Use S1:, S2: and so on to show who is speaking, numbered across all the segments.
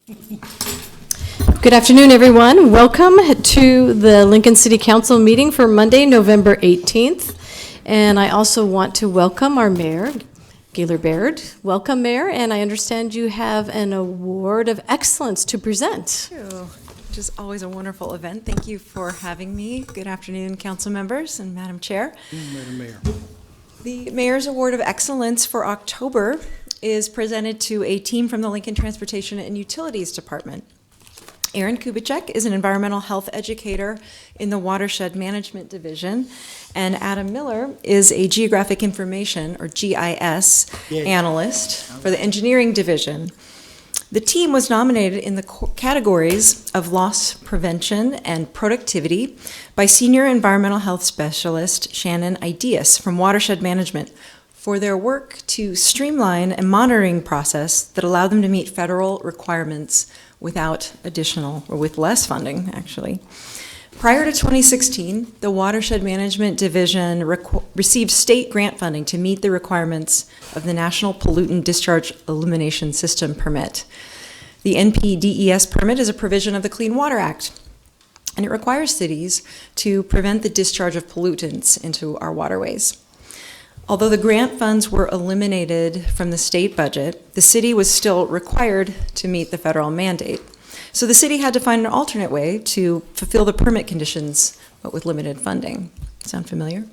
S1: Good afternoon, everyone. Welcome to the Lincoln City Council meeting for Monday, November 18th. And I also want to welcome our mayor, Gaylor Baird. Welcome, Mayor, and I understand you have an award of excellence to present.
S2: Thank you. Which is always a wonderful event. Thank you for having me. Good afternoon, council members and Madam Chair.
S3: Madam Mayor.
S2: The Mayor's Award of Excellence for October is presented to a team from the Lincoln Transportation and Utilities Department. Aaron Kubicek is an environmental health educator in the Watershed Management Division, and Adam Miller is a geographic information, or GIS, analyst for the engineering division. The team was nominated in the categories of loss prevention and productivity by Senior Environmental Health Specialist Shannon Ideas from Watershed Management for their work to streamline a monitoring process that allowed them to meet federal requirements without additional, or with less funding, actually. Prior to 2016, the Watershed Management Division received state grant funding to meet the requirements of the National Pollutant Discharge Elimination System Permit. The Npdes Permit is a provision of the Clean Water Act, and it requires cities to prevent the discharge of pollutants into our waterways. Although the grant funds were eliminated from the state budget, the city was still required to meet the federal mandate. So the city had to find an alternate way to fulfill the permit conditions, but with limited funding. Sound familiar?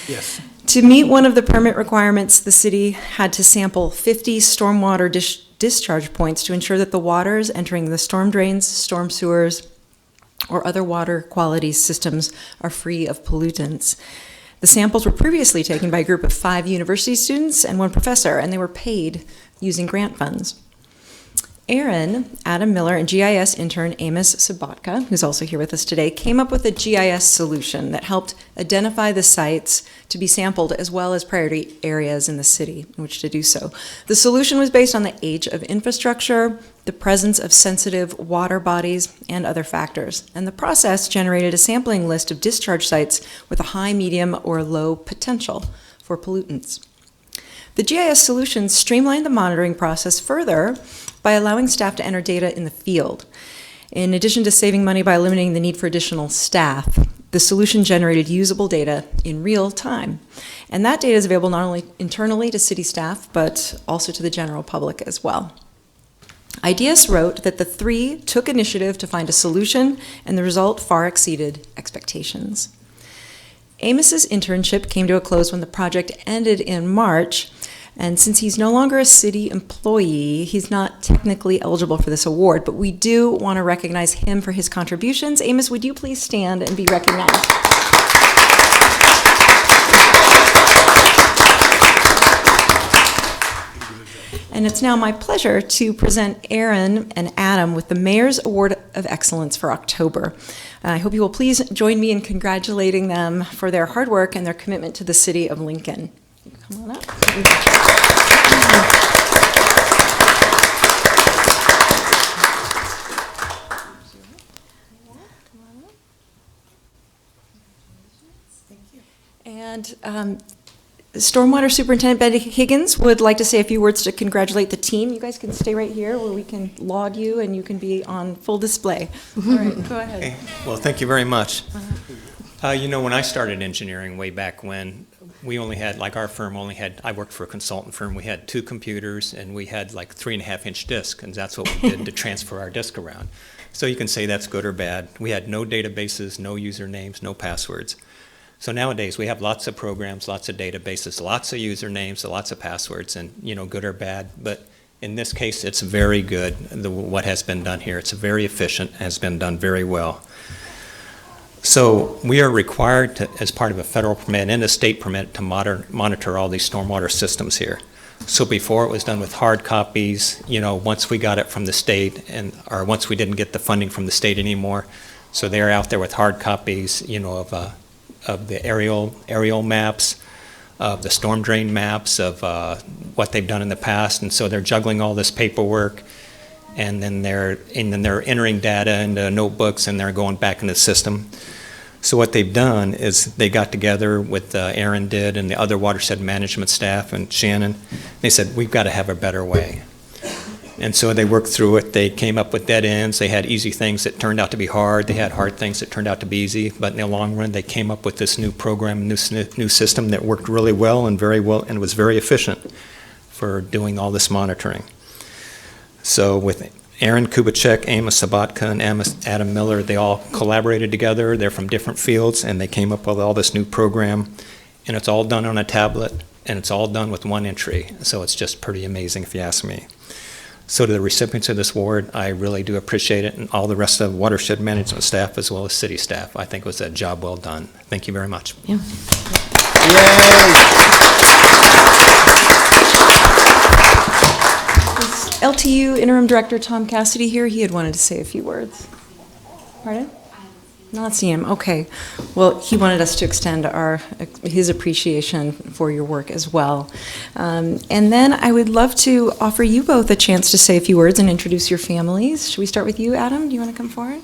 S3: Yes.
S2: To meet one of the permit requirements, the city had to sample 50 stormwater discharge points to ensure that the waters entering the storm drains, storm sewers, or other water quality systems are free of pollutants. The samples were previously taken by a group of 5 university students and 1 professor, and they were paid using grant funds. Aaron, Adam Miller, and GIS intern Amos Sabatka, who's also here with us today, came up with a GIS solution that helped identify the sites to be sampled as well as priority areas in the city in which to do so. The solution was based on the age of infrastructure, the presence of sensitive water bodies, and other factors. And the process generated a sampling list of discharge sites with a high, medium, or low potential for pollutants. The GIS solution streamlined the monitoring process further by allowing staff to enter data in the field. In addition to saving money by eliminating the need for additional staff, the solution generated usable data in real time. And that data is available not only internally to city staff, but also to the general public as well. Ideas wrote that the 3 took initiative to find a solution, and the result far exceeded expectations. Amos's internship came to a close when the project ended in March, and since he's no longer a city employee, he's not technically eligible for this award, but we do want to recognize him for his contributions. Amos, would you please stand and be recognized? And it's now my pleasure to present Aaron and Adam with the Mayor's Award of Excellence for October. I hope you will please join me in congratulating them for their hard work and their commitment to the city of Lincoln. Come on up. And Stormwater Superintendent Betty Higgins would like to say a few words to congratulate the team. You guys can stay right here where we can laud you and you can be on full display. All right, go ahead.
S4: Okay. Well, thank you very much. You know, when I started engineering way back when, we only had, like our firm only had, I worked for a consultant firm, we had 2 computers and we had like 3.5-inch discs, and that's what we did to transfer our disk around. So you can say that's good or bad. We had no databases, no usernames, no passwords. So nowadays we have lots of programs, lots of databases, lots of usernames, lots of passwords, and you know, good or bad. But in this case, it's very good, what has been done here. It's very efficient, has been done very well. So we are required to, as part of a federal permit and a state permit, to monitor all these stormwater systems here. So before it was done with hard copies, you know, once we got it from the state, or once we didn't get the funding from the state anymore, so they're out there with hard copies, you know, of the aerial maps, of the storm drain maps, of what they've done in the past, and so they're juggling all this paperwork, and then they're entering data into notebooks, and they're going back in the system. So what they've done is they got together with Aaron did and the other watershed management staff and Shannon. They said, we've got to have a better way. And so they worked through it. They came up with dead ends. They had easy things that turned out to be hard. They had hard things that turned out to be easy. But in the long run, they came up with this new program, new system that worked really well and was very efficient for doing all this monitoring. So with Aaron Kubicek, Amos Sabatka, and Adam Miller, they all collaborated together. They're from different fields, and they came up with all this new program. And it's all done on a tablet, and it's all done with one entry. So it's just pretty amazing if you ask me. So to the recipients of this award, I really do appreciate it, and all the rest of watershed management staff as well as city staff. I think it was a job well done. Thank you very much.
S1: Yeah.
S2: Is LTU Interim Director Tom Cassidy here? He had wanted to say a few words. Pardon? Not see him. Okay. Well, he wanted us to extend his appreciation for your work as well. And then I would love to offer you both a chance to say a few words and introduce your families. Should we start with you, Adam? Do you want to come forward?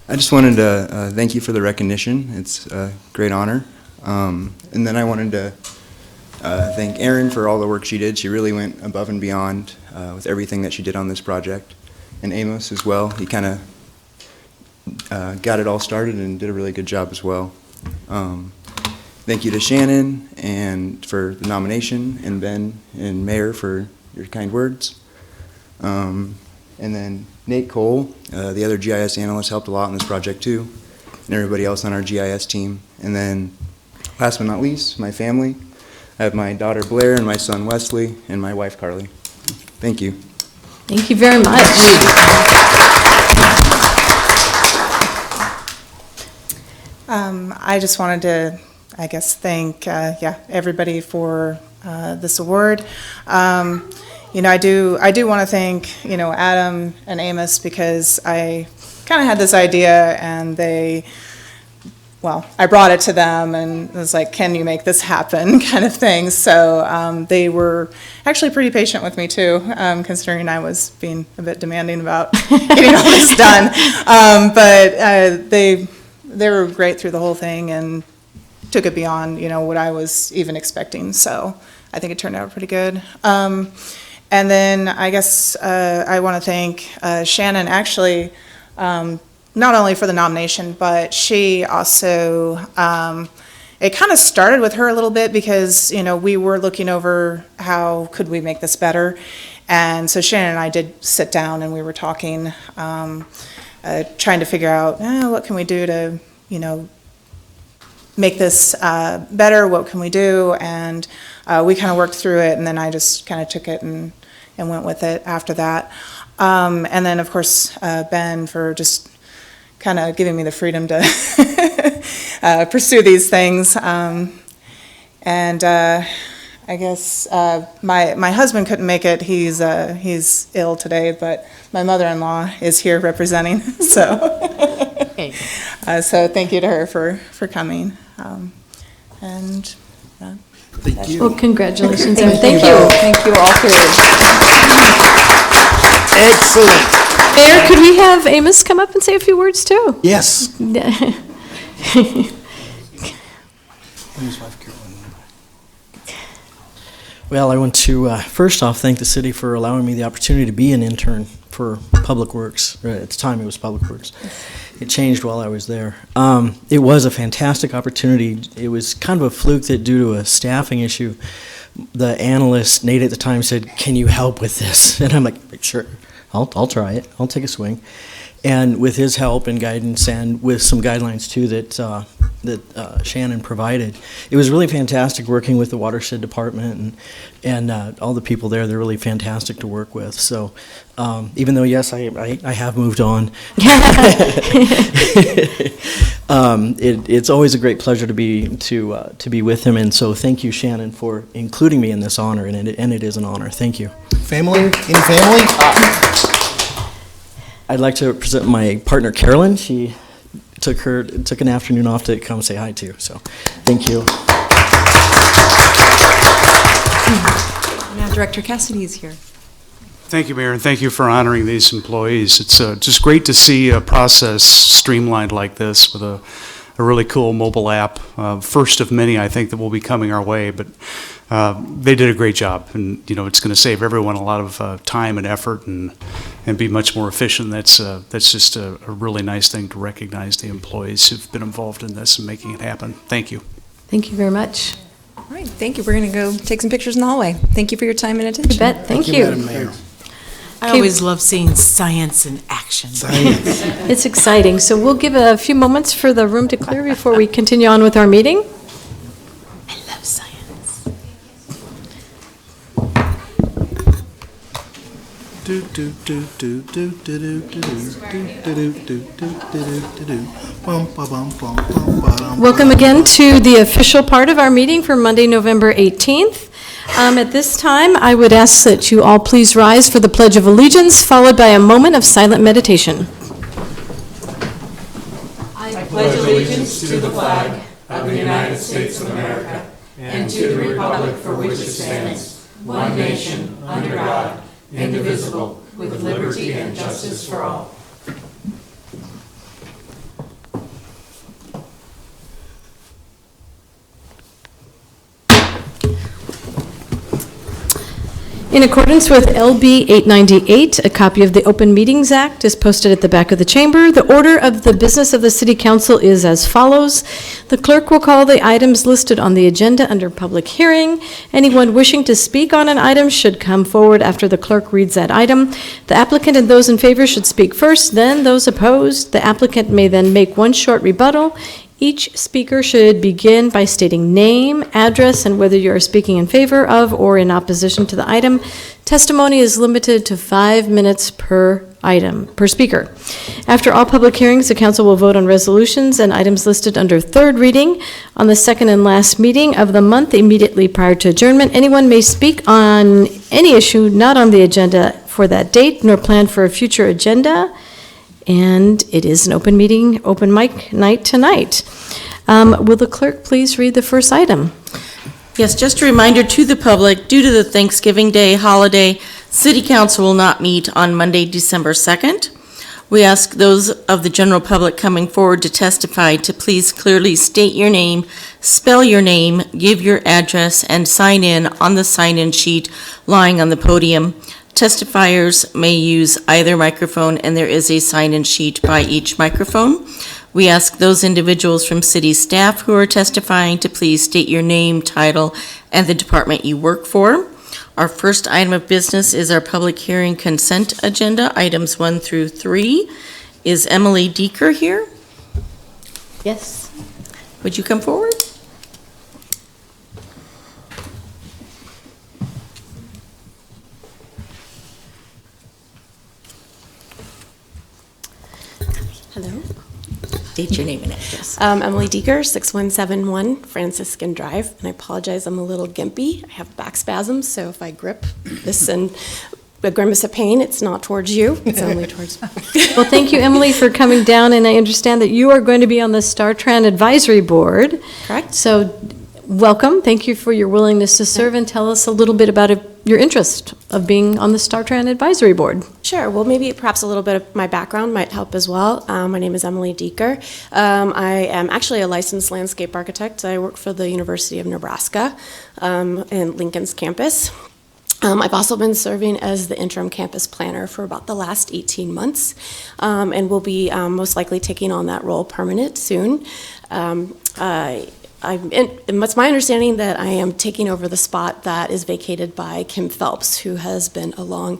S3: I just wanted to thank you for the recognition. It's a great honor. And then I wanted to thank Erin for all the work she did. She really went above and beyond with everything that she did on this project. And Amos as well. He kind of got it all started and did a really good job as well. Thank you to Shannon and for the nomination, and Ben and Mayor for your kind words. And then Nate Cole, the other GIS analyst, helped a lot on this project too, and everybody else on our GIS team. And then last but not least, my family. I have my daughter Blair and my son Wesley and my wife Carly. Thank you.
S1: Thank you very much.
S5: I just wanted to, I guess, thank everybody for this award. I do want to thank Adam and Amos, because I kind of had this idea and I brought it to them and was like, can you make this happen, kind of thing. So they were actually pretty patient with me too, considering I was being a bit demanding about getting all this done. But they were great through the whole thing and took it beyond, what I was even expecting. So I think it turned out pretty good. And then I guess I want to thank Shannon, actually, not only for the nomination, but she also, it kind of started with her a little bit, because, we were looking over how could we make this better. And so Shannon and I did sit down and we were talking, trying to figure out, what can we do to, make this better? What can we do? And we kind of worked through it, and then I just kind of took it and went with it after that. And then, of course, Ben, for just kind of giving me the freedom to pursue these things. And I guess my husband couldn't make it. He's ill today, but my mother-in-law is here representing. So, so thank you to her for coming. And
S3: Thank you.
S1: Well, congratulations, and thank you.
S2: Thank you all three.
S6: Excellent.
S1: Mayor, could we have Amos come up and say a few words too?
S6: Yes. Well, I want to first off thank the city for allowing me the opportunity to be an intern for Public Works. At the time, it was Public Works. It changed while I was there. It was a fantastic opportunity. It was kind of a fluke that, due to a staffing issue, the analyst, Nate at the time, said, "Can you help with this?" And I'm like, "Sure, I'll try it. I'll take a swing." And with his help and guidance, and with some guidelines too that Shannon provided, it was really fantastic working with the watershed department and all the people there. They're really fantastic to work with. So even though, yes, I have moved on, it's always a great pleasure to be with him. And so thank you, Shannon, for including me in this honor. And it is an honor. Thank you.
S7: Family? Any family?
S6: I'd like to present my partner, Carolyn. She took an afternoon off to come say hi to. So thank you.
S2: Now Director Cassidy is here.
S8: Thank you, Mayor, and thank you for honoring these employees. It's just great to see a process streamlined like this with a really cool mobile app. First of many, I think, that will be coming our way. But They did a great job, and, it's going to save everyone a lot of time and effort and be much more efficient. That's just a really nice thing to recognize the employees who've been involved in this and making it happen. Thank you.
S1: Thank you very much.
S2: All right, thank you. We're going to go take some pictures in the hallway. Thank you for your time and attention.
S1: You bet. Thank you.
S7: Madam Mayor.
S9: I always love seeing science in action.
S7: Science.
S1: It's exciting. So we'll give a few moments for the room to clear before we continue on with our meeting.
S9: I love science.
S7: Do do do do do do do do do do do do do. Bum ba bum bum bum ba dum.
S1: Welcome again to the official part of our meeting for Monday, November 18th. At this time, I would ask that you all please rise for the Pledge of Allegiance, followed by a moment of silent meditation.
S10: I pledge allegiance to the flag of the United States of America and to the republic for which it stands, one nation, under God, indivisible, with liberty and justice for all.
S1: In accordance with LB 898, a copy of the Open Meetings Act is posted at the back of the chamber. The order of the business of the City Council is as follows. The clerk will call the items listed on the agenda under public hearing. Anyone wishing to speak on an item should come forward after the clerk reads that item. The applicant and those in favor should speak first, then those opposed. The applicant may then make one short rebuttal. Each speaker should begin by stating name, address, and whether you are speaking in favor of or in opposition to the item. Testimony is limited to 5 minutes per speaker. After all public hearings, the council will vote on resolutions and items listed under third reading on the second and last meeting of the month immediately prior to adjournment. Anyone may speak on any issue not on the agenda for that date nor planned for a future agenda. And it is an open meeting, open mic night tonight. Will the clerk please read the first item?
S9: Yes, just a reminder to the public, due to the Thanksgiving Day holiday, City Council will not meet on Monday, December 2nd. We ask those of the general public coming forward to testify to please clearly state your name, spell your name, give your address, and sign in on the sign-in sheet lying on the podium. Testifiers may use either microphone, and there is a sign-in sheet by each microphone. We ask those individuals from city staff who are testifying to please state your name, title, and the department you work for. Our first item of business is our public hearing consent agenda, items 1 through 3. Is Emily Deeker here?
S1: Yes.
S9: Would you come forward?
S11: Hello.
S9: State your name and address.
S11: Emily Deeker, 6171 Franciscan Drive, and I apologize, I'm a little gimpy. I have back spasms, so if I grip this and a grimace of pain, it's not towards you, it's only towards me.
S1: Well, thank you, Emily, for coming down, and I understand that you are going to be on the StarTran Advisory Board.
S11: Correct.
S1: So, welcome. Thank you for your willingness to serve, and tell us a little bit about your interest of being on the StarTran Advisory Board.
S11: Sure. Well, maybe perhaps a little bit of my background might help as well. My name is Emily Deeker. I am actually a licensed landscape architect. I work for the University of Nebraska in Lincoln's campus. I've also been serving as the interim campus planner for about the last 18 months and will be most likely taking on that role permanent soon. It's my understanding that I am taking over the spot that is vacated by Kim Phelps, who has been a long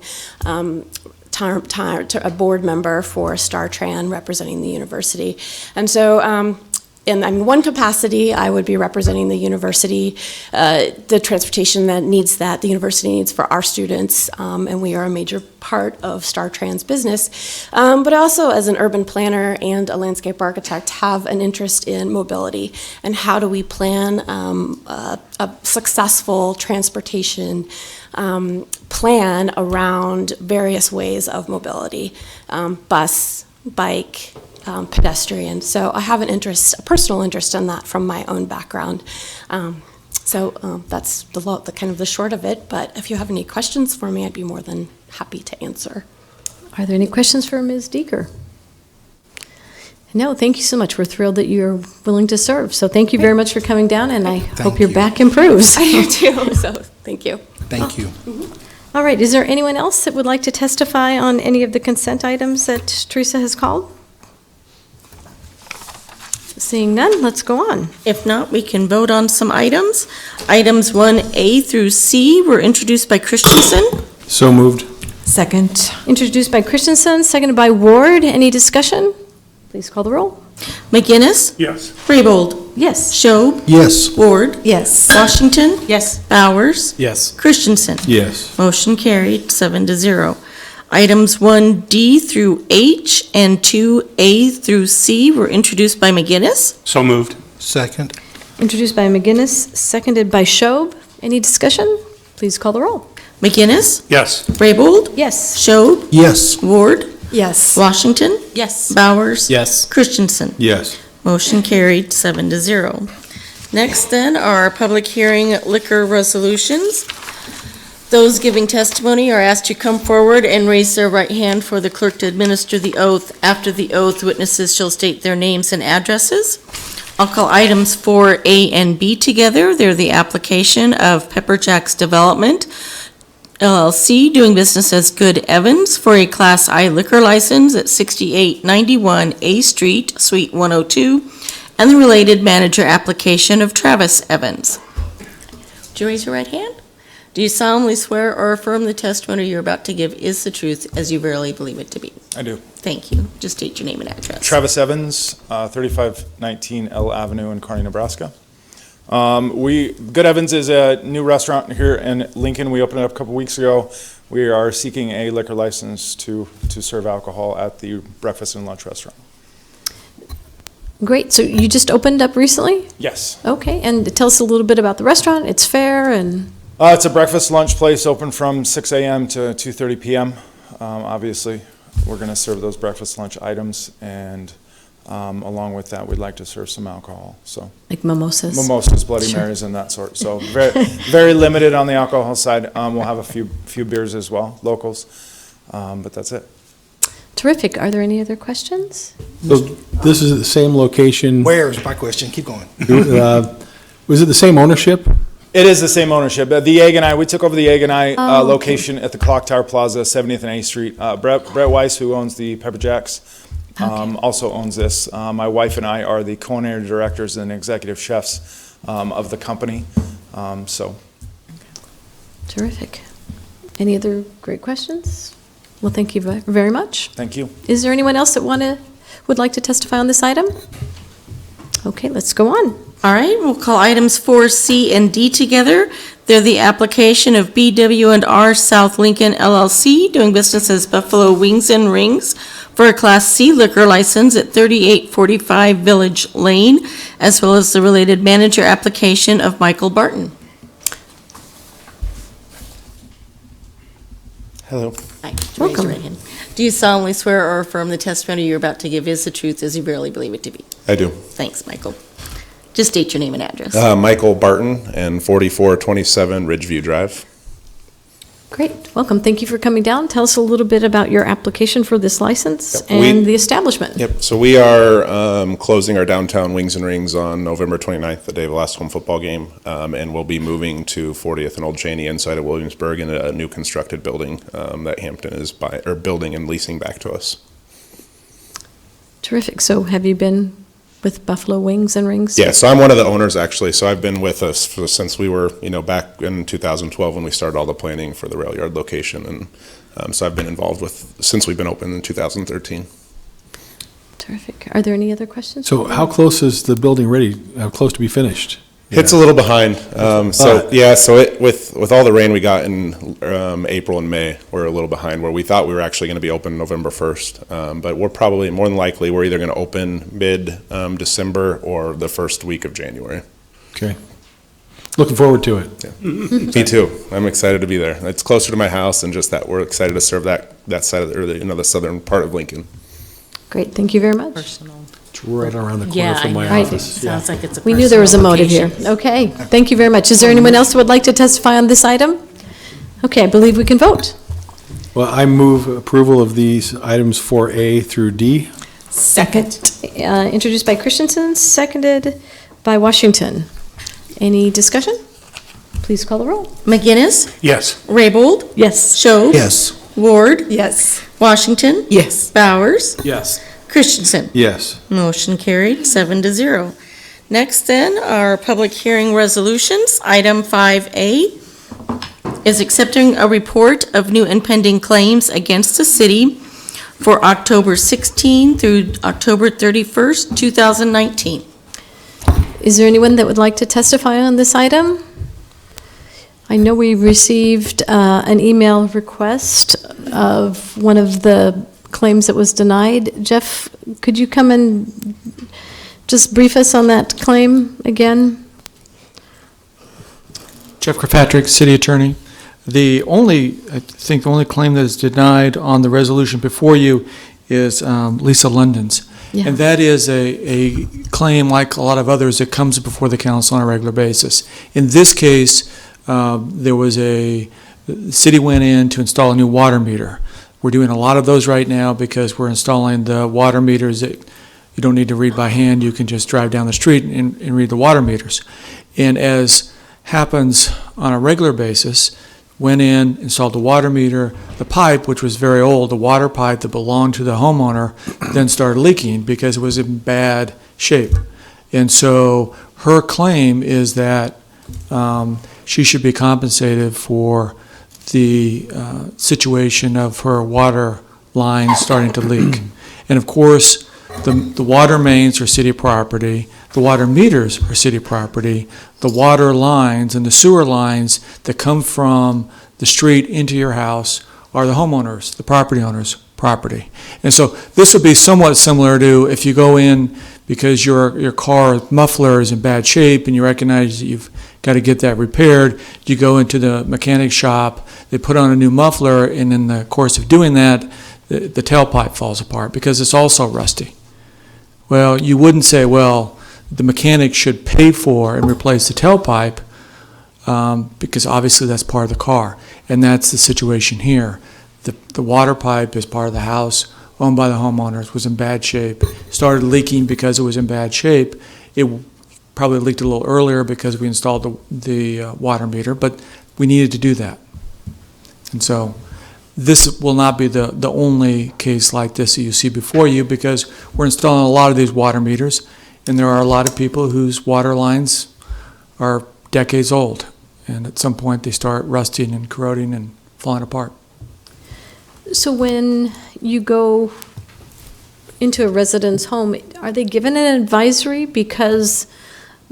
S11: a board member for StarTran representing the university. And so in one capacity, I would be representing the university, the transportation that the university needs for our students, and we are a major part of StarTran's business. But also as an urban planner and a landscape architect, have an interest in mobility and how do we plan a successful transportation plan around various ways of mobility, bus, bike, pedestrian. So I have a personal interest in that from my own background. That's the kind of the short of it, but if you have any questions for me, I'd be more than happy to answer.
S1: Are there any questions for Ms. Deeker? No, thank you so much. We're thrilled that you're willing to serve. So thank you very much for coming down, and I hope your back improves.
S11: I do too, so thank you.
S7: Thank you.
S1: All right, is there anyone else that would like to testify on any of the consent items that Teresa has called? Seeing none, let's go on.
S9: If not, we can vote on some items. Items 1A through C were introduced by Christensen.
S7: So moved.
S2: Second.
S1: Introduced by Christensen, seconded by Ward. Any discussion? Please call the roll.
S9: McGinnis.
S10: Yes.
S9: Raybold.
S1: Yes.
S9: Schob.
S7: Yes.
S9: Ward.
S2: Yes.
S9: Washington.
S2: Yes.
S9: Bowers.
S10: Yes.
S9: Christensen.
S7: Yes.
S9: Motion carried, 7-0. Items 1D through H and 2A through C were introduced by McGinnis.
S10: So moved.
S7: Second.
S1: Introduced by McGinnis, seconded by Schob. Any discussion? Please call the roll.
S9: McGinnis.
S10: Yes.
S9: Raybold.
S1: Yes.
S9: Schob.
S7: Yes.
S9: Ward.
S2: Yes.
S9: Washington.
S11: Yes.
S9: Bowers.
S10: Yes.
S9: Christensen.
S7: Yes.
S9: Motion carried, 7-0. Next then are public hearing liquor resolutions. Those giving testimony are asked to come forward and raise their right hand for the clerk to administer the oath. After the oath, witnesses shall state their names and addresses. I'll call items 4A and B together. They're the application of Pepper Jack's Development, LLC, doing business as Good Evans for a Class I liquor license at 6891 A Street, Suite 102, and the related manager application of Travis Evans. Would you raise your right hand? Do you solemnly swear or affirm the testimony you're about to give is the truth as you verily believe it to be?
S12: I do.
S9: Thank you. Just state your name and address.
S12: Travis Evans, 3519 L Avenue in Kearney, Nebraska. Good Evans is a new restaurant here in Lincoln. We opened it up a couple weeks ago. We are seeking a liquor license to serve alcohol at the breakfast and lunch restaurant.
S1: Great. So you just opened up recently?
S12: Yes.
S1: Okay. And tell us a little bit about the restaurant. It's fair and...
S12: It's a breakfast lunch place open from 6 a.m. to 2:30 p.m. Obviously, we're going to serve those breakfast lunch items, and along with that, we'd like to serve some alcohol. So
S1: like mimosas?
S12: Mimosas, Bloody Marys, and that sort. So very, very limited on the alcohol side. We'll have a few beers as well, locals, but that's it.
S1: Terrific. Are there any other questions?
S13: So this is the same location?
S7: Where's my question? Keep going.
S13: Was it the same ownership?
S12: It is the same ownership. The Egg and I, we took over the Egg and I location at the Clock Tower Plaza, 70th and A Street. Brett Weiss, who owns the Pepper Jacks, also owns this. My wife and I are the culinary directors and executive chefs of the company.
S1: Terrific. Any other great questions? Well, thank you very much.
S12: Thank you.
S1: Is there anyone else that would like to testify on this item? Okay, let's go on.
S9: All right, we'll call items 4C and D together. They're the application of BW&R South Lincoln LLC, doing business as Buffalo Wings and Rings, for a Class C liquor license at 3845 Village Lane, as well as the related manager application of Michael Barton.
S12: Hello.
S9: Hi.
S1: Welcome.
S9: Raise your right hand. Do you solemnly swear or affirm the testimony you're about to give is the truth as you verily believe it to be?
S14: I do.
S9: Thanks, Michael. Just state your name and address.
S14: Michael Barton and 4427 Ridgeview Drive.
S1: Great. Welcome. Thank you for coming down. Tell us a little bit about your application for this license and the establishment.
S14: Yep. So we are closing our downtown Wings and Rings on November 29th, the day of the last home football game, and we'll be moving to 40th and Old Cheney inside of Williamsburg in a new constructed building that Hampton is building and leasing back to us.
S1: Terrific. So have you been with Buffalo Wings and Rings?
S14: Yeah, so I'm one of the owners, actually. So I've been with us since we were, back in 2012 when we started all the planning for the rail yard location. And so I've been involved since we've been open in 2013.
S1: Terrific. Are there any other questions?
S13: So how close is the building ready, how close to be finished?
S14: It's a little behind. With all the rain we got in April and May, we're a little behind where we thought we were actually going to be open November 1st. But we're probably, more than likely, we're either going to open mid-December or the first week of January.
S13: Okay. Looking forward to it.
S14: Yeah. Me too. I'm excited to be there. It's closer to my house and just that we're excited to serve that side of the southern part of Lincoln.
S1: Great. Thank you very much.
S9: Personal.
S13: It's right around the corner from my office.
S9: Sounds like it's a
S1: We knew there was a motive here.
S9: personal
S1: Okay. Thank you very much. Is there anyone else who would like to testify on this item? Okay, I believe we can vote.
S13: Well, I move approval of these items 4A through D.
S1: Second. Introduced by Christensen, seconded by Washington. Any discussion? Please call the roll.
S9: McGinnis,
S13: Yes.
S9: Raybold,
S1: Yes.
S9: Schob,
S13: Yes.
S9: Ward,
S5: Yes.
S9: Washington,
S5: Yes.
S9: Bowers,
S13: Yes.
S9: Christensen.
S13: Yes.
S9: Motion carried, 7-0. Next then are public hearing resolutions. Item 5A is accepting a report of new and pending claims against the city for October 16 through October 31st, 2019.
S1: Is there anyone that would like to testify on this item? I know we received an email request of one of the claims that was denied. Jeff, could you come and just brief us on that claim again?
S15: Jeff Kirkpatrick, City Attorney. I think the only claim that is denied on the resolution before you is Lisa London's.
S1: Yeah.
S15: And that is a claim, like a lot of others, that comes before the council on a regular basis. In this case, the city went in to install a new water meter. We're doing a lot of those right now because we're installing the water meters that you don't need to read by hand. You can just drive down the street and read the water meters. And as happens on a regular basis, went in, installed the water meter, the pipe, which was very old, the water pipe that belonged to the homeowner, then started leaking because it was in bad shape. And so her claim is that she should be compensated for the situation of her water line starting to leak. And of course, the water mains are city property, the water meters are city property, the water lines and the sewer lines that come from the street into your house are the homeowners, the property owner's property. And so this would be somewhat similar to if you go in because your car muffler is in bad shape and you recognize that you've got to get that repaired, you go into the mechanic shop, they put on a new muffler, and in the course of doing that, the tailpipe falls apart because it's also rusty. Well, you wouldn't say, well, the mechanic should pay for and replace the tailpipe because obviously that's part of the car. And that's the situation here. The water pipe is part of the house owned by the homeowners, was in bad shape, started leaking because it was in bad shape. It probably leaked a little earlier because we installed the water meter, but we needed to do that. And so this will not be the only case like this that you see before you because we're installing a lot of these water meters, and there are a lot of people whose water lines are decades old, and at some point they start rusting and corroding and falling apart.
S1: So when you go into a resident's home, are they given an advisory because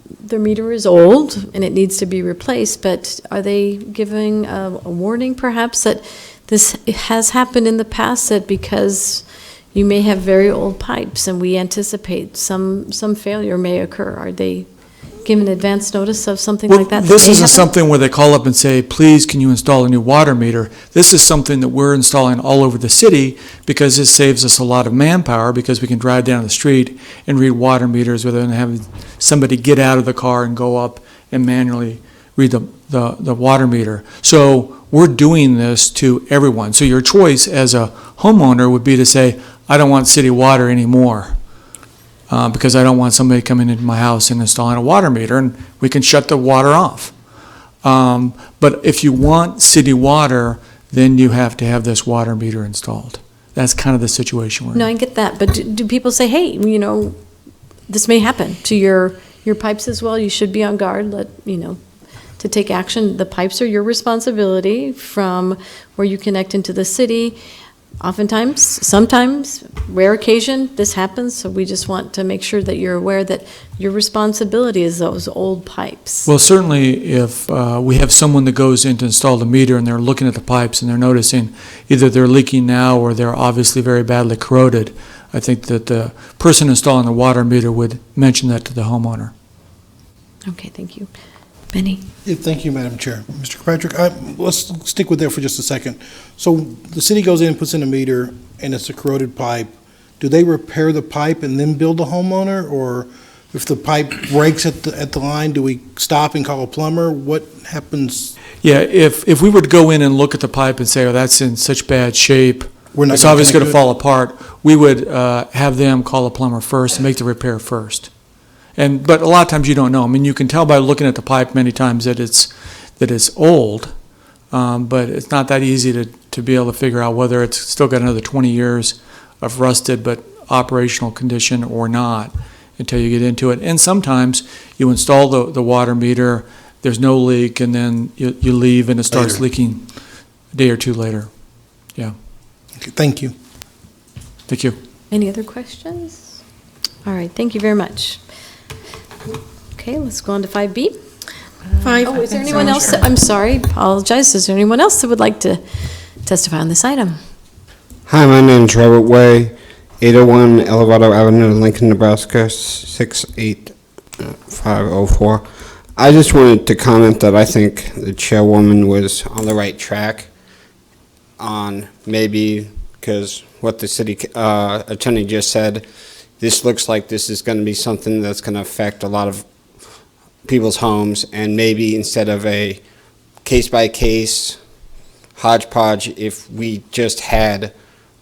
S1: their meter is old and it needs to be replaced, but are they giving a warning perhaps that this has happened in the past, that because you may have very old pipes and we anticipate some failure may occur? Are they given advance notice of something like that?
S15: This isn't something where they call up and say, please, can you install a new water meter? This is something that we're installing all over the city because it saves us a lot of manpower because we can drive down the street and read water meters rather than having somebody get out of the car and go up and manually read the water meter. So we're doing this to everyone. So your choice as a homeowner would be to say, I don't want city water anymore. Because I don't want somebody coming into my house and installing a water meter, and we can shut the water off. But if you want city water, then you have to have this water meter installed. That's kind of the situation we're in.
S1: No, I get that, but do people say, hey, this may happen to your pipes as well, you should be on guard, to take action? The pipes are your responsibility from where you connect into the city. Oftentimes, sometimes, rare occasion, this happens, so we just want to make sure that you're aware that your responsibility is those old pipes.
S15: Well, certainly if we have someone that goes in to install the meter and they're looking at the pipes and they're noticing either they're leaking now or they're obviously very badly corroded, I think that the person installing the water meter would mention that to the homeowner.
S1: Okay, thank you. Benny?
S7: Yeah, thank you, Madam Chair. Mr. Kirkpatrick, let's stick with that for just a second. So the city goes in and puts in a meter, and it's a corroded pipe. Do they repair the pipe and then build the homeowner? Or if the pipe breaks at the line, do we stop and call a plumber? What happens?
S15: Yeah, if we were to go in and look at the pipe and say, oh, that's in such bad shape,
S7: We're not
S15: it's
S7: gonna
S15: obviously going to
S7: connect
S15: fall apart, we would have them call a plumber first and make the repair first. But a lot of times you don't know. I mean, you can tell by looking at the pipe many times that it's old, but it's not that easy to be able to figure out whether it's still got another 20 years of rusted but operational condition or not until you get into it. And sometimes you install the water meter, there's no leak, and then you leave and it starts leaking a day or two later. Yeah.
S7: Okay, thank you.
S15: Thank you.
S1: Any other questions? All right, thank you very much. Okay, let's go on to 5B. Oh, is there anyone else? I'm sorry, apologize. Is there anyone else that would like to testify on this item?
S16: Hi, my name is Robert Way, 801 Elevado Avenue, Lincoln, Nebraska, 68504. I just wanted to comment that I think the chairwoman was on the right track on maybe, because what the city attorney just said, this looks like this is going to be something that's going to affect a lot of people's homes, and maybe instead of a case-by-case hodgepodge, if we just had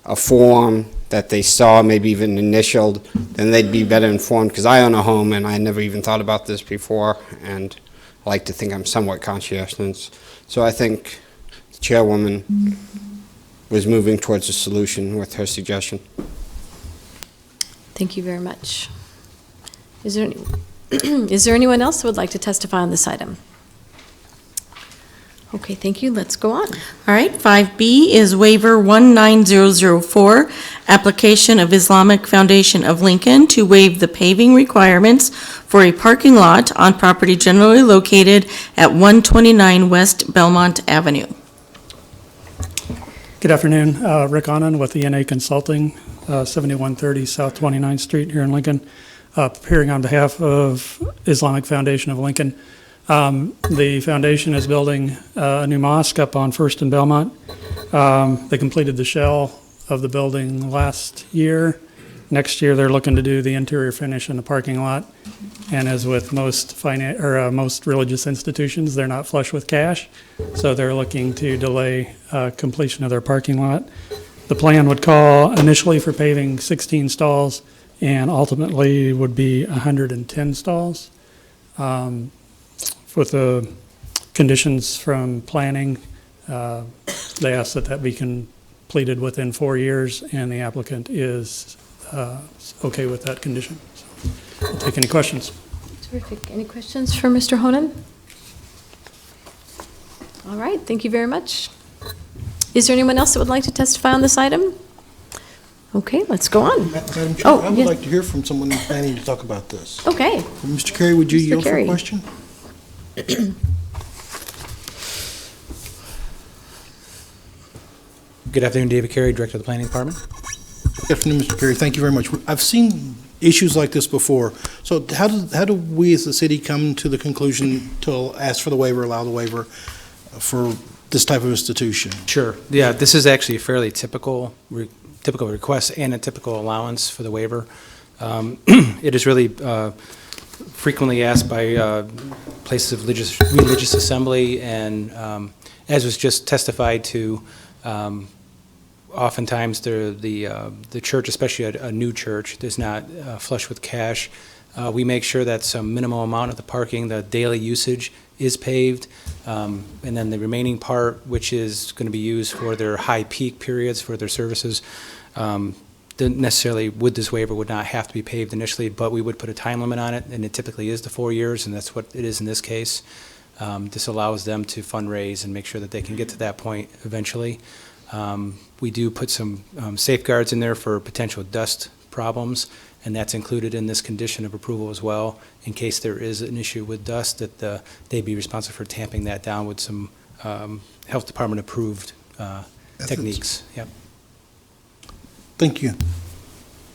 S16: a form that they saw, maybe even initialed, then they'd be better informed, because I own a home and I never even thought about this before, and I like to think I'm somewhat conscientious. So I think the chairwoman was moving towards a solution with her suggestion.
S1: Thank you very much. Is there anyone else who would like to testify on this item? Okay, thank you. Let's go on.
S9: All right, 5B is waiver 19004, application of Islamic Foundation of Lincoln to waive the paving requirements for a parking lot on property generally located at 129 West Belmont Avenue.
S17: Good afternoon, Rick Annan with ENA Consulting, 7130 South 29th Street here in Lincoln, appearing on behalf of Islamic Foundation of Lincoln. The foundation is building a new mosque up on First and Belmont. They completed the shell of the building last year. Next year, they're looking to do the interior finish in the parking lot. And as with most most religious institutions, they're not flush with cash, so they're looking to delay completion of their parking lot. The plan would call initially for paving 16 stalls, and ultimately would be 110 stalls. With the conditions from planning, they ask that be completed within 4 years, and the applicant is okay with that condition. So I'll take any questions.
S1: Terrific. Any questions for Mr. Honan? All right, thank you very much. Is there anyone else that would like to testify on this item? Okay, let's go on.
S7: Madam Chair, I would like to hear from someone who's planning to talk about this.
S1: Okay.
S7: Mr. Carey, would you
S1: Mr.
S7: yield
S1: Carey.
S7: for a question?
S18: Good afternoon, David Carey, Director of the Planning Department.
S7: Good afternoon, Mr. Carey. Thank you very much. I've seen issues like this before. So how do we as the city come to the conclusion to ask for the waiver, allow the waiver for this type of institution?
S18: Sure. Yeah, this is actually a fairly typical request and a typical allowance for the waiver. It is really frequently asked by places of religious assembly, and as was just testified to, oftentimes the church, especially a new church, is not flush with cash. We make sure that some minimal amount of the parking, the daily usage, is paved, and then the remaining part, which is going to be used for their high peak periods for their services, necessarily with this waiver would not have to be paved initially, but we would put a time limit on it, and it typically is the 4 years, and that's what it is in this case. This allows them to fundraise and make sure that they can get to that point eventually. We do put some safeguards in there for potential dust problems, and that's included in this condition of approval as well, in case there is an issue with dust, that they'd be responsible for tamping that down with some health department approved techniques. Yep.
S7: Thank you.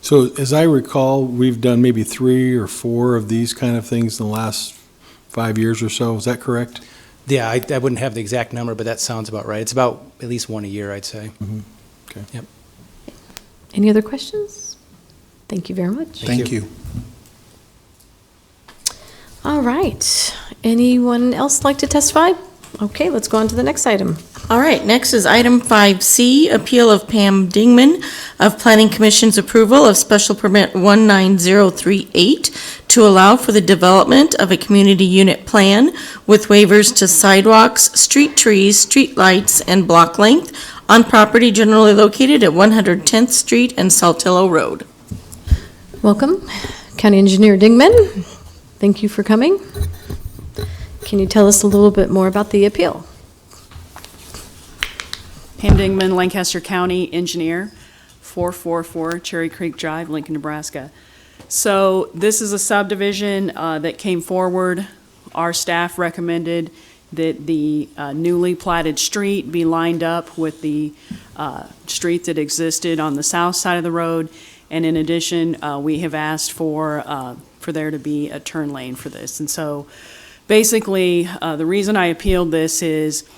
S13: So as I recall, we've done maybe 3 or 4 of these kind of things in the last 5 years or so. Is that correct?
S18: Yeah, I wouldn't have the exact number, but that sounds about right. It's about at least 1 a year, I'd say.
S13: Mm-hmm. Okay.
S18: Yep.
S1: Any other questions? Thank you very much.
S7: Thank you.
S1: All right. Anyone else like to testify? Okay, let's go on to the next item.
S9: All right, next is item 5C, appeal of Pam Dingman of Planning Commission's approval of special permit 19038 to allow for the development of a community unit plan with waivers to sidewalks, street trees, street lights, and block length on property generally located at 110th Street and Saltillo Road.
S1: Welcome, County Engineer Dingman. Thank you for coming. Can you tell us a little bit more about the appeal?
S19: Pam Dingman, Lancaster County Engineer, 444 Cherry Creek Drive, Lincoln, Nebraska. So this is a subdivision that came forward. Our staff recommended that the newly platted street be lined up with the street that existed on the south side of the road. And in addition, we have asked for there to be a turn lane for this. And so basically, the reason I appealed this is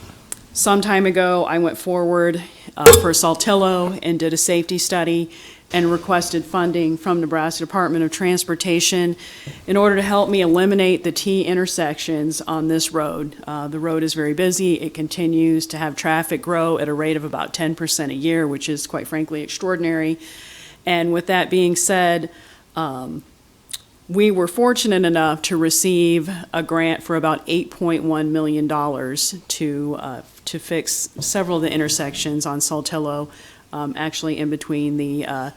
S19: some time ago, I went forward for Saltillo and did a safety study and requested funding from Nebraska Department of Transportation in order to help me eliminate the T intersections on this road. The road is very busy. It continues to have traffic grow at a rate of about 10% a year, which is quite frankly extraordinary. And with that being said, we were fortunate enough to receive a grant for about $8.1 million to fix several of the intersections on Sotelo, actually in between the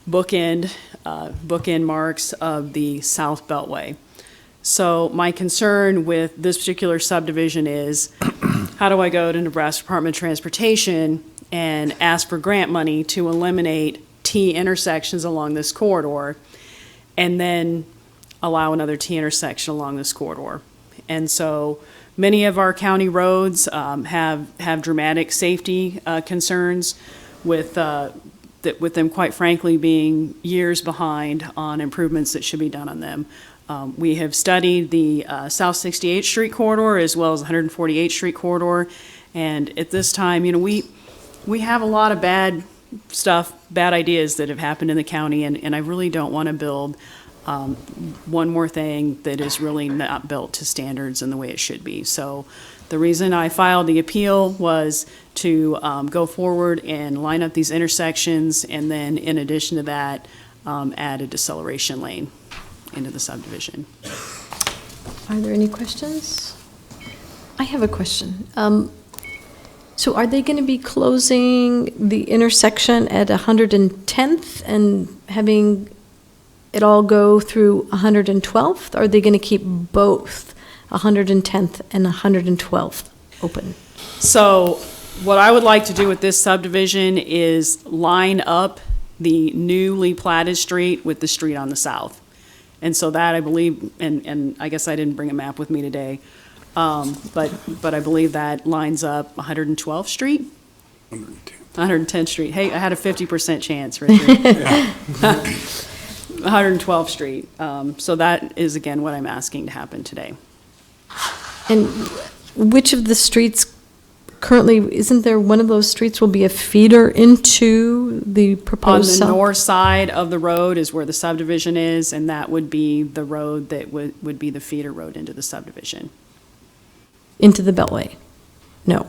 S19: bookend marks of the South Beltway. So my concern with this particular subdivision is, how do I go to Nebraska Department of Transportation and ask for grant money to eliminate T intersections along this corridor, and then allow another T intersection along this corridor? And so many of our county roads have dramatic safety concerns with them, quite frankly, being years behind on improvements that should be done on them. We have studied the South 68th Street corridor as well as 148th Street corridor, and at this time, we have a lot of bad ideas that have happened in the county, and I really don't want to build one more thing that is really not built to standards and the way it should be. So the reason I filed the appeal was to go forward and line up these intersections, and then in addition to that, add a deceleration lane into the subdivision.
S1: Are there any questions? I have a question. So are they going to be closing the intersection at 110th and having it all go through 112th? Or are they going to keep both 110th and 112th open?
S19: So what I would like to do with this subdivision is line up the newly platted street with the street on the south. And so that, I believe, and I guess I didn't bring a map with me today, but I believe that lines up 112th Street? 110th Street. Hey, I had a 50% chance, Richard. 112th Street. So that is, again, what I'm asking to happen today.
S1: And which of the streets currently, isn't there one of those streets will be a feeder into the proposed?
S19: On the north side of the road is where the subdivision is, and that would be the road that would be the feeder road into the subdivision.
S1: Into the Beltway? No.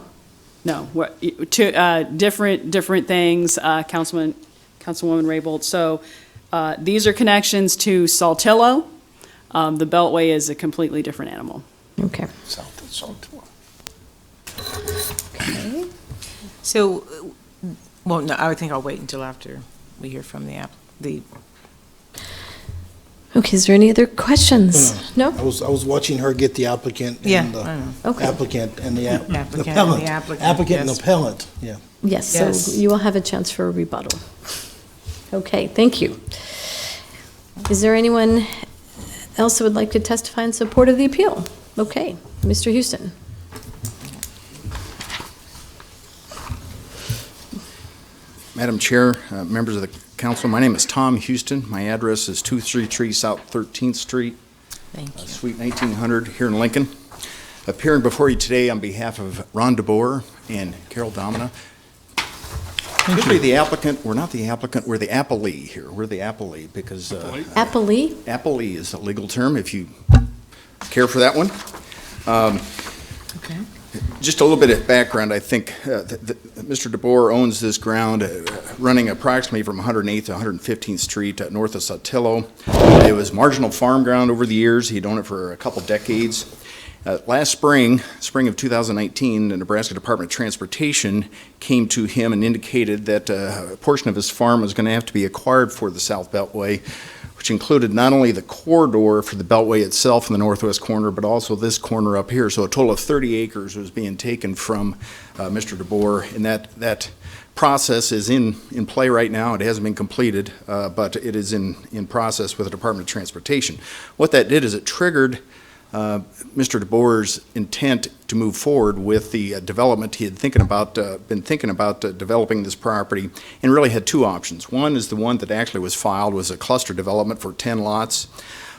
S19: No, different things, Councilwoman Raybold. So these are connections to Saltillo. The Beltway is a completely different animal.
S1: Okay.
S19: Saltillo.
S20: Okay. So, well, no, I think I'll wait until after we hear from the
S1: Okay, is there any other questions? No?
S7: I was watching her get the applicant and the applicant and the appellant. Applicant and appellant, yeah.
S1: Yes, so you will have a chance for a rebuttal. Okay, thank you. Is there anyone else who would like to testify in support of the appeal? Okay, Mr. Houston.
S21: Madam Chair, members of the council, my name is Tom Houston. My address is 233 South 13th Street, Suite 1900 here in Lincoln. Appearing before you today on behalf of Ron DeBoer and Carol Domina. Usually the applicant, we're not the applicant, we're the appellee here. We're the appellee because...
S1: Appellee?
S21: Appellee is a legal term if you care for that one.
S20: Okay.
S21: Just a little bit of background, I think Mr. DeBoer owns this ground running approximately from 108th to 115th Street north of Sotelo. It was marginal farm ground over the years. He'd owned it for a couple decades. Last spring of 2019, the Nebraska Department of Transportation came to him and indicated that a portion of his farm was going to have to be acquired for the South Beltway, which included not only the corridor for the Beltway itself in the northwest corner, but also this corner up here. So a total of 30 acres was being taken from Mr. DeBoer, and that process is in play right now. It hasn't been completed, but it is in process with the Department of Transportation. What that did is it triggered Mr. DeBoer's intent to move forward with the development. He had been thinking about developing this property, and really had two options. One is the one that actually was filed, was a cluster development for 10 lots.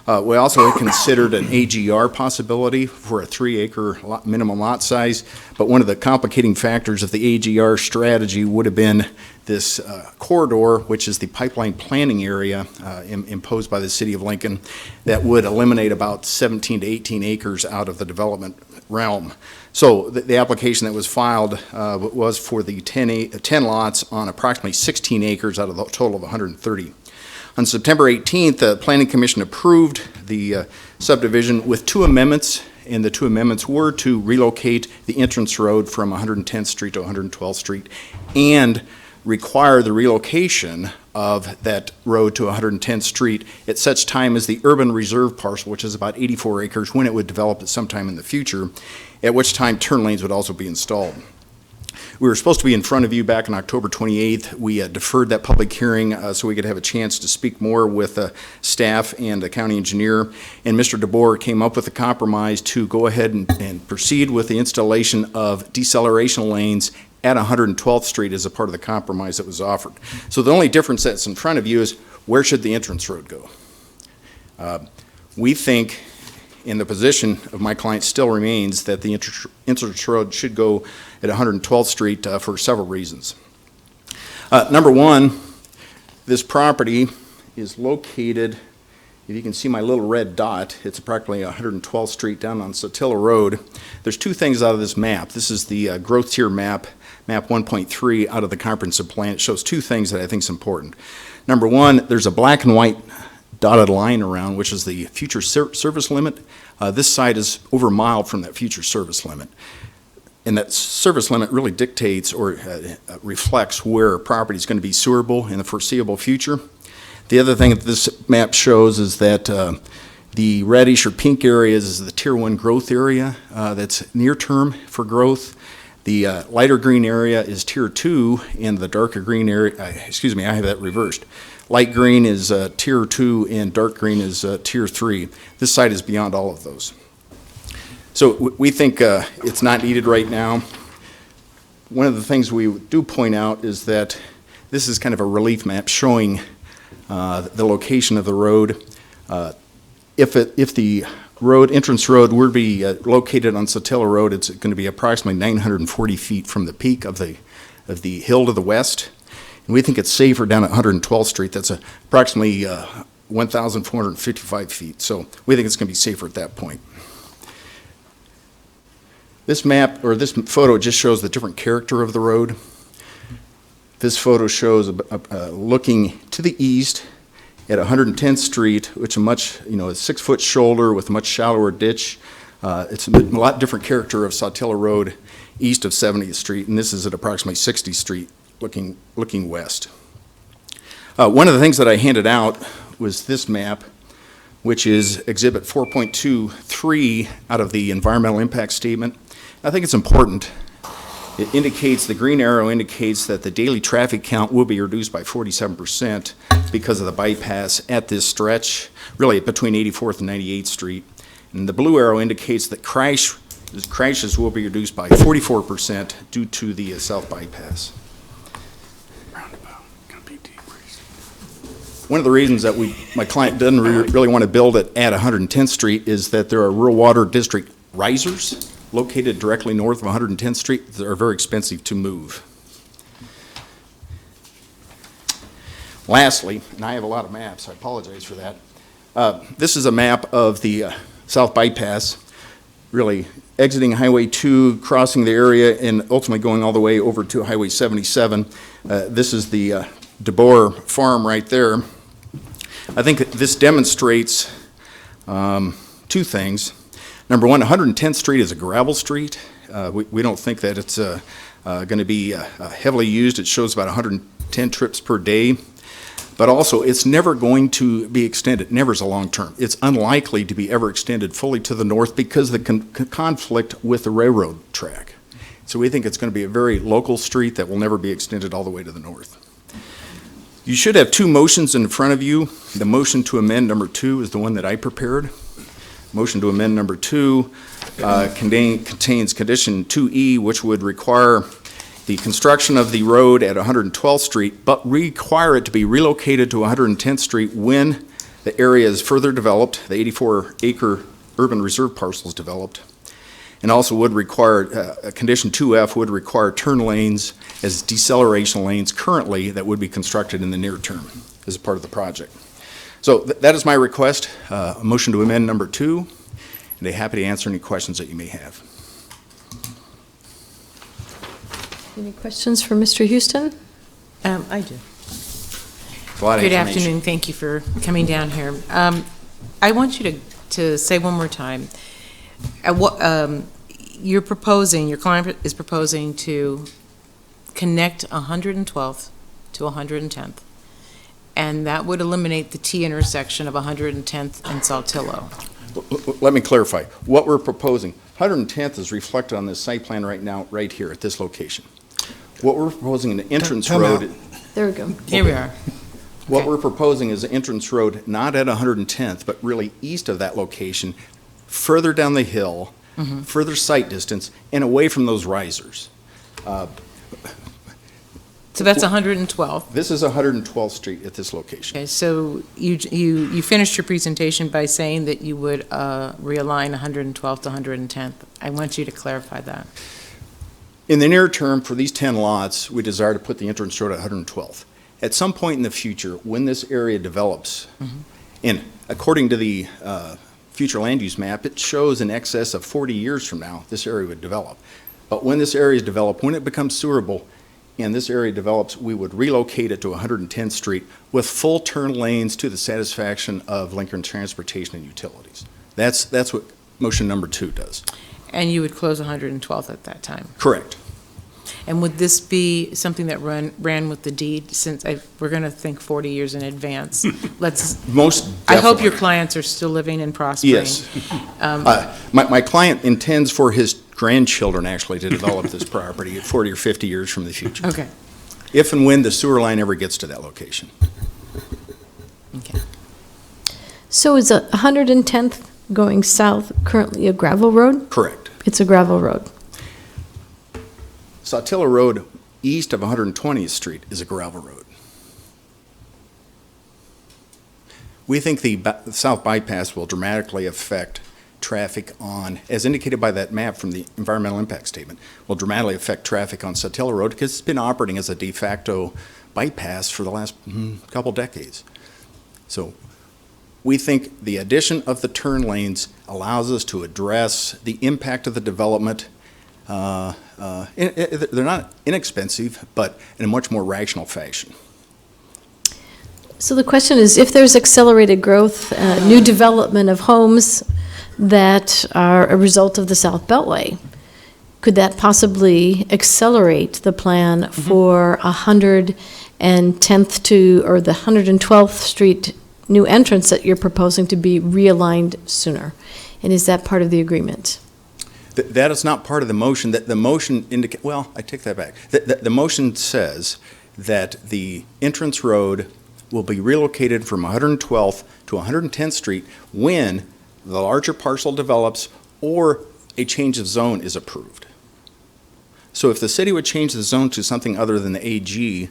S21: We also had considered an AGR possibility for a 3-acre minimum lot size, but one of the complicating factors of the AGR strategy would have been this corridor, which is the pipeline planning area imposed by the city of Lincoln, that would eliminate about 17 to 18 acres out of the development realm. So the application that was filed was for the 10 lots on approximately 16 acres out of the total of 130. On September 18th, the Planning Commission approved the subdivision with two amendments, and the two amendments were to relocate the entrance road from 110th Street to 112th Street and require the relocation of that road to 110th Street at such time as the urban reserve parcel, which is about 84 acres, when it would develop at some time in the future, at which time turn lanes would also be installed. We were supposed to be in front of you back on October 28th. We deferred that public hearing so we could have a chance to speak more with staff and the county engineer. And Mr. DeBoer came up with a compromise to go ahead and proceed with the installation of deceleration lanes at 112th Street as a part of the compromise that was offered. So the only difference that's in front of you is where should the entrance road go? We think, and the position of my client still remains, that the entrance road should go at 112th Street for several reasons. Number one, this property is located, if you can see my little red dot, it's approximately 112th Street down on Sotelo Road. There's two things out of this map. This is the growth tier map, map 1.3 out of the comprehensive plan. It shows two things that I think is important. Number one, there's a black and white dotted line around, which is the future service limit. This site is over a mile from that future service limit. And that service limit really dictates or reflects where property is going to be sewerable in the foreseeable future. The other thing that this map shows is that the reddish or pink areas is the Tier 1 growth area that's near term for growth. The lighter green area is Tier 2, and the darker green area, excuse me, I have that reversed. Light green is Tier 2 and dark green is Tier 3. This site is beyond all of those. So we think it's not needed right now. One of the things we do point out is that this is kind of a relief map showing the location of the road. If the entrance road were to be located on Sotelo Road, it's going to be approximately 940 feet from the peak of the hill to the west. And we think it's safer down at 112th Street. That's approximately 1,455 feet. So we think it's going to be safer at that point. This map, or this photo, just shows the different character of the road. This photo shows looking to the east at 110th Street, which is a 6-foot shoulder with a much shallower ditch. It's a lot different character of Sotelo Road east of 70th Street, and this is at approximately 60th Street looking west. One of the things that I handed out was this map, which is Exhibit 4.23 out of the Environmental Impact Statement. I think it's important. It indicates, the green arrow indicates that the daily traffic count will be reduced by 47% because of the bypass at this stretch, really between 84th and 98th Street. And the blue arrow indicates that crashes will be reduced by 44% due to the south bypass. One of the reasons that my client doesn't really want to build it at 110th Street is that there are rural water district risers located directly north of 110th Street that are very expensive to move. Lastly, and I have a lot of maps, I apologize for that. This is a map of the South Bypass. really exiting Highway 2, crossing the area, and ultimately going all the way over to Highway 77. This is the DeBoer Farm right there. I think that this demonstrates two things. Number one, 110th Street is a gravel street. We don't think that it's going to be heavily used. It shows about 110 trips per day. But also, it's never going to be extended. Never is a long term. It's unlikely to be ever extended fully to the north because of the conflict with the railroad track. So we think it's going to be a very local street that will never be extended all the way to the north. You should have two motions in front of you. The motion to amend number 2 is the one that I prepared. Motion to amend number 2 contains condition 2E, which would require the construction of the road at 112th Street, but require it to be relocated to 110th Street when the area is further developed, the 84-acre urban reserve parcel is developed. And also would require, condition 2F would require turn lanes as deceleration lanes currently that would be constructed in the near term as a part of the project. So that is my request, a motion to amend number 2, and I'm happy to answer any questions that you may have.
S1: Any questions for Mr. Houston?
S20: I do.
S21: Good
S20: afternoon. Thank you for coming down here. I want you to say one more time, you're proposing, your client is proposing to connect 112th to 110th, and that would eliminate the T intersection of 110th and Saltillo.
S21: Let me clarify. What we're proposing, 110th is reflected on this site plan right now, right here at this location. What we're proposing in the entrance road.
S1: There we go.
S20: Here we are.
S21: What we're proposing is an entrance road not at 110th, but really east of that location, further down the hill, further sight distance, and away from those risers.
S20: So that's 112th.
S21: This is 112th Street at this location.
S20: Okay, so you finished your presentation by saying that you would realign 112th to 110th. I want you to clarify that.
S21: In the near term, for these 10 lots, we desire to put the entrance road at 112th. At some point in the future, when this area develops, and according to the future land use map, it shows in excess of 40 years from now, this area would develop. But when this area is developed, when it becomes sewerable, and this area develops, we would relocate it to 110th Street with full turn lanes to the satisfaction of Lincoln Transportation and Utilities. That's what motion number 2 does.
S20: And you would close 112th at that time?
S21: Correct.
S20: And would this be something that ran with the deed, since we're going to think 40 years in advance?
S21: Most definitely.
S20: I hope your clients are still living and prospering.
S21: Yes. My client intends for his grandchildren actually to develop this property at 40 or 50 years from the future.
S20: Okay.
S21: If and when the sewer line ever gets to that location.
S20: Okay.
S1: So is 110th going south currently a gravel road?
S21: Correct.
S1: It's a gravel road.
S21: Sotelo Road, east of 120th Street, is a gravel road. We think the south bypass will dramatically affect traffic on, as indicated by that map from the environmental impact statement, will dramatically affect traffic on Sotelo Road because it's been operating as a de facto bypass for the last couple decades. So we think the addition of the turn lanes allows us to address the impact of the development. They're not inexpensive, but in a much more rational fashion.
S1: So the question is, if there's accelerated growth, new development of homes that are a result of the South Beltway, could that possibly accelerate the plan for 110th to, or the 112th Street new entrance that you're proposing to be realigned sooner? And is that part of the agreement?
S21: That is not part of the motion. That the motion indicate. Well, I take that back. The motion says that the entrance road will be relocated from 112th to 110th Street when the larger parcel develops or a change of zone is approved. So if the city would change the zone to something other than the AG,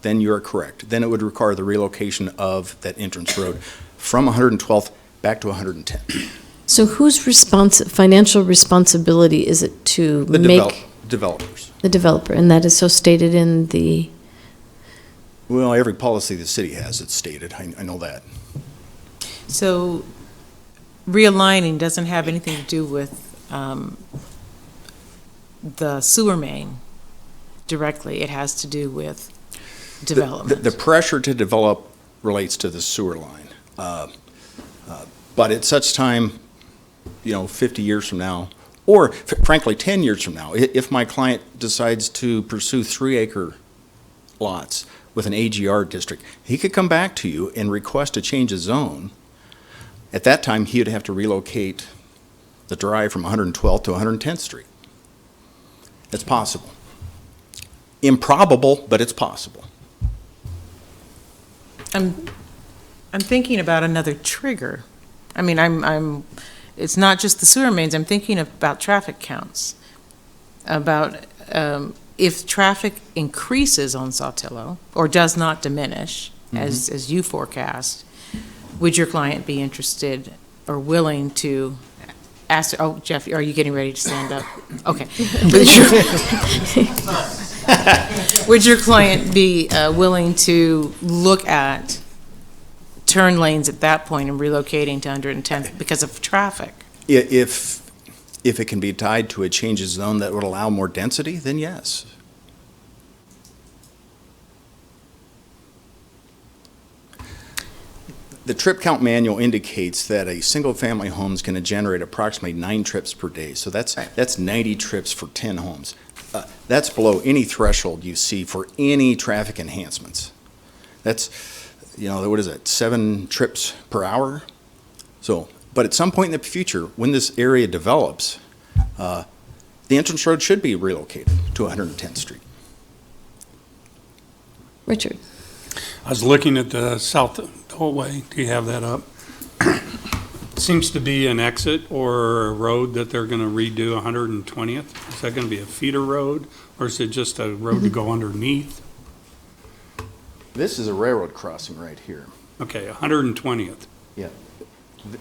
S21: then you're correct. Then it would require the relocation of that entrance road from 112th back to 110th.
S1: So whose financial responsibility is it to make?
S21: Developers.
S1: The developer, and that is so stated in the?
S21: Well, every policy the city has, it's stated. I know that.
S20: So realigning doesn't have anything to do with the sewer main directly. It has to do with development.
S21: The pressure to develop relates to the sewer line. But at such time, 50 years from now, or frankly, 10 years from now, if my client decides to pursue 3-acre lots with an AGR district, he could come back to you and request a change of zone. At that time, he would have to relocate the drive from 112th to 110th Street. It's possible. Improbable, but it's possible.
S20: I'm thinking about another trigger. I mean, it's not just the sewer mains. I'm thinking about traffic counts. About if traffic increases on Sotelo or does not diminish, as you forecast, would your client be interested or willing to ask? Oh, Jeff, are you getting ready to stand up? Okay. Would your client be willing to look at turn lanes at that point and relocating to 110th because of traffic?
S21: If it can be tied to a change of zone that would allow more density, then yes. The trip count manual indicates that a single-family home is going to generate approximately 9 trips per day. So that's 90 trips for 10 homes. That's below any threshold you see for any traffic enhancements. That's, what is it, 7 trips per hour? So, but at some point in the future, when this area develops, the entrance road should be relocated to 110th Street.
S1: Richard.
S4: I was looking at the south hallway. Do you have that up? Seems to be an exit or a road that they're going to redo 120th. Is that going to be a feeder road, or is it just a road to go underneath?
S21: This is a railroad crossing right here.
S4: Okay, 120th.
S21: Yeah.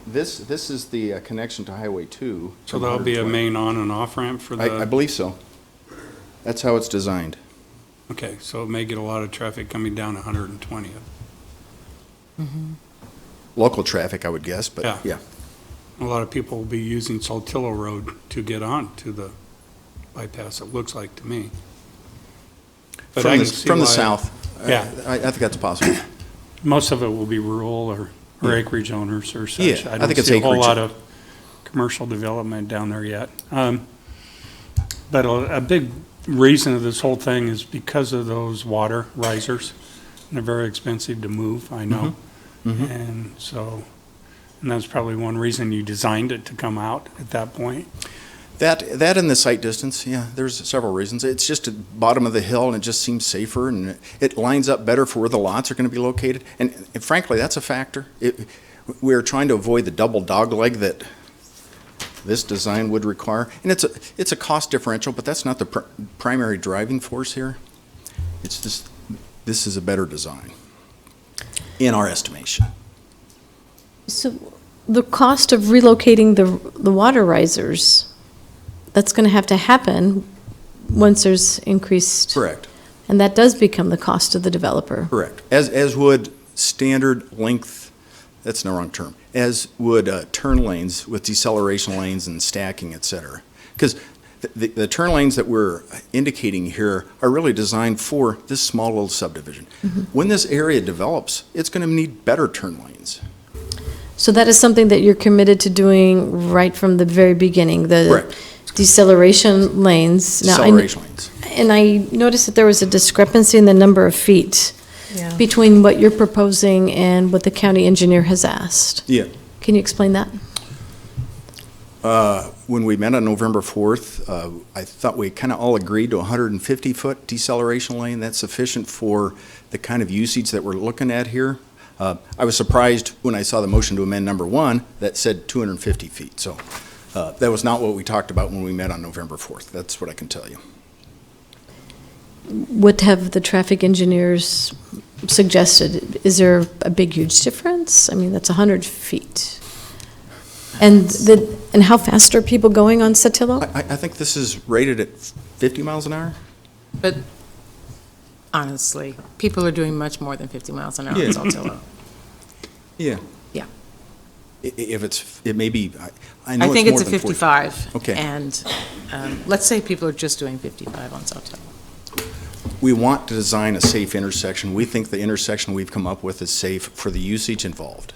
S21: This is the connection to Highway 2.
S4: So there'll be a main on and off ramp for the...
S21: I believe so. That's how it's designed.
S4: Okay, so it may get a lot of traffic coming down 120th.
S20: Mm-hmm.
S21: Local traffic, I would guess, but yeah.
S4: A lot of people will be using Saltillo Road to get on to the bypass, it looks like to me. But
S21: from the south,
S4: yeah.
S21: I think that's possible.
S4: Most of it will be rural or acreage owners or such.
S21: Yeah, I think it's
S4: see a whole
S21: acreage.
S4: lot of commercial development down there yet. But a big reason of this whole thing is because of those water risers. And they're very expensive to move, I know.
S21: Mm-hmm.
S4: And that's probably one reason you designed it to come out at that point.
S21: That and the sight distance, yeah, there's several reasons. It's just at the bottom of the hill, and it just seems safer, and it lines up better for where the lots are going to be located. And frankly, that's a factor. We're trying to avoid the double dogleg that this design would require. And it's a cost differential, but that's not the primary driving force here. It's just, this is a better design, in our estimation.
S1: So the cost of relocating the water risers, that's going to have to happen once there's increased.
S21: Correct.
S1: And that does become the cost of the developer.
S21: Correct. As would standard length, that's the wrong term, as would turn lanes with deceleration lanes and stacking, et cetera. Because the turn lanes that we're indicating here are really designed for this small little subdivision. Mm-hmm. When this area develops, it's going to need better turn lanes.
S1: So that is something that you're committed to doing right from the very beginning, the
S21: Correct.
S1: Deceleration lanes.
S21: Deceleration lanes.
S1: And I noticed that there was a discrepancy in the number of feet between what you're proposing and what the county engineer has asked.
S21: Yeah.
S1: Can you explain that?
S21: When we met on November 4th, I thought we kind of all agreed to a 150-foot deceleration lane. That's sufficient for the kind of usage that we're looking at here. I was surprised when I saw the motion to amend number 1 that said 250 feet. So that was not what we talked about when we met on November 4th. That's what I can tell you.
S1: What have the traffic engineers suggested? Is there a big, huge difference? I mean, that's 100 feet. And how fast are people going on Sotelo?
S21: I think this is rated at 50 miles an hour.
S20: But honestly, people are doing much more than 50 miles an hour in Saltillo.
S21: Yeah.
S20: Yeah.
S21: it may be, I know
S20: I think
S21: it's
S20: it's
S21: more
S20: a
S21: than 40.
S20: 55.
S21: Okay.
S20: And let's say people are just doing 55 on Sotelo.
S21: We want to design a safe intersection. We think the intersection we've come up with is safe for the usage involved.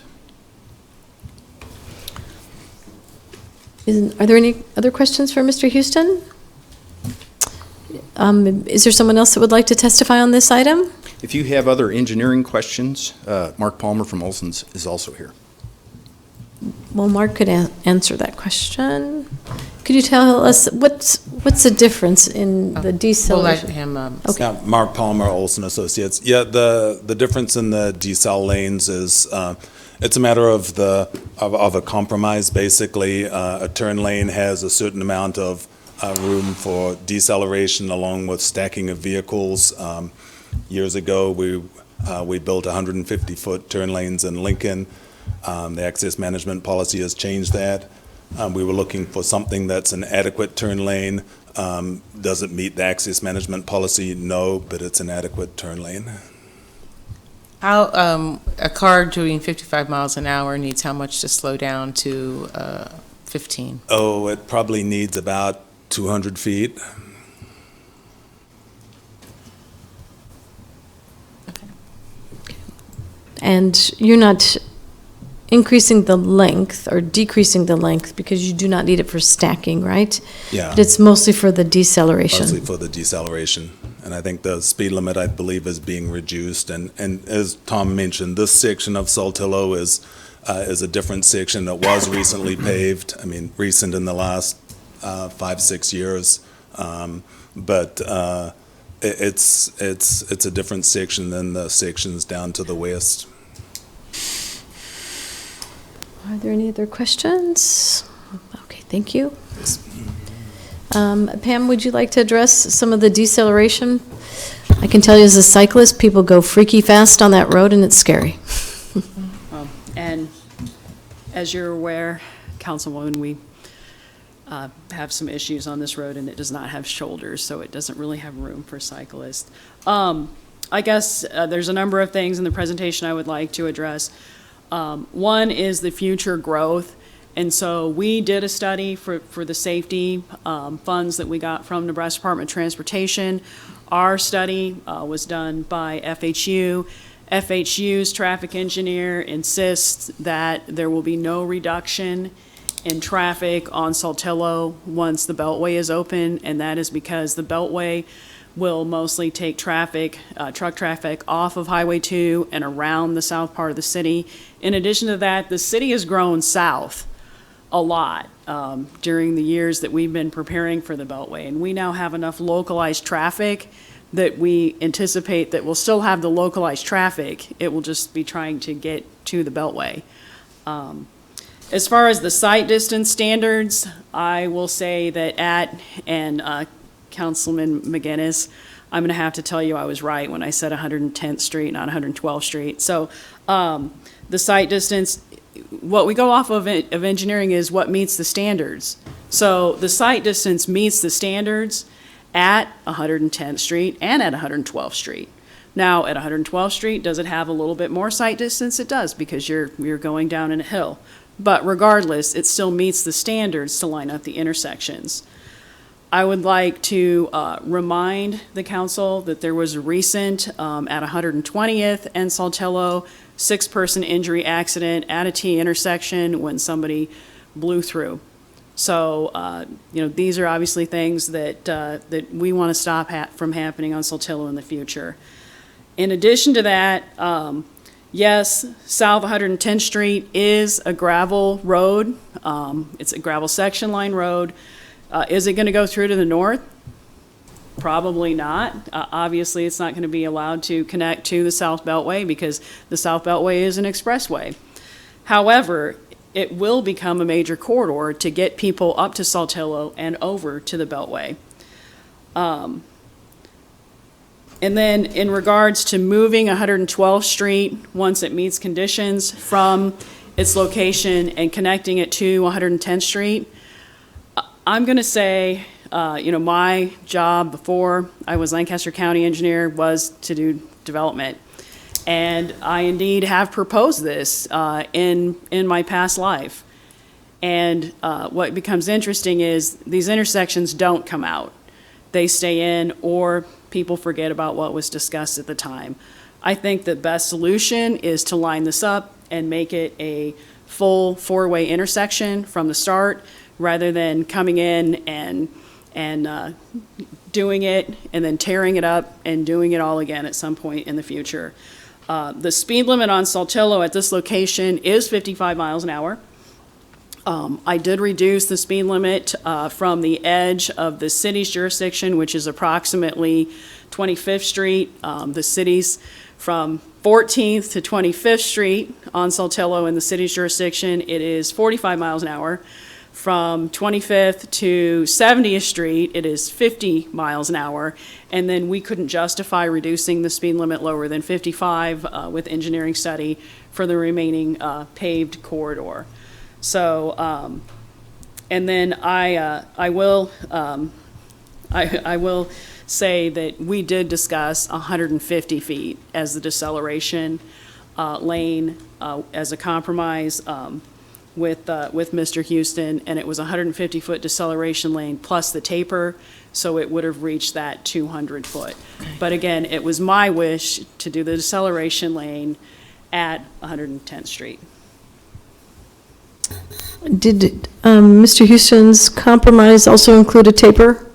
S1: Are there any other questions for Mr. Houston? Is there someone else that would like to testify on this item?
S21: If you have other engineering questions, Mark Palmer from Olson's is also here.
S1: Well, Mark could answer that question. Could you tell us what's the difference in the deceleration?
S20: We'll let him.
S1: Okay.
S3: Yeah, Mark Palmer, Olson Associates. Yeah, the difference in the decel lanes is it's a matter of a compromise. Basically, a turn lane has a certain amount of room for deceleration along with stacking of vehicles. Years ago, we built 150-foot turn lanes in Lincoln. The access management policy has changed that. We were looking for something that's an adequate turn lane. Does it meet the access management policy? No, but it's an adequate turn lane.
S20: How a car doing 55 miles an hour needs how much to slow down to 15?
S3: Oh, it probably needs about 200 feet.
S1: And you're not increasing the length or decreasing the length because you do not need it for stacking, right?
S3: Yeah.
S1: But it's mostly for the deceleration.
S3: Mostly for the deceleration. And I think the speed limit, I believe, is being reduced. And as Tom mentioned, this section of Saltillo is a different section that was recently paved. I mean, recent in the last 5-6 years. But it's a different section than the sections down to the west.
S1: Are there any other questions? Okay, thank you. Pam, would you like to address some of the deceleration? I can tell you as a cyclist, people go freaky fast on that road and it's scary.
S19: And as you're aware, Councilwoman, we have some issues on this road and it does not have shoulders, so it doesn't really have room for cyclists. I guess there's a number of things in the presentation I would like to address. One is the future growth. And so we did a study for the safety funds that we got from Nebraska Department of Transportation. Our study was done by FHU. FHU's traffic engineer insists that there will be no reduction in traffic on Saltillo once the Beltway is open, and that is because the Beltway will mostly take traffic, truck traffic off of Highway 2 and around the south part of the city. In addition to that, the city has grown south a lot during the years that we've been preparing for the Beltway, and we now have enough localized traffic that we anticipate that we'll still have the localized traffic. It will just be trying to get to the Beltway. As far as the sight distance standards, I will say that Councilman McGinnis, I'm going to have to tell you I was right when I said 110th Street, not 112th Street. So the sight distance, what we go off of engineering is what meets the standards. So the sight distance meets the standards at 110th Street and at 112th Street. Now, at 112th Street, does it have a little bit more sight distance? It does, because you're going down in a hill. But regardless, it still meets the standards to line up the intersections. I would like to remind the council that there was a recent, at 120th and Saltillo, 6-person injury accident at a T intersection when somebody blew through. So, these are obviously things that we want to stop from happening on Saltillo in the future. In addition to that, yes, South 110th Street is a gravel road. It's a gravel section line road. Is it going to go through to the north? Probably not. Obviously, it's not going to be allowed to connect to the South Beltway because the South Beltway is an expressway. However, it will become a major corridor to get people up to Saltillo and over to the Beltway. And then in regards to moving 112th Street, once it meets conditions from its location and connecting it to 110th Street, I'm going to say, my job before I was Lancaster County engineer was to do development. And I indeed have proposed this in my past life. And what becomes interesting is these intersections don't come out. They stay in, or people forget about what was discussed at the time. I think the best solution is to line this up and make it a full four-way intersection from the start, rather than coming in and doing it and then tearing it up and doing it all again at some point in the future. The speed limit on Saltillo at this location is 55 miles an hour. I did reduce the speed limit from the edge of the city's jurisdiction, which is approximately 25th Street. The city's from 14th to 25th Street on Saltillo in the city's jurisdiction, it is 45 miles an hour. From 25th to 70th Street, it is 50 miles an hour. And then we couldn't justify reducing the speed limit lower than 55 with engineering study for the remaining paved corridor. So, and then I will say that we did discuss 150 feet as the deceleration lane as a compromise with Mr. Houston, and it was a 150-foot deceleration lane plus the taper, so it would have reached that 200-foot. But again, it was my wish to do the deceleration lane at 110th Street.
S1: Did Mr. Houston's compromise also include a taper?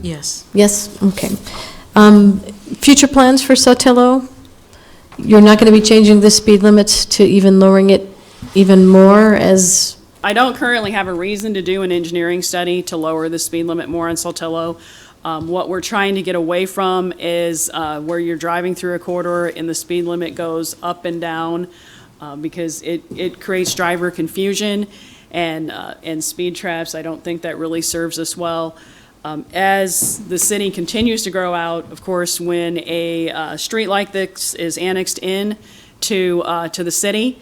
S20: Yes.
S1: Yes, okay. Future plans for Sotelo? You're not going to be changing the speed limits to even lowering it even more as?
S19: I don't currently have a reason to do an engineering study to lower the speed limit more on Sotelo. What we're trying to get away from is where you're driving through a corridor and the speed limit goes up and down because it creates driver confusion and speed traps. I don't think that really serves us well. As the city continues to grow out, of course, when a street like this is annexed in to the city,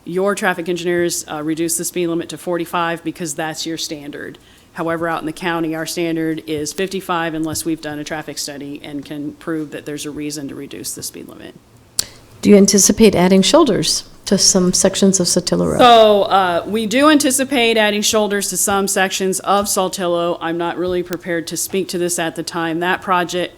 S19: your traffic engineers reduce the speed limit to 45 because that's your standard. However, out in the county, our standard is 55 unless we've done a traffic study and can prove that there's a reason to reduce the speed limit.
S1: Do you anticipate adding shoulders to some sections of Sotelo Road?
S19: So we do anticipate adding shoulders to some sections of Saltillo. I'm not really prepared to speak to this at the time. That project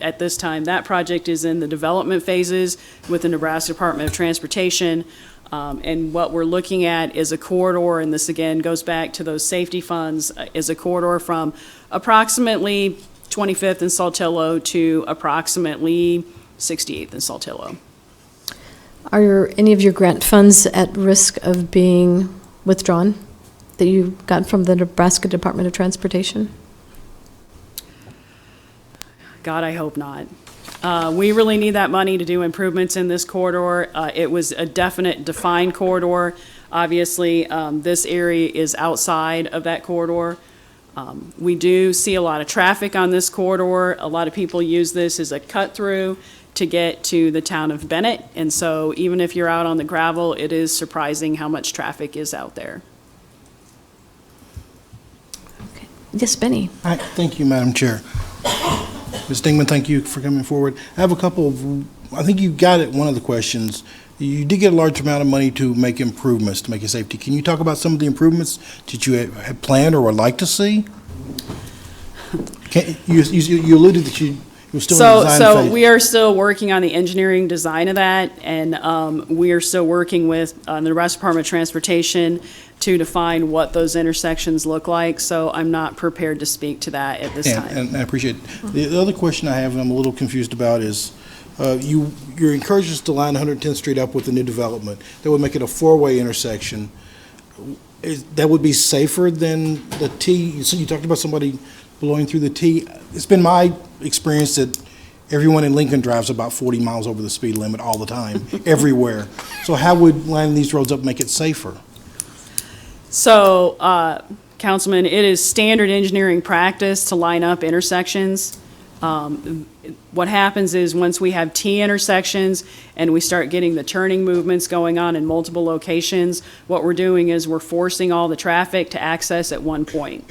S19: is in the development phases with the Nebraska Department of Transportation. And what we're looking at is a corridor, and this again goes back to those safety funds, is a corridor from approximately 25th and Saltillo to approximately 68th and Saltillo.
S1: Are any of your grant funds at risk of being withdrawn that you got from the Nebraska Department of Transportation?
S19: God, I hope not. We really need that money to do improvements in this corridor. It was a definite defined corridor. Obviously, this area is outside of that corridor. We do see a lot of traffic on this corridor. A lot of people use this as a cut through to get to the town of Bennett. And so even if you're out on the gravel, it is surprising how much traffic is out there.
S1: Okay. Yes, Benny.
S7: Hi, thank you, Madam Chair. Ms. Dingman, thank you for coming forward. I have a couple of, I think you got it, one of the questions. You did get a large amount of money to make improvements, to make it safety. Can you talk about some of the improvements that you had planned or would like to see? You alluded that you were still in the design phase.
S19: So we are still working on the engineering design of that, and we are still working with the Nebraska Department of Transportation to define what those intersections look like. So I'm not prepared to speak to that at this time.
S7: And I appreciate it. The other question I have, and I'm a little confused about, is you're encouraging us to line 110th Street up with the new development. That would make it a four-way intersection. That would be safer than the T? So you talked about somebody blowing through the T. It's been my experience that everyone in Lincoln drives about 40 miles over the speed limit all the time, everywhere. So how would lining these roads up make it safer?
S19: So, Councilman, it is standard engineering practice to line up intersections. What happens is once we have T intersections and we start getting the turning movements going on in multiple locations, what we're doing is we're forcing all the traffic to access at one point.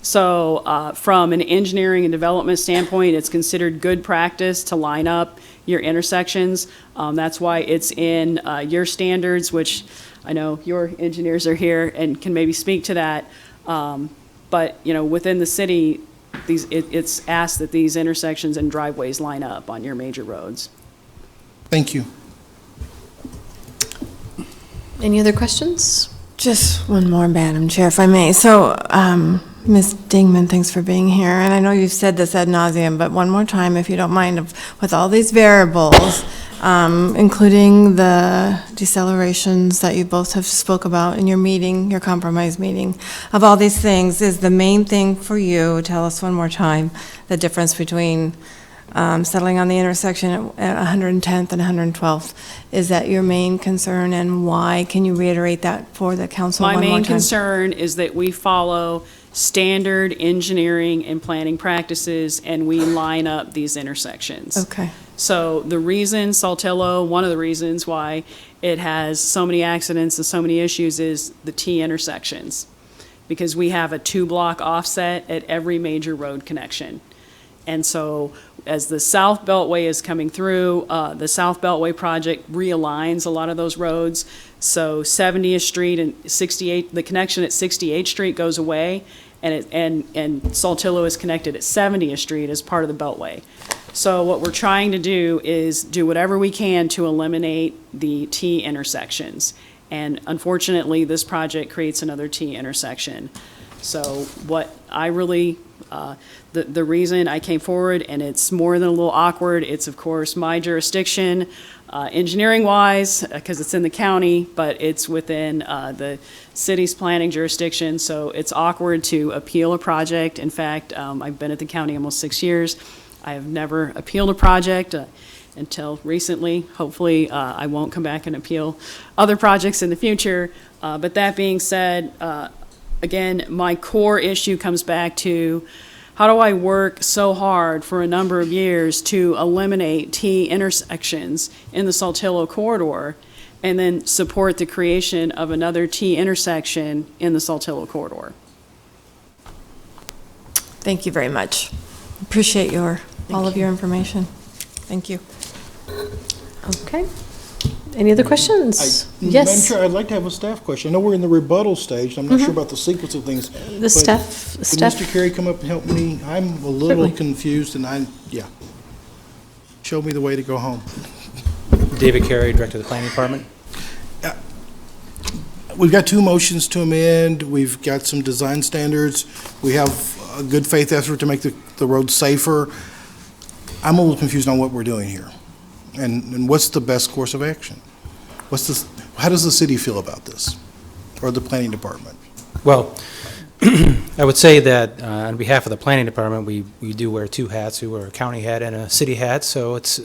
S19: So from an engineering and development standpoint, it's considered good practice to line up your intersections. That's why it's in your standards, which I know your engineers are here and can maybe speak to that. But, you know, within the city, it's asked that these intersections and driveways line up on your major roads.
S7: Thank you.
S1: Any other questions?
S6: Just one more, Madam Chair, if I may. So, Ms. Dingman, thanks for being here. And I know you've said this ad nauseum, but one more time, if you don't mind, with all these variables, including the decelerations that you both have spoke about in your meeting, your compromise meeting, of all these things, is the main thing for you, tell us one more time, the difference between settling on the intersection at 110th and 112th. Is that your main concern, and why? Can you reiterate that for the council one more time?
S19: My main concern is that we follow standard engineering and planning practices, and we line up these intersections.
S6: Okay.
S19: So the reason Saltillo, one of the reasons why it has so many accidents and so many issues is the T intersections, because we have a 2-block offset at every major road connection. And so as the South Beltway is coming through, the South Beltway project realigns a lot of those roads. So 70th Street and 68, the connection at 68th Street goes away, and Saltillo is connected at 70th Street as part of the Beltway. So what we're trying to do is do whatever we can to eliminate the T intersections. And unfortunately, this project creates another T intersection. So what I really, the reason I came forward, and it's more than a little awkward, it's of course my jurisdiction, engineering-wise, because it's in the county, but it's within the city's planning jurisdiction, so it's awkward to appeal a project. In fact, I've been at the county almost 6 years. I have never appealed a project until recently. Hopefully, I won't come back and appeal other projects in the future. But that being said, again, my core issue comes back to how do I work so hard for a number of years to eliminate T intersections in the Saltillo corridor and then support the creation of another T intersection in the Saltillo corridor.
S6: Thank you very much. Appreciate all of your information. Thank you.
S1: Okay. Any other questions?
S7: Madam
S1: Yes.
S7: Chair, I'd like to have a staff question. I know we're in the rebuttal stage. I'm not sure about the sequence of things.
S1: The staff.
S7: Can Mr. Carey come up and help me? I'm a little confused, and show me the way to go home.
S18: David Carey, Director of the Planning Department.
S7: We've got 2 motions to amend. We've got some design standards. We have a good faith effort to make the road safer. I'm a little confused on what we're doing here. And what's the best course of action? How does the city feel about this, or the planning department?
S18: Well, I would say that on behalf of the planning department, we do wear 2 hats. We wear a county hat and a city hat, so it's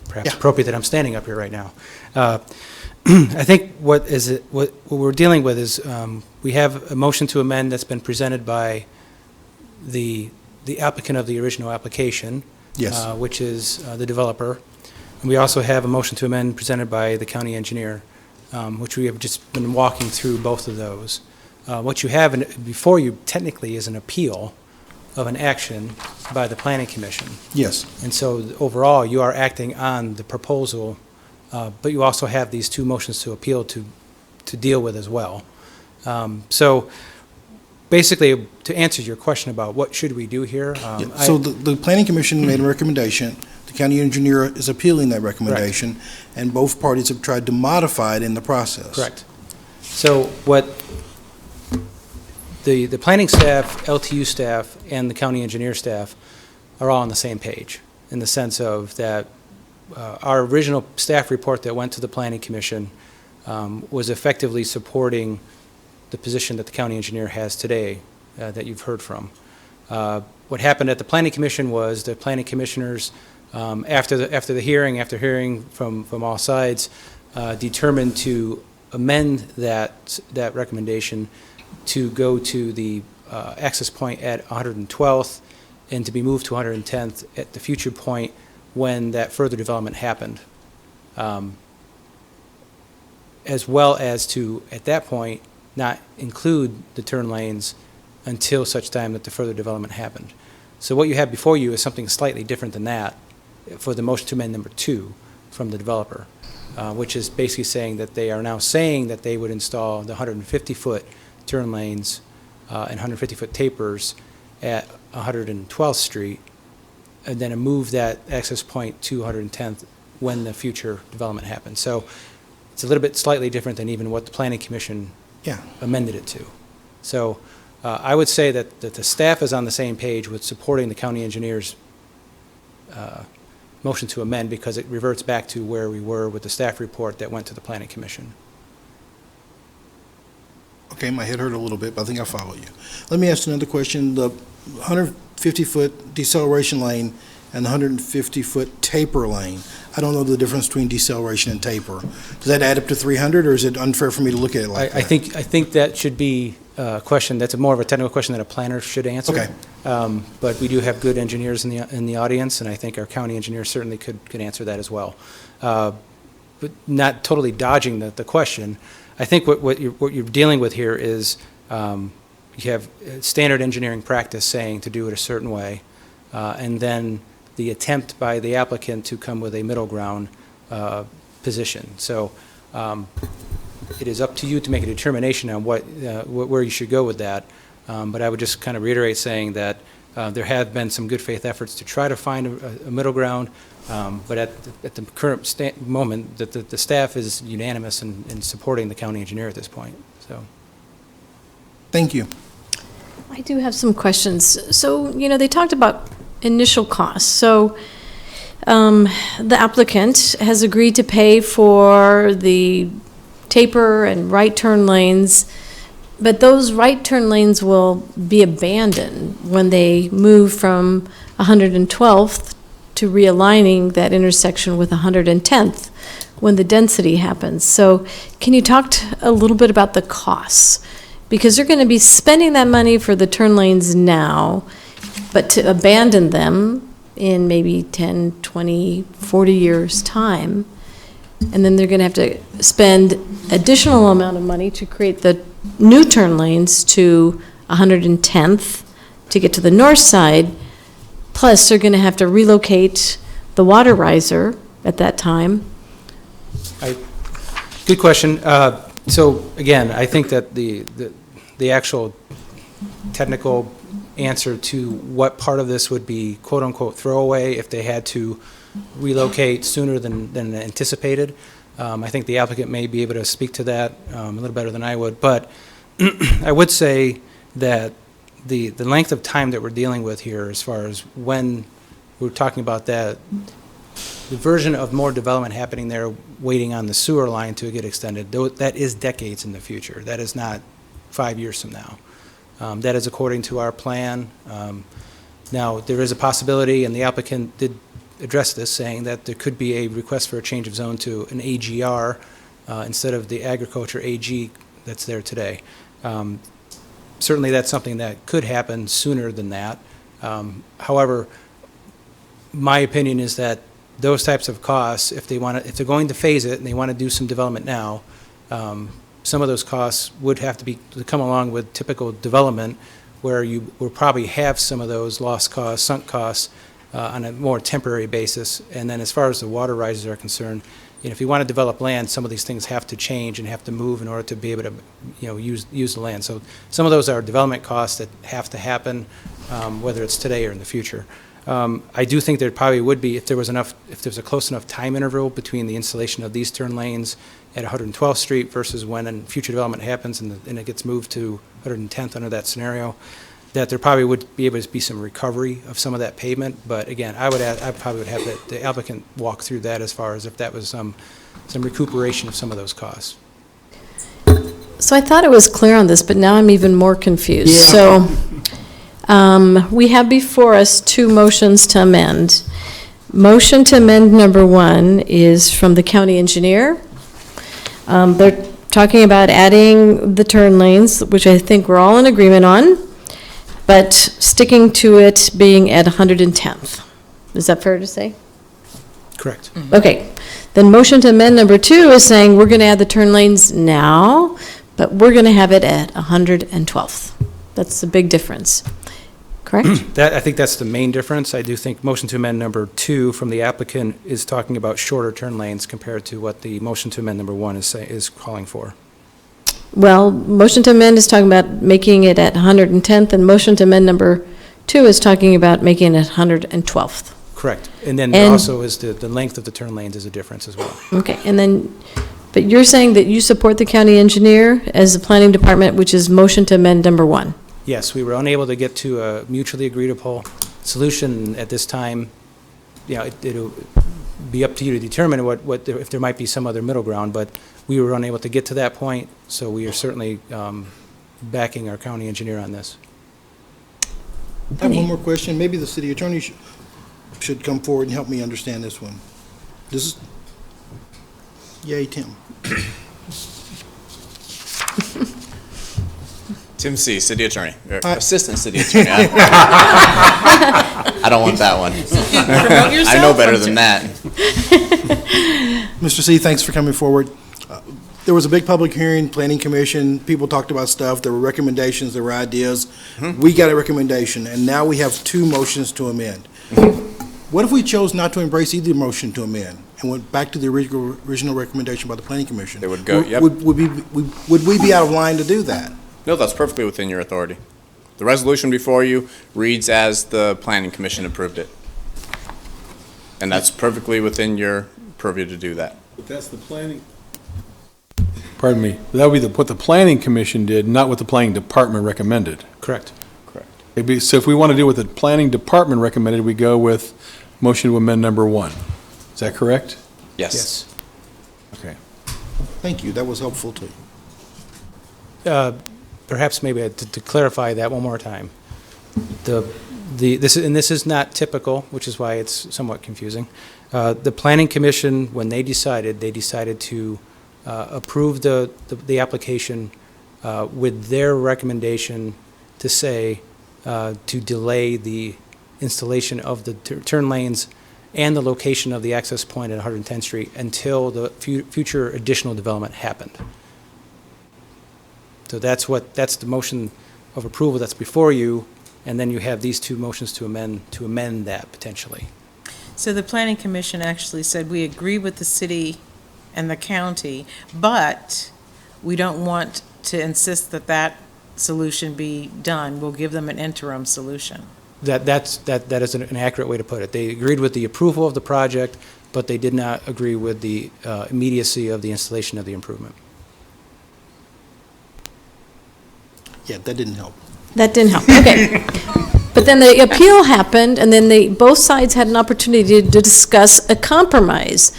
S18: perhaps appropriate that I'm standing up here right now. I think what we're dealing with is we have a motion to amend that's been presented by the applicant of the original application,
S7: yes,
S18: which is the developer. And we also have a motion to amend presented by the county engineer, which we have just been walking through both of those. What you have before you technically is an appeal of an action by the planning commission.
S7: Yes.
S18: And so overall, you are acting on the proposal, but you also have these 2 motions to appeal to deal with as well. So basically, to answer your question about what should we do here.
S7: So the planning commission made a recommendation. The county engineer is appealing that recommendation, and both parties have tried to modify it in the process.
S18: Correct. So what the planning staff, LTU staff, and the county engineer staff are all on the same page in the sense of that our original staff report that went to the planning commission was effectively supporting the position that the county engineer has today that you've heard from. What happened at the planning commission was the planning commissioners, after hearing from all sides, determined to amend that recommendation to go to the access point at 112th and to be moved to 110th at the future point when that further development happened. As well as to, at that point, not include the turn lanes until such time that the further development happened. So what you have before you is something slightly different than that. for the motion to amend number 2 from the developer, which is basically saying that they are now saying that they would install the 150-foot turn lanes and 150-foot tapers at 112th Street, and then move that access point to 110th when the future development happens. So it's a little bit slightly different than even what the Planning Commission amended it to. So I would say that the staff is on the same page with supporting the county engineer's motion to amend, because it reverts back to where we were with the staff report that went to the Planning Commission.
S7: Okay, my head hurt a little bit, but I think I follow you. Let me ask another question. The 150-foot deceleration lane and the 150-foot taper lane, I don't know the difference between deceleration and taper. Does that add up to 300, or is it unfair for me to look at it like that?
S18: I think that should be a question, that's more of a technical question that a planner should answer.
S7: Okay.
S18: But we do have good engineers in the audience, and I think our county engineer certainly could answer that as well. But not totally dodging the question, I think what you're dealing with here is you have standard engineering practice saying to do it a certain way, and then the attempt by the applicant to come with a middle ground position. So it is up to you to make a determination on where you should go with that. But I would just kind of reiterate saying that there have been some good faith efforts to try to find a middle ground, but at the current moment, the staff is unanimous in supporting the county engineer at this point. So,
S7: thank you.
S1: I do have some questions. So, they talked about initial costs. So, the applicant has agreed to pay for the taper and right turn lanes, but those right turn lanes will be abandoned when they move from 112th to realigning that intersection with 110th when the density happens. So can you talk a little bit about the costs? Because they're going to be spending that money for the turn lanes now, but to abandon them in maybe 10, 20, 40 years' time, and then they're going to have to spend additional amount of money to create the new turn lanes to 110th to get to the north side, plus they're going to have to relocate the water riser at that time.
S18: Good question. So again, I think that the actual technical answer to what part of this would be quote-unquote throwaway if they had to relocate sooner than anticipated, I think the applicant may be able to speak to that a little better than I would. But I would say that the length of time that we're dealing with here, as far as when we're talking about that, the version of more development happening there, waiting on the sewer line to get extended, that is decades in the future. That is not 5 years from now. That is according to our plan. Now, there is a possibility, and the applicant did address this, saying that there could be a request for a change of zone to an AGR instead of the agriculture AG that's there today. Certainly, that's something that could happen sooner than that. However, my opinion is that those types of costs, if they're going to phase it and they want to do some development now, some of those costs would have to come along with typical development, where you will probably have some of those lost costs, sunk costs, on a more temporary basis. And then as far as the water rises are concerned, if you want to develop land, some of these things have to change and have to move in order to be able to use the land. So some of those are development costs that have to happen, whether it's today or in the future. I do think there probably would be, if there's a close enough time interval between the installation of these turn lanes at 112th Street versus when future development happens and it gets moved to 110th under that scenario, that there probably would be able to be some recovery of some of that pavement. But again, I probably would have the applicant walk through that as far as if that was some recuperation of some of those costs.
S1: So I thought it was clear on this, but now I'm even more confused.
S7: Yeah.
S1: So we have before us two motions to amend. Motion to amend number 1 is from the county engineer. They're talking about adding the turn lanes, which I think we're all in agreement on, but sticking to it being at 110th. Is that fair to say?
S18: Correct.
S1: Mm-hmm. Okay. Then motion to amend number 2 is saying we're going to add the turn lanes now, but we're going to have it at 112th. That's the big difference. correct?
S18: I think that's the main difference. I do think motion to amend number 2 from the applicant is talking about shorter turn lanes compared to what the motion to amend number 1 is calling for.
S1: Well, motion to amend is talking about making it at 110th, and motion to amend number 2 is talking about making it 112th.
S18: Correct. And then there also is the length of the turn lanes is a difference as well.
S1: Okay, and then, but you're saying that you support the county engineer as the planning department, which is motion to amend number 1?
S18: Yes, we were unable to get to a mutually agreed upon solution at this time. You know, it'll be up to you to determine if there might be some other middle ground, but we were unable to get to that point, so we are certainly backing our county engineer on this.
S7: I have one more question. Maybe the city attorney should come forward and help me understand this one. This is, yay, Tim.
S8: Tim C., city attorney, or assistant city attorney. I don't want that one. I know better than that.
S7: Mr. C., thanks for coming forward. There was a big public hearing, planning commission, people talked about stuff, there were recommendations, there were ideas. We got a recommendation, and now we have 2 motions to amend. What if we chose not to embrace either motion to amend and went back to the original recommendation by the planning commission?
S8: They would go, yep.
S7: Would we be out of line to do that?
S8: No, that's perfectly within your authority. The resolution before you reads as the planning commission approved it. And that's perfectly within your purview to do that.
S13: But that's the planning. Pardon me. That would be what the planning commission did, not what the planning department recommended.
S18: Correct.
S13: So if we want to do what the planning department recommended, we go with motion to amend number 1. Is that correct?
S8: Yes.
S13: Okay.
S7: Thank you, that was helpful too.
S18: Perhaps maybe to clarify that one more time. This is not typical, which is why it's somewhat confusing. The planning commission, when they decided to approve the application with their recommendation to say to delay the installation of the turn lanes and the location of the access point at 110th Street until the future additional development happened. So that's the motion of approval that's before you, and then you have these 2 motions to amend that potentially.
S20: So the planning commission actually said, we agree with the city and the county, but we don't want to insist that solution be done. We'll give them an interim solution.
S18: That is an accurate way to put it. They agreed with the approval of the project, but they did not agree with the immediacy of the installation of the improvement.
S7: Yeah, that didn't help.
S1: That didn't help, okay. But then the appeal happened, and then both sides had an opportunity to discuss a compromise.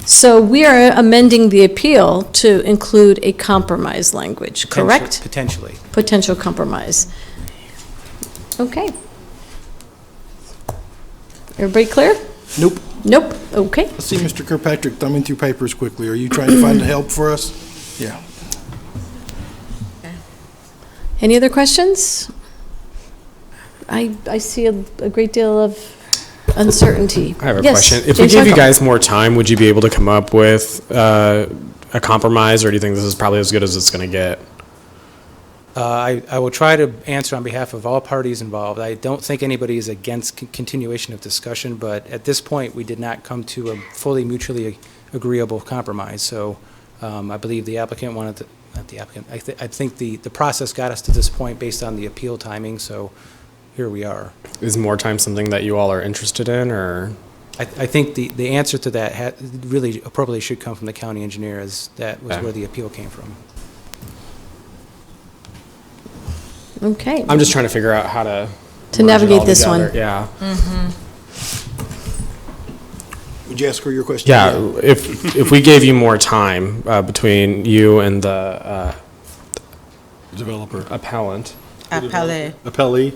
S1: So we are amending the appeal to include a compromise language, correct?
S18: Potentially.
S1: Potential compromise. Okay. Everybody clear?
S7: Nope.
S1: Nope, okay.
S7: Let's see Mr. Kirkpatrick thumbing through papers quickly. Are you trying to find help for us? Yeah.
S1: Any other questions? I see a great deal of uncertainty.
S22: I have a
S1: Yes,
S22: question. If
S1: James
S22: we gave you
S1: Harkle.
S22: guys more time, would you be able to come up with a compromise, or do you think this is probably as good as it's going to get?
S18: I will try to answer on behalf of all parties involved. I don't think anybody is against continuation of discussion, but at this point, we did not come to a fully mutually agreeable compromise. So I believe the applicant wanted to, not the applicant, I think the process got us to this point based on the appeal timing, so here we are.
S22: Is more time something that you all are interested in, or?
S18: I think the answer to that really appropriately should come from the county engineer, as that was where the appeal came from.
S1: Okay.
S22: I'm just trying to figure out how to merge it
S1: navigate
S22: all
S1: this
S22: together.
S1: one.
S22: Yeah.
S7: Would you ask her your question?
S22: Yeah, if we gave you more time between you and the
S13: developer
S22: appellant.
S20: Appellee.
S22: Appellee.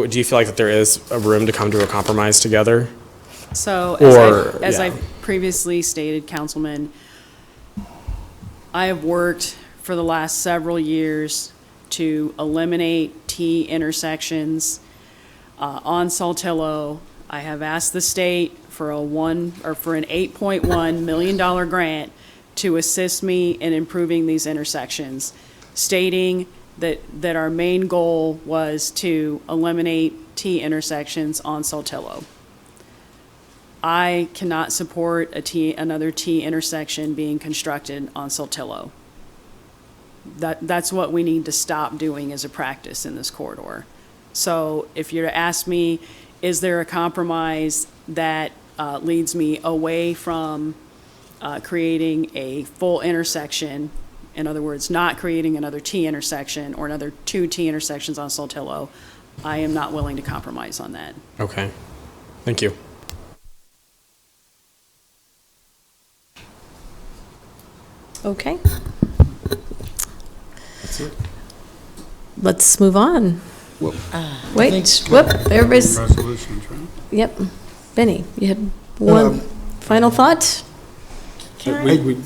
S22: Do you feel like that there is a room to come to a compromise together?
S19: So, as I've previously stated, Councilman, I have worked for the last several years to eliminate T intersections on Saltillo. I have asked the state for an $8.1 million grant to assist me in improving these intersections, stating that our main goal was to eliminate T intersections on Sotelo. I cannot support another T intersection being constructed on Saltillo. That's what we need to stop doing as a practice in this corridor. So if you're to ask me, is there a compromise that leads me away from creating a full intersection, in other words, not creating another T intersection or another 2 T intersections on Saltillo, I am not willing to compromise on that.
S22: Okay. Thank you.
S1: Okay. That's it. Let's move on. Wait, whoop, everybody's,
S4: Resolutions, right?
S1: yep. Benny, you had one final thought?
S7: We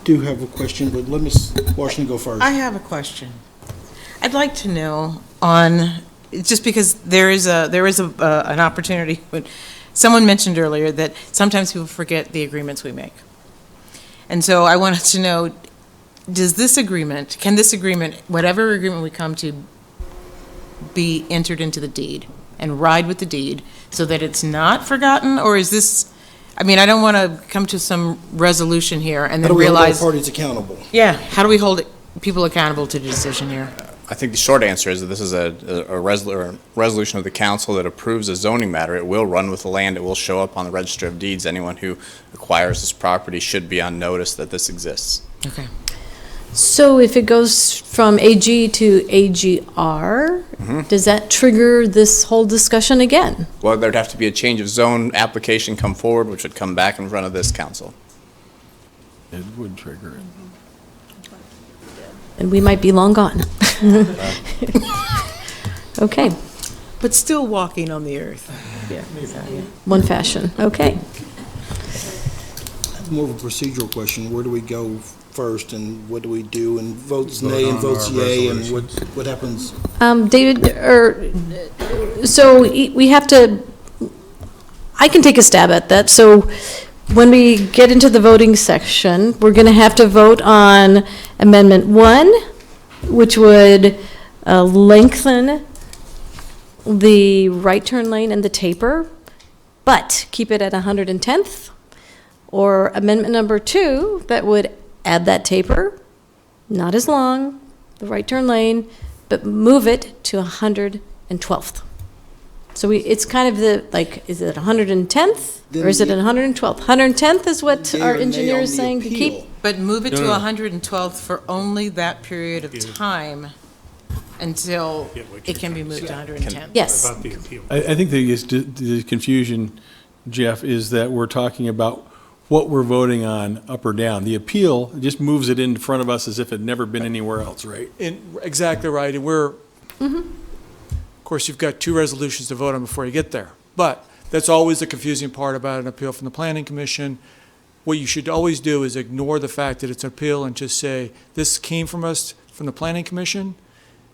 S7: do have a question, but let Ms. Washington go first.
S20: I have a question. I'd like to know on, just because there is an opportunity, but someone mentioned earlier that sometimes people forget the agreements we make. And so I wanted to know, can this agreement, whatever agreement we come to, be entered into the deed and ride with the deed so that it's not forgotten? Or is this, I mean, I don't want to come to some resolution here and then realize.
S7: How do we hold our parties accountable?
S20: Yeah, how do we hold people accountable to the decision here?
S8: I think the short answer is that this is a resolution of the council that approves a zoning matter. It will run with the land. It will show up on the Register of Deeds. Anyone who acquires this property should be on notice that this exists.
S20: Okay.
S1: So if it goes from AG to AGR, does that trigger this whole discussion again?
S8: Well, there'd have to be a change of zone application come forward, which would come back in front of this council.
S13: It would trigger it.
S1: And we might be long gone. Okay.
S20: But still walking on the earth. Yeah.
S1: One fashion, okay.
S7: More of a procedural question. Where do we go first, and what do we do, and votes nay and votes yea, and what happens?
S1: David, so we have to, I can take a stab at that. So when we get into the voting section, we're going to have to vote on Amendment 1, which would lengthen the right turn lane and the taper, but keep it at 110th. Or Amendment number 2, that would add that taper, not as long, the right turn lane, but move it to 112th. So it's kind of is it 110th or is it 112th? 110th is what our engineer is saying to keep.
S20: But move it to 112th for only that period of time until it can be moved to 110th.
S1: Yes.
S4: About the appeal.
S13: I think the confusion, Jeff, is that we're talking about what we're voting on, up or down. The appeal just moves it in front of us as if it had never been anywhere else, right?
S15: Exactly right, and of course, you've got 2 resolutions to vote on before you get there. But that's always the confusing part about an appeal from the Planning Commission. What you should always do is ignore the fact that it's an appeal and just say, this came from us, from the Planning Commission.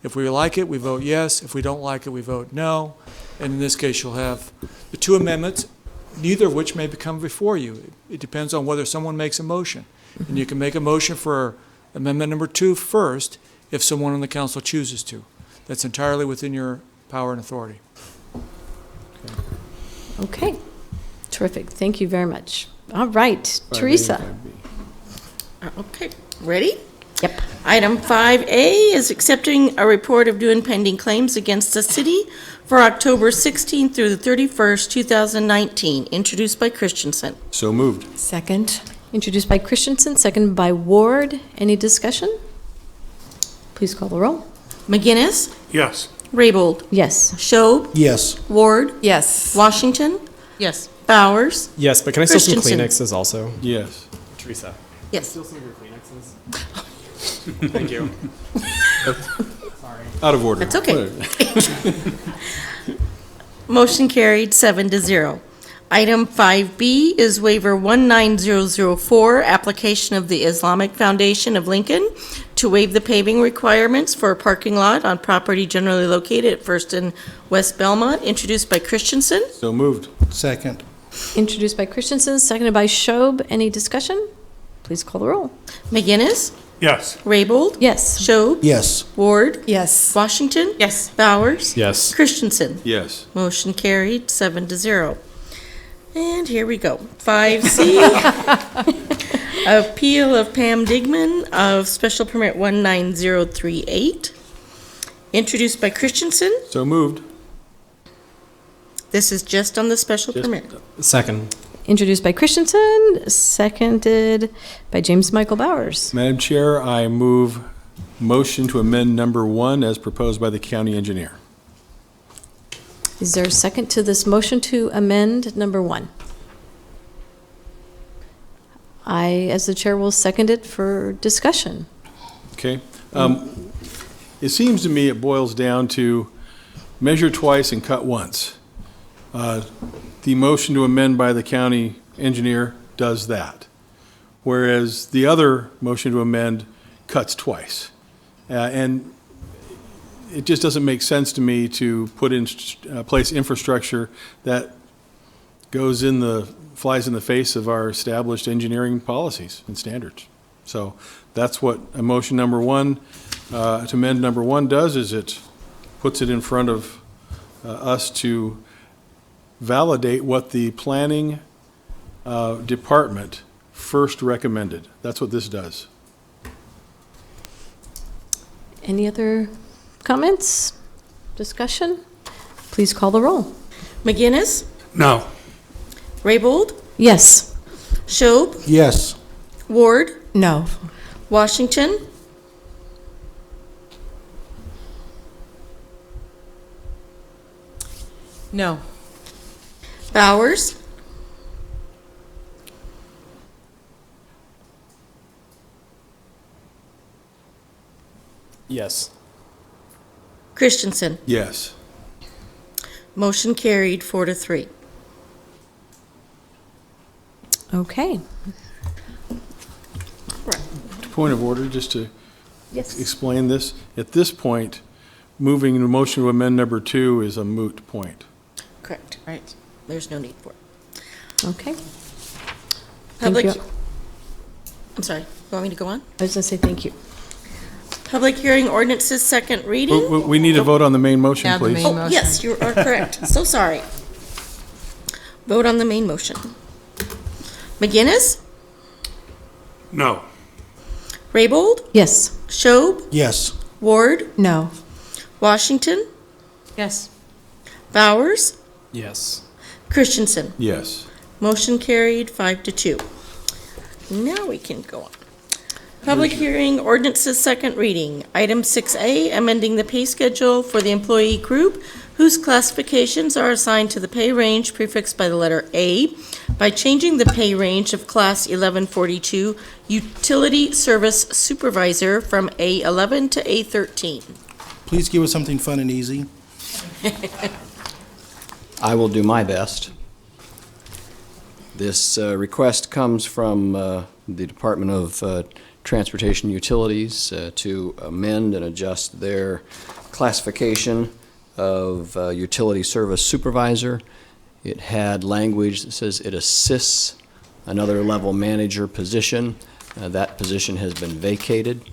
S15: If we like it, we vote yes. If we don't like it, we vote no. And in this case, you'll have the 2 amendments, neither of which may become before you. It depends on whether someone makes a motion. And you can make a motion for amendment number 2 first if someone on the council chooses to. That's entirely within your power and authority.
S1: Okay, terrific, thank you very much. All right, Teresa.
S9: Okay, ready?
S1: Yep.
S9: Item 5A is accepting a report of due and pending claims against the city for October 16th through the 31st, 2019, introduced by Christensen.
S13: So moved.
S1: Second. Introduced by Christensen, seconded by Ward. Any discussion? Please call the roll.
S9: McGinnis,
S4: Yes.
S9: Raybold,
S1: Yes.
S9: Schob,
S7: Yes.
S9: Ward,
S6: Yes.
S9: Washington,
S20: Yes.
S9: Bowers,
S22: Yes, but can I steal some
S9: Christensen.
S22: Kleenexes also?
S13: Yes.
S22: Teresa.
S9: yes.
S22: Steal some of your Kleenexes. Thank you.
S13: Out of order.
S9: That's okay. Motion carried 7-0. Item 5B is waiver 19004, application of the Islamic Foundation of Lincoln to waive the paving requirements for a parking lot on property generally located at First and West Belmont, introduced by Christensen.
S13: So moved.
S7: Second.
S1: Introduced by Christensen, seconded by Schob. Any discussion? Please call the roll.
S9: McGinnis,
S4: Yes.
S9: Raybold?
S1: Yes.
S9: Schob?
S7: Yes.
S9: Ward?
S6: Yes.
S9: Washington?
S20: Yes.
S9: Bowers?
S22: Yes.
S9: Christensen?
S13: Yes.
S9: Motion carried, 7-0. And here we go. 5C, appeal of Pam Dingman of Special Permit 19038, introduced by Christensen.
S13: So moved.
S9: This is just on the special permit.
S22: Second.
S1: Introduced by Christensen, seconded by James Michael Bowers.
S13: Madam Chair, I move motion to amend number 1 as proposed by the county engineer.
S1: Is there a second to this motion to amend number 1? I, as the chair, will second it for discussion.
S13: Okay. It seems to me it boils down to measure twice and cut once. The motion to amend by the county engineer does that, whereas the other motion to amend cuts twice. And it just doesn't make sense to me to put in place infrastructure that flies in the face of our established engineering policies and standards. So that's what a motion number 1, to amend number 1 does, is it puts it in front of us to validate what the planning department first recommended. That's what this does.
S1: Any other comments? Discussion? Please call the roll.
S9: McGinnis?
S4: No.
S9: Raybold?
S1: Yes.
S9: Schob?
S7: Yes.
S9: Ward?
S6: No.
S9: Washington?
S20: No.
S9: Bowers?
S22: Yes.
S9: Christensen?
S13: Yes.
S9: Motion carried, 4-3.
S1: Okay.
S13: Point of order, just to
S1: Yes.
S13: explain this. At this point, moving the motion to amend number 2 is a moot point.
S9: Correct.
S20: Right.
S9: There's no need for it.
S1: Okay.
S9: Public,
S1: you.
S9: I'm sorry, you want me to go on?
S1: I was going to say thank you.
S9: Public hearing ordinances, second reading.
S13: We need to vote on the main motion,
S20: Yeah, the
S13: please.
S20: main
S9: Oh, yes, you are correct. So sorry. Vote on the main motion. McGinnis?
S4: No.
S9: Raybold?
S1: Yes.
S9: Schob?
S7: Yes.
S9: Ward?
S6: No.
S9: Washington?
S20: Yes.
S9: Bowers?
S22: Yes.
S9: Christensen?
S13: Yes.
S9: Motion carried, 5-2. Now we can go on. Public hearing ordinances, second reading. Item 6A, amending the pay schedule for the employee group whose classifications are assigned to the pay range prefixed by the letter A by changing the pay range of Class 1142 Utility Service Supervisor from A11 to A13.
S7: Please give us something fun and easy.
S2: I will do my best. This request comes from the Department of Transportation Utilities to amend and adjust their classification of utility service supervisor. It had language that says it assists another level manager position. That position has been vacated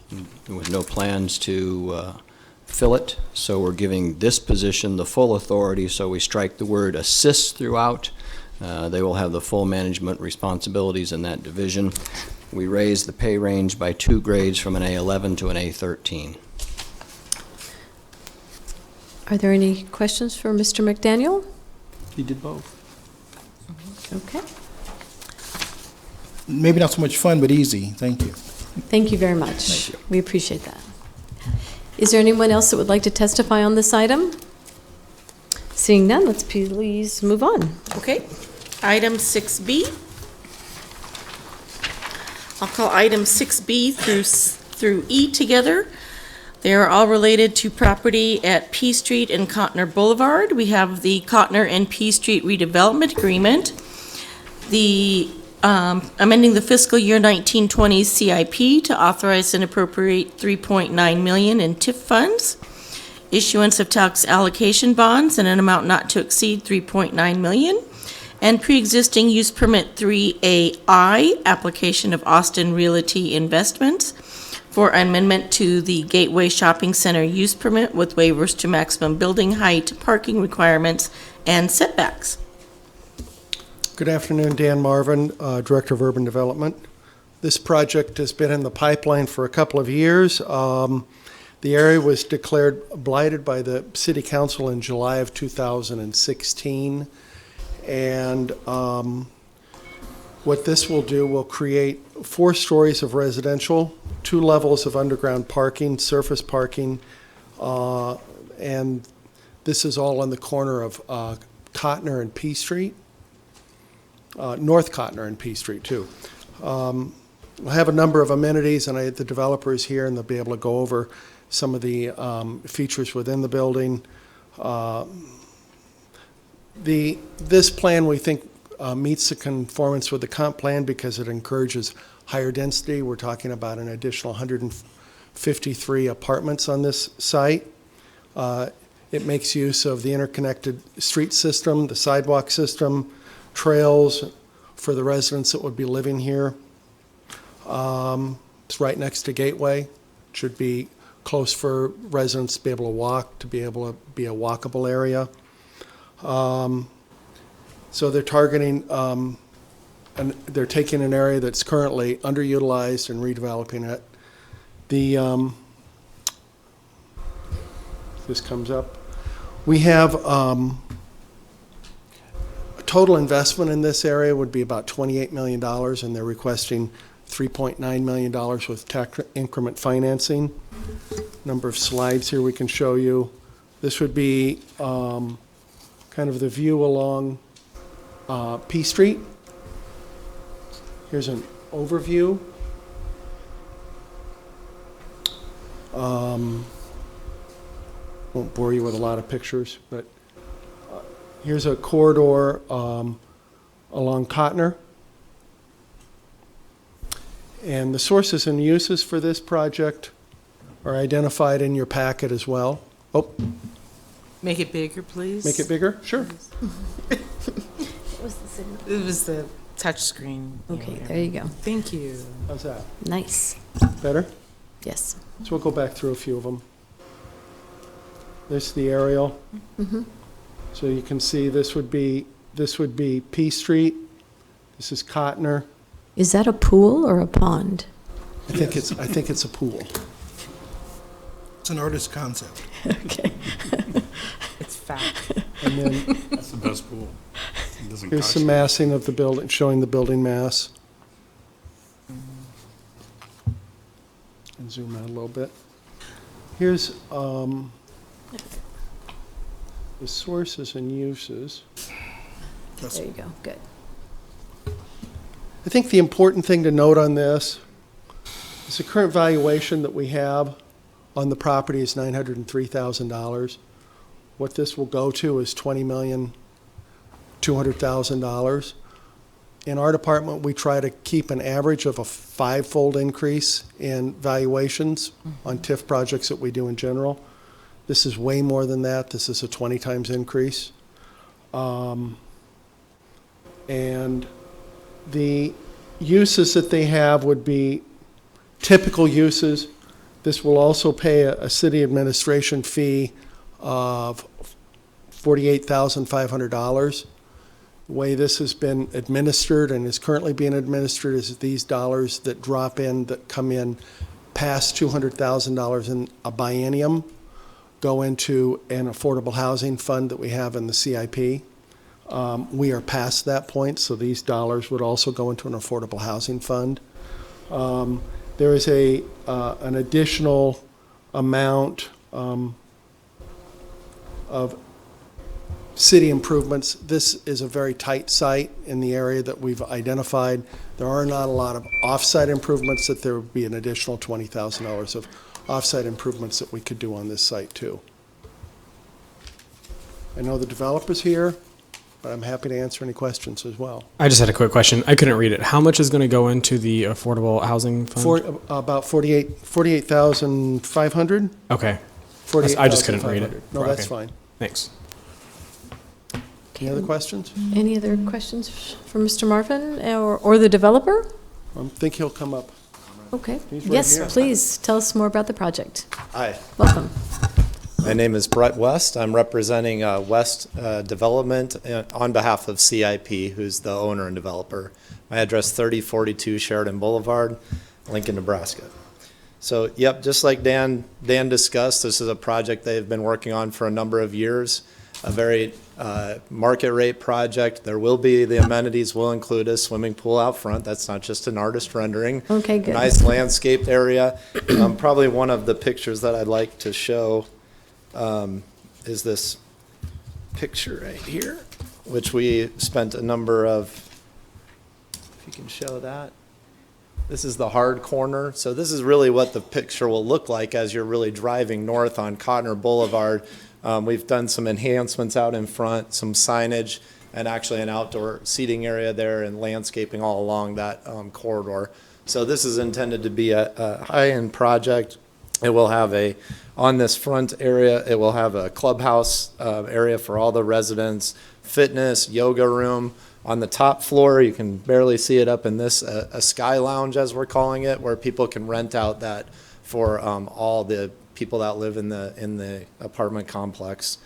S2: with no plans to fill it, so we're giving this position the full authority, so we strike the word assist throughout. They will have the full management responsibilities in that division. We raised the pay range by 2 grades from an A11 to an A13.
S1: Are there any questions for Mr. McDaniel?
S13: He did both.
S1: Okay.
S7: Maybe not so much fun, but easy. Thank you.
S1: Thank you very much. We appreciate that. Is there anyone else that would like to testify on this item? Seeing none, let's please move on.
S9: Okay. Item 6B. I'll call item 6B through E together. They are all related to property at P Street and Cottner Boulevard. We have the Cottner and P Street redevelopment agreement, the amending the fiscal year 1920 CIP to authorize and appropriate $3.9 million in TIF funds, issuance of tax allocation bonds in an amount not to exceed $3.9 million, and pre-existing use permit 3AI, application of Austin Realty Investments for amendment to the Gateway Shopping Center use permit with waivers to maximum building height, parking requirements, and setbacks.
S10: Good afternoon, Dan Marvin, Director of Urban Development. This project has been in the pipeline for a couple of years. The area was declared blighted by the City Council in July of 2016. And what this will do will create 4 stories of residential, 2 levels of underground parking, surface parking, and this is all on the corner of Cotner and P Street. North Cotner and P Street, too. We'll have a number of amenities, and the developer is here, and they'll be able to go over some of the features within the building. This plan, we think, meets the conformance with the comp plan because it encourages higher density. We're talking about an additional 153 apartments on this site. It makes use of the interconnected street system, the sidewalk system, trails for the residents that would be living here. It's right next to Gateway. Should be close for residents to be able to walk, to be able to be a walkable area. So they're targeting, and they're taking an area that's currently underutilized and redeveloping it. This comes up. We have a total investment in this area would be about $28 million, and they're requesting $3.9 million with tax increment financing. Number of slides here we can show you. This would be kind of the view along P Street. Here's an overview. Won't bore you with a lot of pictures, but here's a corridor along Cotner. And the sources and uses for this project are identified in your packet as well. Oh.
S20: Make it bigger, please.
S10: Make it bigger? Sure.
S20: It was the touch screen.
S1: Okay, there you go.
S20: Thank you.
S10: How's that?
S1: Nice.
S10: Better?
S1: Yes.
S10: So we'll go back through a few of them. This is the aerial.
S1: Mm-hmm.
S10: So you can see this would be P Street. This is Cotner.
S1: Is that a pool or a pond?
S10: I think it's a pool.
S7: It's an artist's concept.
S1: Okay.
S20: It's fat.
S10: And then
S4: That's the best pool. It doesn't
S10: here's
S4: cost
S10: some
S4: you.
S10: massing of the building, showing the building mass. And zoom out a little bit. Here's the sources and uses.
S1: There you go. Good.
S10: I think the important thing to note on this is the current valuation that we have on the property is $903,000. What this will go to is $20,200,000. In our department, we try to keep an average of a 5-fold increase in valuations on TIF projects that we do in general. This is way more than that. This is a 20 times increase. And the uses that they have would be typical uses. This will also pay a city administration fee of $48,500. The way this has been administered and is currently being administered is these dollars that drop in, that come in past $200,000 in a biennium, go into an affordable housing fund that we have in the CIP. We are past that point, so these dollars would also go into an affordable housing fund. There is an additional amount of city improvements. This is a very tight site in the area that we've identified. There are not a lot of off-site improvements, that there would be an additional $20,000 of off-site improvements that we could do on this site too. I know the developer's here, but I'm happy to answer any questions as well.
S22: I just had a quick question. I couldn't read it. How much is going to go into the affordable housing fund?
S10: About 48,500.
S22: Okay.
S10: I
S22: just couldn't read it.
S10: No, that's fine.
S22: Thanks.
S10: Any other questions?
S1: Any other questions for Mr. Marvin or the developer?
S10: I think he'll come up.
S1: Okay.
S11: He's right
S1: Yes,
S11: here.
S1: please, tell us more about the project.
S11: Hi.
S1: Welcome.
S11: My name is Brett West. I'm representing West Development on behalf of CIP, who's the owner and developer. My address 3042 Sheridan Boulevard, Lincoln, Nebraska. So, yep, just like Dan discussed, this is a project they've been working on for a number of years, a very market rate project. There will be, the amenities will include a swimming pool out front. That's not just an artist rendering.
S1: Okay, good.
S11: Nice landscaped area. Probably one of the pictures that I'd like to show is this picture right here, which we spent a number of, if you can show that. This is the hard corner. So this is really what the picture will look like as you're really driving north on Cotner Boulevard. We've done some enhancements out in front, some signage, and actually an outdoor seating area there and landscaping all along that corridor. So this is intended to be a high-end project. It will have on this front area, it will have a clubhouse area for all the residents, fitness, yoga room. On the top floor, you can barely see it up in this, a sky lounge, as we're calling it, where people can rent out that for all the people that live in the apartment complex.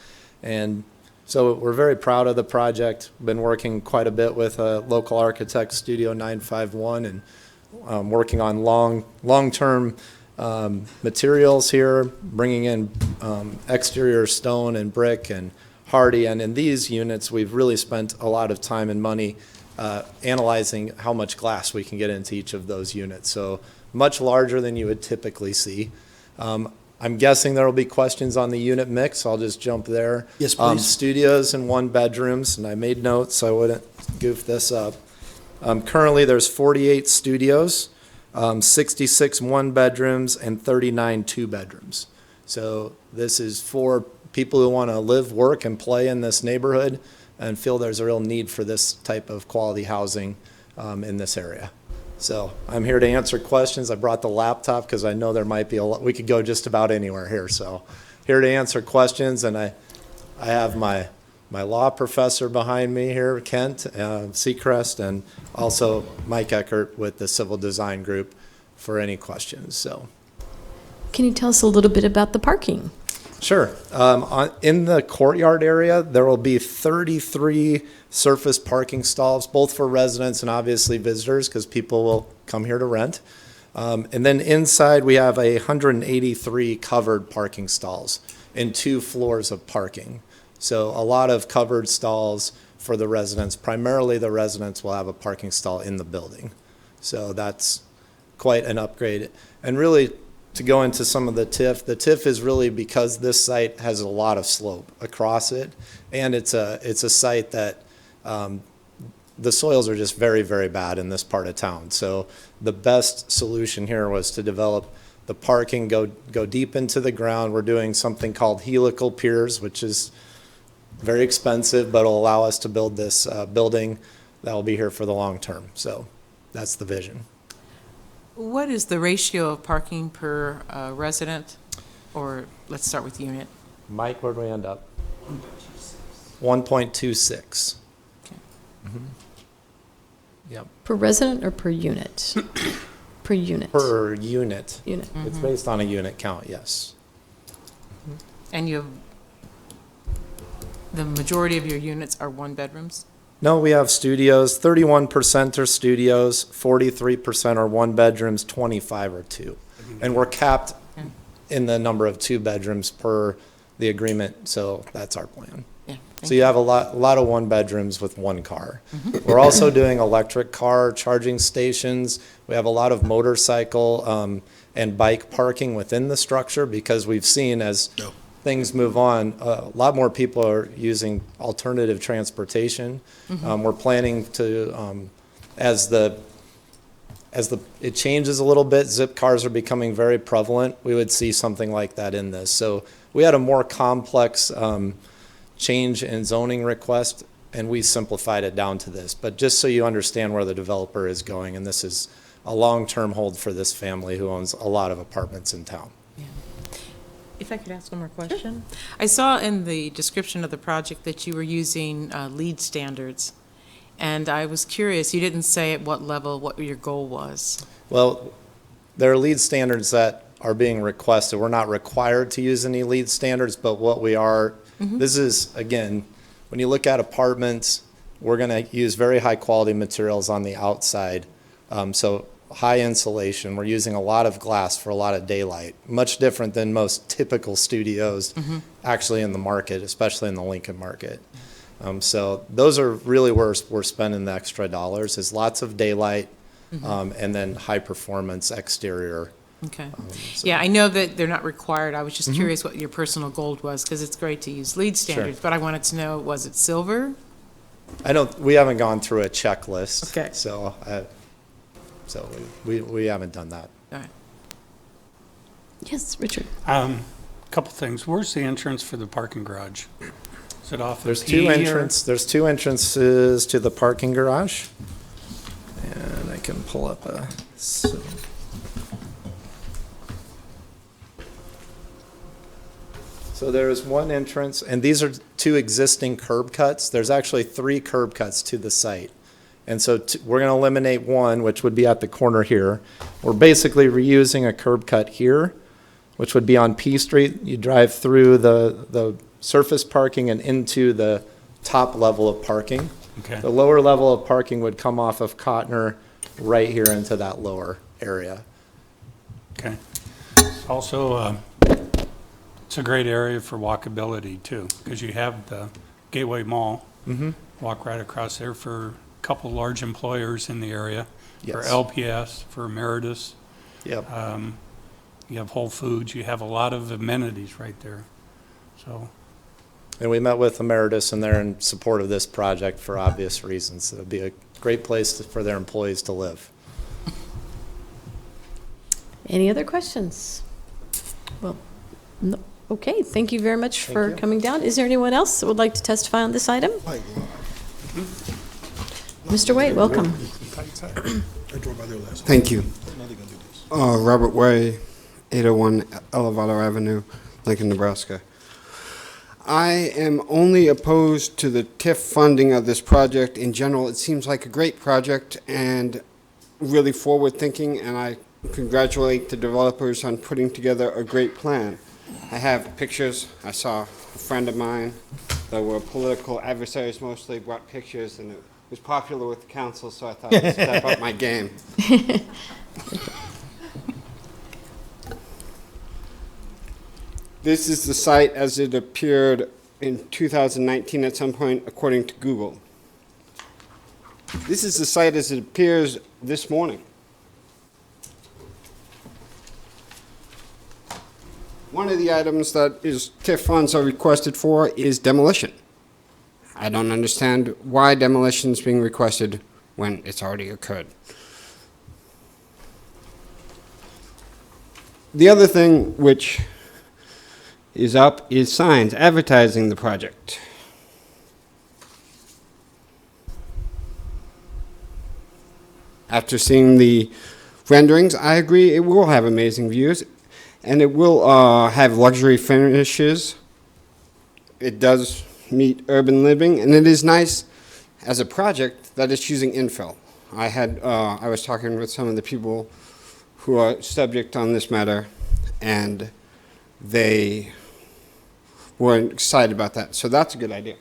S11: And so we're very proud of the project. Been working quite a bit with a local architect, Studio 951, and working on long-term materials here, bringing in exterior stone and brick and hardy. And in these units, we've really spent a lot of time and money analyzing how much glass we can get into each of those units. So much larger than you would typically see. I'm guessing there will be questions on the unit mix. I'll just jump there.
S7: Yes, please.
S11: Studios and 1-bedrooms, and I made notes so I wouldn't goof this up. Currently, there's 48 studios, 66 1-bedrooms, and 39 2-bedrooms. So this is for people who want to live, work, and play in this neighborhood and feel there's a real need for this type of quality housing in this area. So I'm here to answer questions. I brought the laptop because I know there might be a lot. We could go just about anywhere here. So here to answer questions, and I have my law professor behind me here, Kent Seacrest, and also Mike Eckert with the Civil Design Group for any questions. So,
S1: Can you tell us a little bit about the parking?
S11: sure. In the courtyard area, there will be 33 surface parking stalls, both for residents and obviously visitors, because people will come here to rent. And then inside, we have 183 covered parking stalls in 2 floors of parking. So a lot of covered stalls for the residents. Primarily, the residents will have a parking stall in the building. So that's quite an upgrade. And really, to go into some of the TIF is really because this site has a lot of slope across it, and it's a site that the soils are just very, very bad in this part of town. So the best solution here was to develop the parking, go deep into the ground. We're doing something called helical piers, which is very expensive, but will allow us to build this building that will be here for the long term. So that's the vision.
S20: What is the ratio of parking per resident? Or let's start with unit.
S11: Mike, where'd we end up? 1.26.
S20: Okay.
S11: Mm-hmm. Yep.
S1: Per resident or per unit? Per unit.
S11: Per unit.
S1: Unit.
S11: It's based on a unit count, yes.
S20: And you have, the majority of your units are 1-bedrooms?
S11: No, we have studios. 31% are studios, 43% are 1-bedrooms, 25 are 2. And we're capped in the number of 2-bedrooms per the agreement, so that's our plan.
S20: Yeah.
S11: So you have a lot of 1-bedrooms with 1 car. We're also doing electric car charging stations. We have a lot of motorcycle and bike parking within the structure, because we've seen as things move on, a lot more people are using alternative transportation. We're planning to, as it changes a little bit, zip cars are becoming very prevalent. We would see something like that in this. So we had a more complex change in zoning request, and we simplified it down to this. But just so you understand where the developer is going, and this is a long-term hold for this family who owns a lot of apartments in town.
S20: If I could ask one more question. Sure. I saw in the description of the project that you were using LEED standards, and I was curious, you didn't say at what level, what your goal was.
S11: Well, there are LEED standards that are being requested. We're not required to use any LEED standards, but what we are, this is, again, when you look at apartments, we're going to use very high quality materials on the outside. So high insulation. We're using a lot of glass for a lot of daylight, much different than most typical studios actually in the market, especially in the Lincoln market. So those are really where we're spending the extra dollars, is lots of daylight and then high performance exterior.
S20: Okay. Yeah, I know that they're not required. I was just curious what your personal goal was, because it's great to use LEED standards, but I wanted to know, was it silver?
S11: We haven't gone through a checklist.
S20: Okay.
S11: So, we haven't done that.
S20: All right.
S1: Yes, Richard.
S4: Couple things. Where's the entrance for the parking garage? Is it off
S11: There's
S4: of
S11: two
S4: P or-
S11: There's two entrances to the parking garage. And I can pull up a. So there's one entrance, and these are two existing curb cuts. There's actually 3 curb cuts to the site. And so we're going to eliminate one, which would be at the corner here. We're basically reusing a curb cut here, which would be on P Street. You drive through the surface parking and into the top level of parking.
S4: Okay.
S11: The lower level of parking would come off of Cotner right here into that lower area.
S4: Okay. Also, it's a great area for walkability too, because you have the Gateway Mall. Walk right across there for a couple large employers in the area. For
S11: Yes.
S4: LPS, for Emeritus.
S11: Yep.
S4: You have Whole Foods. You have a lot of amenities right there. So,
S11: And we met with Emeritus, and they're in support of this project for obvious reasons. It would be a great place for their employees to live.
S1: Any other questions? Well, no. Okay, thank you very much for coming down. Is there anyone else that would like to testify on this item? Mr. White, welcome.
S16: Thank you. Robert Way, 801 Elevado Avenue, Lincoln, Nebraska. I am only opposed to the TIF funding of this project. In general, it seems like a great project and really forward-thinking, and I congratulate the developers on putting together a great plan. I have pictures. I saw a friend of mine that were political adversaries mostly brought pictures, and it was popular with the council, so I thought I'd step up my game. This is the site as it appeared in 2019 at some point, according to Google. This is the site as it appears this morning. One of the items that TIF funds are requested for is demolition. I don't understand why demolition is being requested when it's already occurred. The other thing which is up is signs advertising the project. After seeing the renderings, I agree it will have amazing views, and it will have luxury finishes. It does meet urban living, and it is nice as a project that it's using infill. I was talking with some of the people who are subject on this matter, and they were excited about that. So that's a good idea.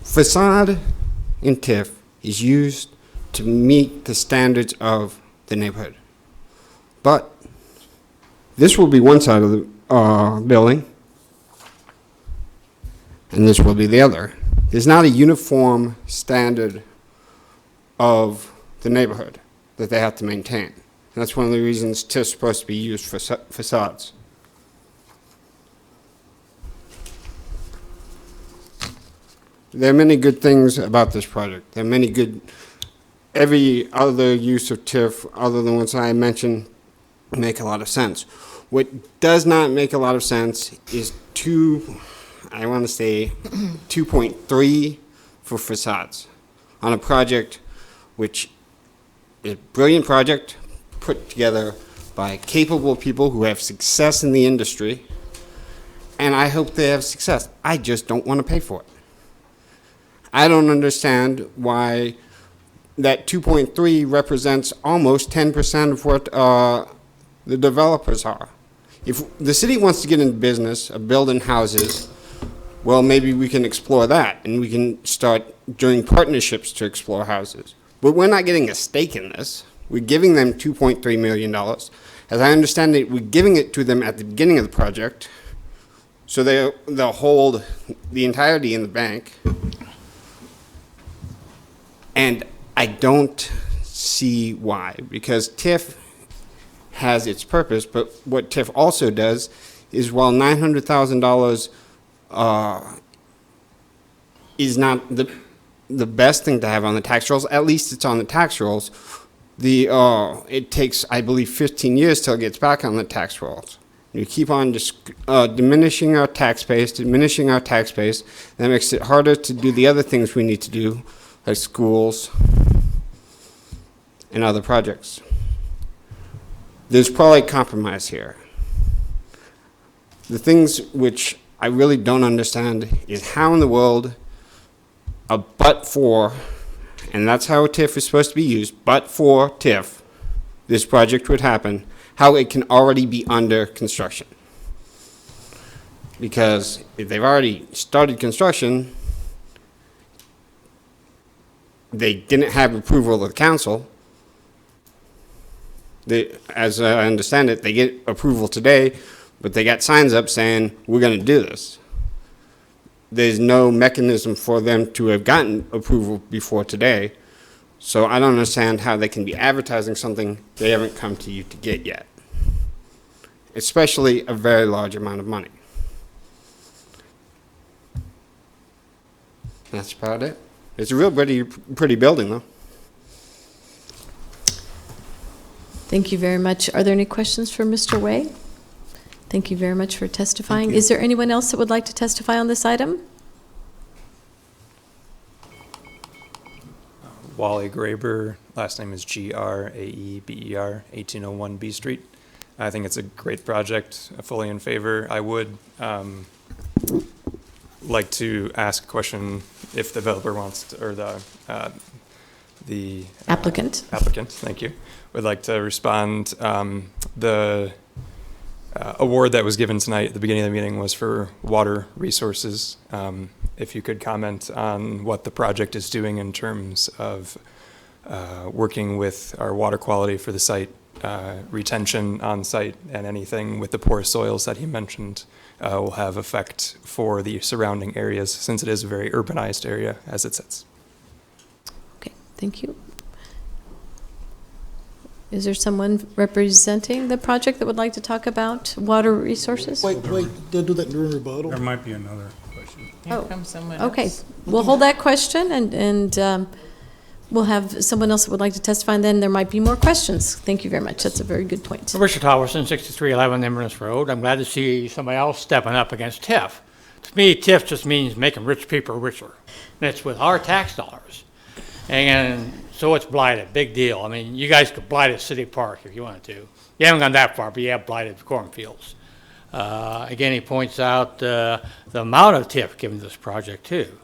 S16: Facade in TIF is used to meet the standards of the neighborhood. But this will be one side of the building, and this will be the other. There's not a uniform standard of the neighborhood that they have to maintain. And that's one of the reasons TIF is supposed to be used for facades. There are many good things about this project. There are many good, every other use of TIF other than ones I mentioned make a lot of sense. What does not make a lot of sense is 2.3 for facades on a project which is a brilliant project put together by capable people who have success in the industry, and I hope they have success. I just don't want to pay for it. I don't understand why that 2.3 represents almost 10% of what the developers are. If the city wants to get into business of building houses, well, maybe we can explore that, and we can start doing partnerships to explore houses. But we're not getting a stake in this. We're giving them $2.3 million. As I understand it, we're giving it to them at the beginning of the project, so they'll hold the entirety in the bank. And I don't see why, because TIF has its purpose, but what TIF also does is, while $900,000 is not the best thing to have on the tax rolls, at least it's on the tax rolls. It takes, I believe, 15 years till it gets back on the tax rolls. You keep on diminishing our tax base, That makes it harder to do the other things we need to do, like schools and other projects. There's probably compromise here. The things which I really don't understand is how in the world a but-for, and that's how a TIF is supposed to be used, but for TIF, this project would happen, how it can already be under construction. Because if they've already started construction, they didn't have approval of the council. As I understand it, they get approval today, but they got signs up saying, we're going to do this. There's no mechanism for them to have gotten approval before today. So I don't understand how they can be advertising something they haven't come to you to get yet, especially a very large amount of money. That's about it. It's a real pretty building, though.
S1: Thank you very much. Are there any questions for Mr. Way? Thank you very much for testifying. Is there anyone else that would like to testify on this item?
S12: Wally Graber, last name is Graeber, 1801 B Street. I think it's a great project, fully in favor. I would like to ask a question if the developer wants to, or the
S1: applicant.
S12: Applicant, thank you. Would like to respond. The award that was given tonight at the beginning of the meeting was for water resources. If you could comment on what the project is doing in terms of working with our water quality for the site, retention on site, and anything with the poor soils that he mentioned will have effect for the surrounding areas, since it is a very urbanized area as it sits.
S1: Okay, thank you. Is there someone representing the project that would like to talk about water resources?
S7: Wait, they'll do that during rebuttal?
S4: There might be another question.
S20: Here comes someone
S1: Okay,
S20: else.
S1: we'll hold that question, and we'll have someone else that would like to testify, and then there might be more questions. Thank you very much. That's a very good point.
S14: Richard Towerson, 6311 Inverness Road. I'm glad to see somebody else stepping up against TIF. To me, TIF just means making rich people richer. And it's with our tax dollars. And so it's blighted, big deal. I mean, you guys could blight a city park if you wanted to. You haven't gone that far, but you have blighted cornfields. Again, he points out the amount of TIF given to this project, too.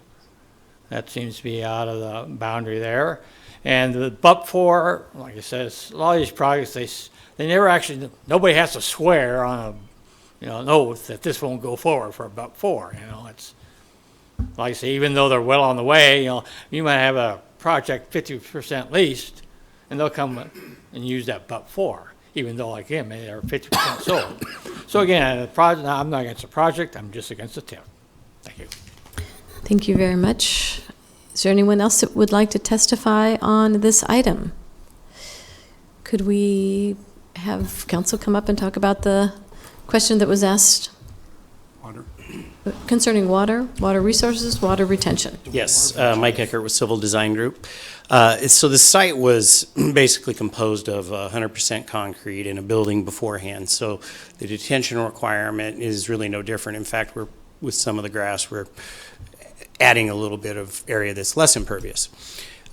S14: That seems to be out of the boundary there. And the but-for, like I said, a lot of these projects, they never actually, nobody has to swear on an oath that this won't go forward for a but-for. It's, like I say, even though they're well on the way, you might have a project 50% leased, and they'll come and use that but-for, even though, like him, they're 50% sold. So again, I'm not against the project, I'm just against the TIF. Thank you.
S1: Thank you very much. Is there anyone else that would like to testify on this item? Could we have council come up and talk about the question that was asked?
S4: Water.
S1: Concerning water resources, water retention.
S23: Yes, Mike Eckert with Civil Design Group. So the site was basically composed of 100% concrete and a building beforehand. So the detention requirement is really no different. In fact, with some of the grass, we're adding a little bit of area that's less impervious.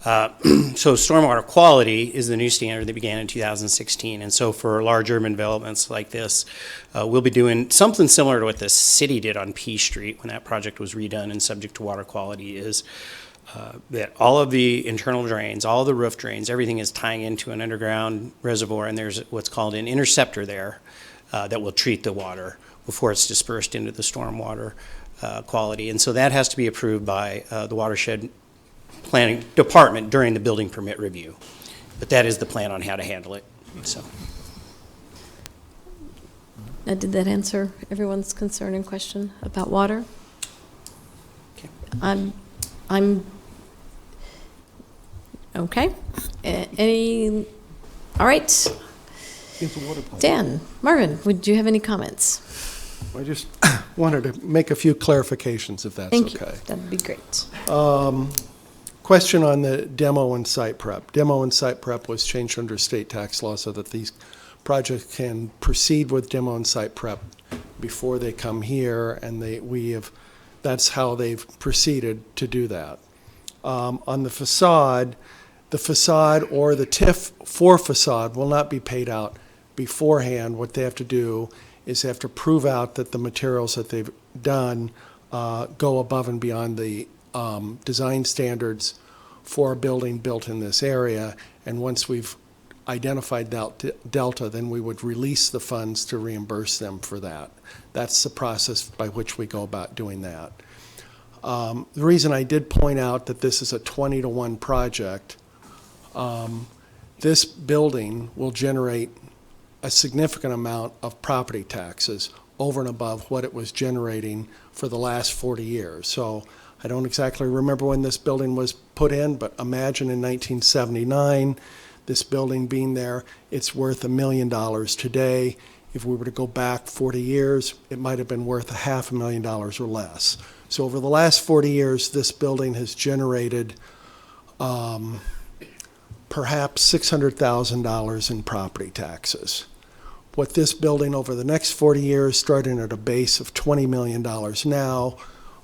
S23: So stormwater quality is the new standard that began in 2016. And so for large urban developments like this, we'll be doing something similar to what the city did on P Street when that project was redone and subject to water quality is that all of the internal drains, all the roof drains, everything is tying into an underground reservoir, and there's what's called an interceptor there that will treat the water before it's dispersed into the stormwater quality. And so that has to be approved by the watershed planning department during the building permit review. But that is the plan on how to handle it. So.
S1: Now, did that answer everyone's concern and question about water?
S23: Okay.
S1: I'm okay. Any? All right. Dan, Marvin, would you have any comments?
S10: I just wanted to make a few clarifications, if that's
S1: Thank
S10: okay.
S1: you. That'd be great.
S10: Question on the demo and site prep. Demo and site prep was changed under state tax law so that these projects can proceed with demo and site prep before they come here, and that's how they've proceeded to do that. On the facade or the TIF for facade will not be paid out beforehand. What they have to do is they have to prove out that the materials that they've done go above and beyond the design standards for a building built in this area. And once we've identified delta, then we would release the funds to reimburse them for that. That's the process by which we go about doing that. The reason I did point out that this is a 20-to-1 project, this building will generate a significant amount of property taxes over and above what it was generating for the last 40 years. So I don't exactly remember when this building was put in, but imagine in 1979, this building being there, it's worth $1 million today. If we were to go back 40 years, it might have been worth $500,000 or less. So over the last 40 years, this building has generated perhaps $600,000 in property taxes. What this building over the next 40 years, starting at a base of $20 million now,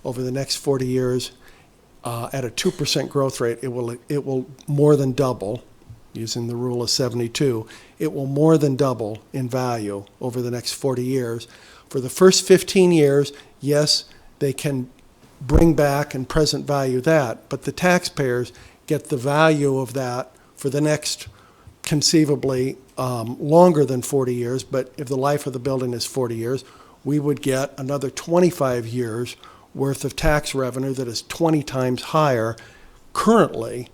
S10: over the next 40 years, at a 2% growth rate, it will more than double, using the rule of 72, it will more than double in value over the next 40 years. For the first 15 years, yes, they can bring back and present value that, but the taxpayers get the value of that for the next conceivably longer than 40 years, but if the life of the building is 40 years, we would get another 25 years worth of tax revenue that is 20 times higher currently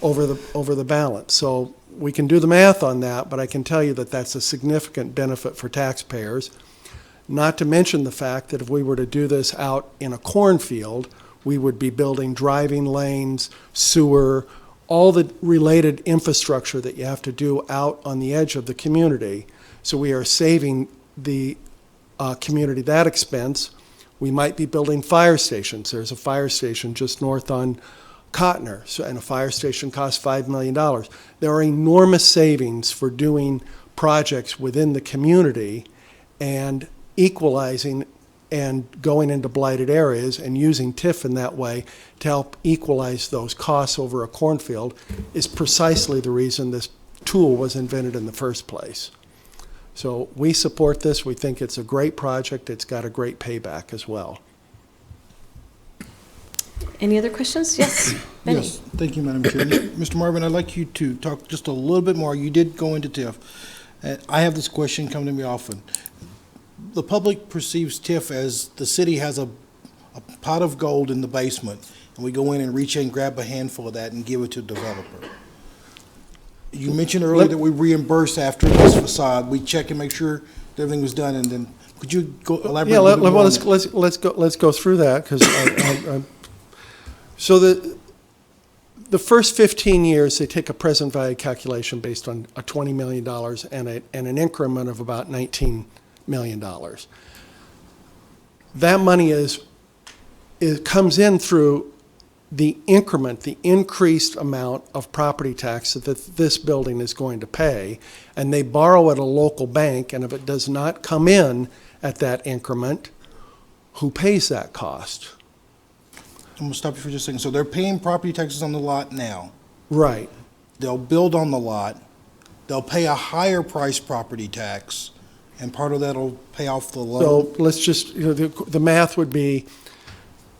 S10: over the balance. So we can do the math on that, but I can tell you that that's a significant benefit for taxpayers. Not to mention the fact that if we were to do this out in a cornfield, we would be building driving lanes, sewer, all the related infrastructure that you have to do out on the edge of the community. So we are saving the community that expense. We might be building fire stations. There's a fire station just north on Cotner, and a fire station costs $5 million. There are enormous savings for doing projects within the community and equalizing and going into blighted areas and using TIF in that way to help equalize those costs over a cornfield is precisely the reason this tool was invented in the first place. So we support this. We think it's a great project. It's got a great payback as well.
S1: Any other questions? Yes, Benny.
S7: Yes, thank you, Madam Chair. Mr. Marvin, I'd like you to talk just a little bit more. You did go into TIF. I have this question come to me often. The public perceives TIF as the city has a pot of gold in the basement, and we go in and reach in and grab a handful of that and give it to the developer. You mentioned earlier that we reimburse after this facade. We check and make sure that everything was done, and then could you go elaborate?
S10: Yeah,
S7: a little bit more on that?
S10: let's go through that because so the first 15 years they take a present value calculation based on a $20 million and an increment of about $19 million. That money comes in through the increment, the increased amount of property tax that this building is going to pay, and they borrow at a local bank, and if it does not come in at that increment, who pays that cost?
S7: I'm going to stop you for just a second. So they're paying property taxes on the lot now.
S10: Right.
S7: They'll build on the lot. They'll pay a higher price property tax, and part of that will pay off the loan.
S10: So let's just, the math would be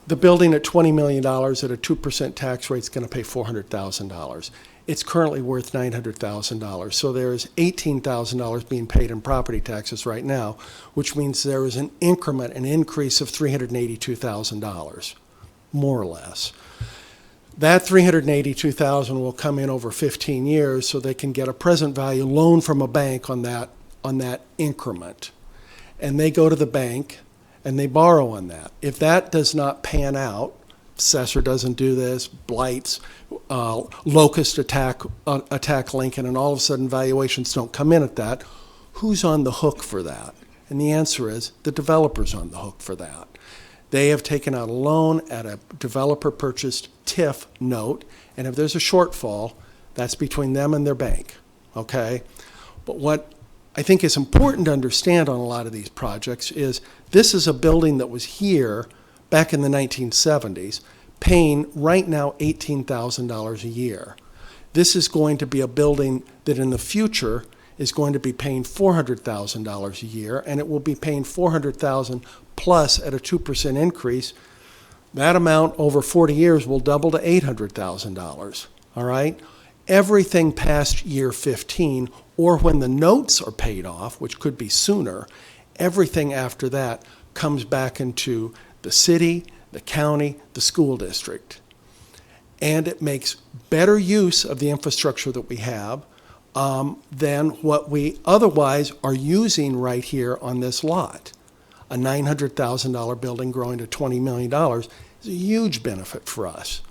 S10: the building at $20 million at a 2% tax rate is going to pay $400,000. It's currently worth $900,000. So there's $18,000 being paid in property taxes right now, which means there is an increment, an increase of $382,000, more or less. That $382,000 will come in over 15 years, so they can get a present value loan from a bank on that increment. And they go to the bank and they borrow on that. If that does not pan out, assessor doesn't do this, blights, locust attack Lincoln, and all of a sudden valuations don't come in at that, who's on the hook for that? And the answer is the developer's on the hook for that. They have taken out a loan at a developer-purchased TIF note, and if there's a shortfall, that's between them and their bank, okay? But what I think is important to understand on a lot of these projects is this is a building that was here back in the 1970s, paying right now $18,000 a year. This is going to be a building that in the future is going to be paying $400,000 a year, and it will be paying $400,000 plus at a 2% increase. That amount over 40 years will double to $800,000, all right? Everything past year 15, or when the notes are paid off, which could be sooner, everything after that comes back into the city, the county, the school district. And it makes better use of the infrastructure that we have than what we otherwise are using right here on this lot. A $900,000 building growing to $20 million is a huge benefit for us.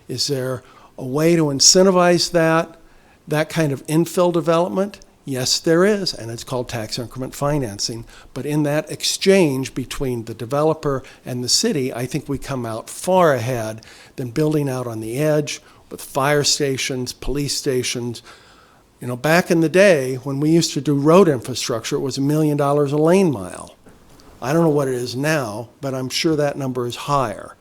S10: Is there a way to incentivize that kind of infill development? Yes, there is, and it's called tax increment financing. But in that exchange between the developer and the city, I think we come out far ahead than building out on the edge with fire stations, police stations. You know, back in the day when we used to do road infrastructure, it was $1 million a lane mile. I don't know what it is now, but I'm sure that number is higher.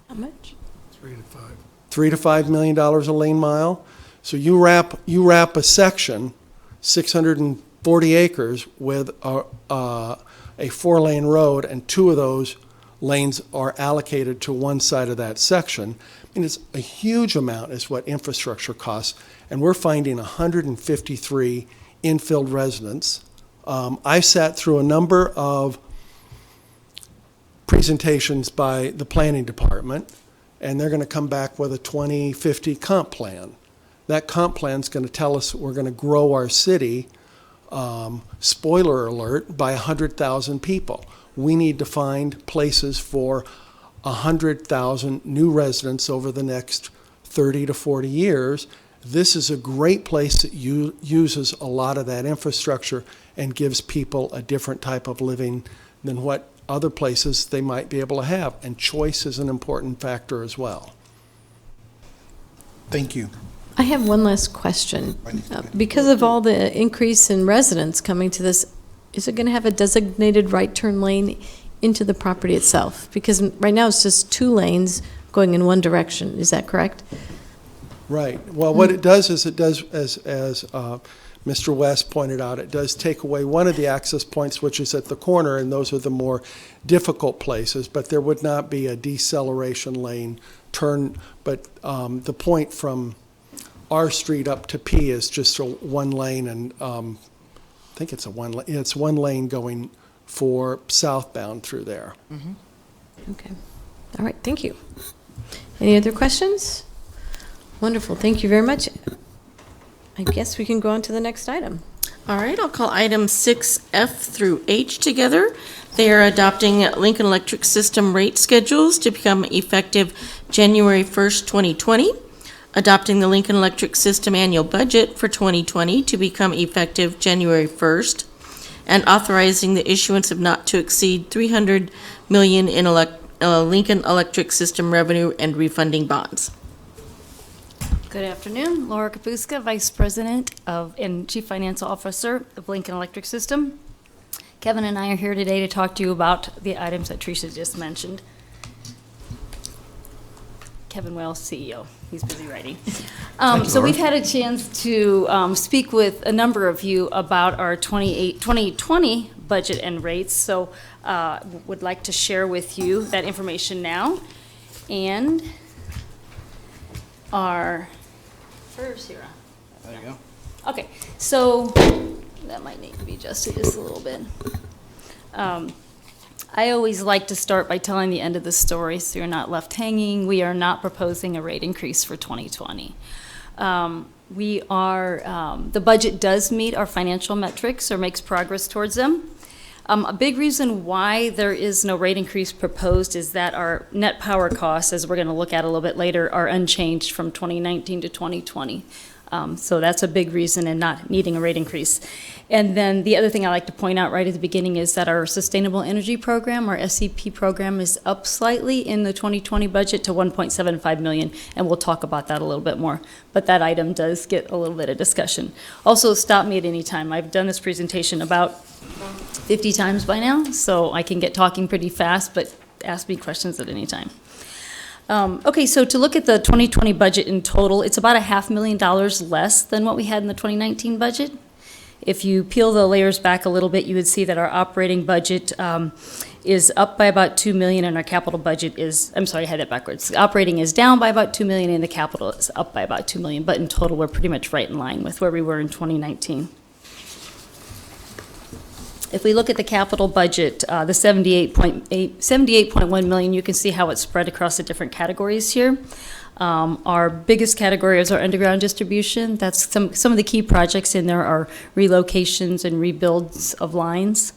S1: How much?
S10: $3 to $5 million a lane mile. So you wrap a section, 640 acres, with a 4-lane road, and 2 of those lanes are allocated to one side of that section. I mean, it's a huge amount is what infrastructure costs, and we're finding 153 infilled residents. I sat through a number of presentations by the planning department, and they're going to come back with a 2050 comp plan. That comp plan is going to tell us we're going to grow our city, spoiler alert, by 100,000 people. We need to find places for 100,000 new residents over the next 30 to 40 years. This is a great place that uses a lot of that infrastructure and gives people a different type of living than what other places they might be able to have. And choice is an important factor as well.
S7: Thank you.
S1: I have one last question. Because of all the increase in residents coming to this, is it going to have a designated right turn lane into the property itself? Because right now it's just 2 lanes going in one direction. Is that correct?
S10: Right. Well, what it does is it does, as Mr. West pointed out, it does take away one of the access points, which is at the corner, and those are the more difficult places, but there would not be a deceleration lane turn. But the point from our street up to P is just a 1 lane, and I think it's it's 1 lane going for southbound through there.
S1: Mm-hmm. Okay. All right. Thank you. Any other questions? Wonderful. Thank you very much. I guess we can go on to the next item.
S9: All right, I'll call items 6F through H together. They are adopting Lincoln Electric System rate schedules to become effective January 1st, 2020. Adopting the Lincoln Electric System annual budget for 2020 to become effective January 1st. And authorizing the issuance of not to exceed $300 million in Lincoln Electric System revenue and refunding bonds.
S5: Good afternoon, Laura Kapuska, Vice President and Chief Financial Officer of Lincoln Electric System. Kevin and I are here today to talk to you about the items that Tricia just mentioned. Kevin Wells, CEO. He's busy writing. So we've had a chance to speak with a number of you about our 2020 budget and rates. So would like to share with you that information now. And our first here.
S18: There you go.
S5: Okay, so that might need to be adjusted just a little bit. I always like to start by telling the end of the story so you're not left hanging. We are not proposing a rate increase for 2020. The budget does meet our financial metrics or makes progress towards them. A big reason why there is no rate increase proposed is that our net power costs, as we're going to look at a little bit later, are unchanged from 2019 to 2020. So that's a big reason in not needing a rate increase. And then the other thing I like to point out right at the beginning is that our Sustainable Energy Program, our SEP program, is up slightly in the 2020 budget to $1.75 million, and we'll talk about that a little bit more. But that item does get a little bit of discussion. Also, stop me at any time. I've done this presentation about 50 times by now, so I can get talking pretty fast, but ask me questions at any time. Okay, so to look at the 2020 budget in total, it's about $500,000 less than what we had in the 2019 budget. If you peel the layers back a little bit, you would see that our operating budget is up by about $2 million, and our capital budget is, I'm sorry, I had that backwards. The operating is down by about $2 million, and the capital is up by about $2 million, but in total, we're pretty much right in line with where we were in 2019. If we look at the capital budget, the 78.1 million, you can see how it's spread across the different categories here. Our biggest category is our underground distribution. That's some of the key projects in there are relocations and rebuilds of lines.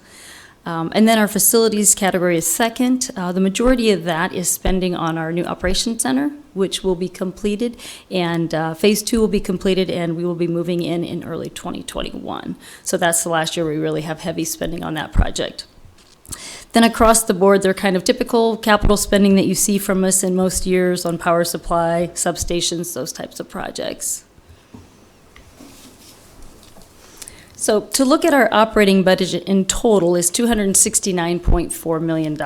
S5: And then our facilities category is second. The majority of that is spending on our new operations center, which will be completed, and phase 2 will be completed, and we will be moving in early 2021. So that's the last year we really have heavy spending on that project. Then across the board, they're kind of typical capital spending that you see from us in most years on power supply, substations, those types of projects. So to look at our operating budget in total is $269.4 million.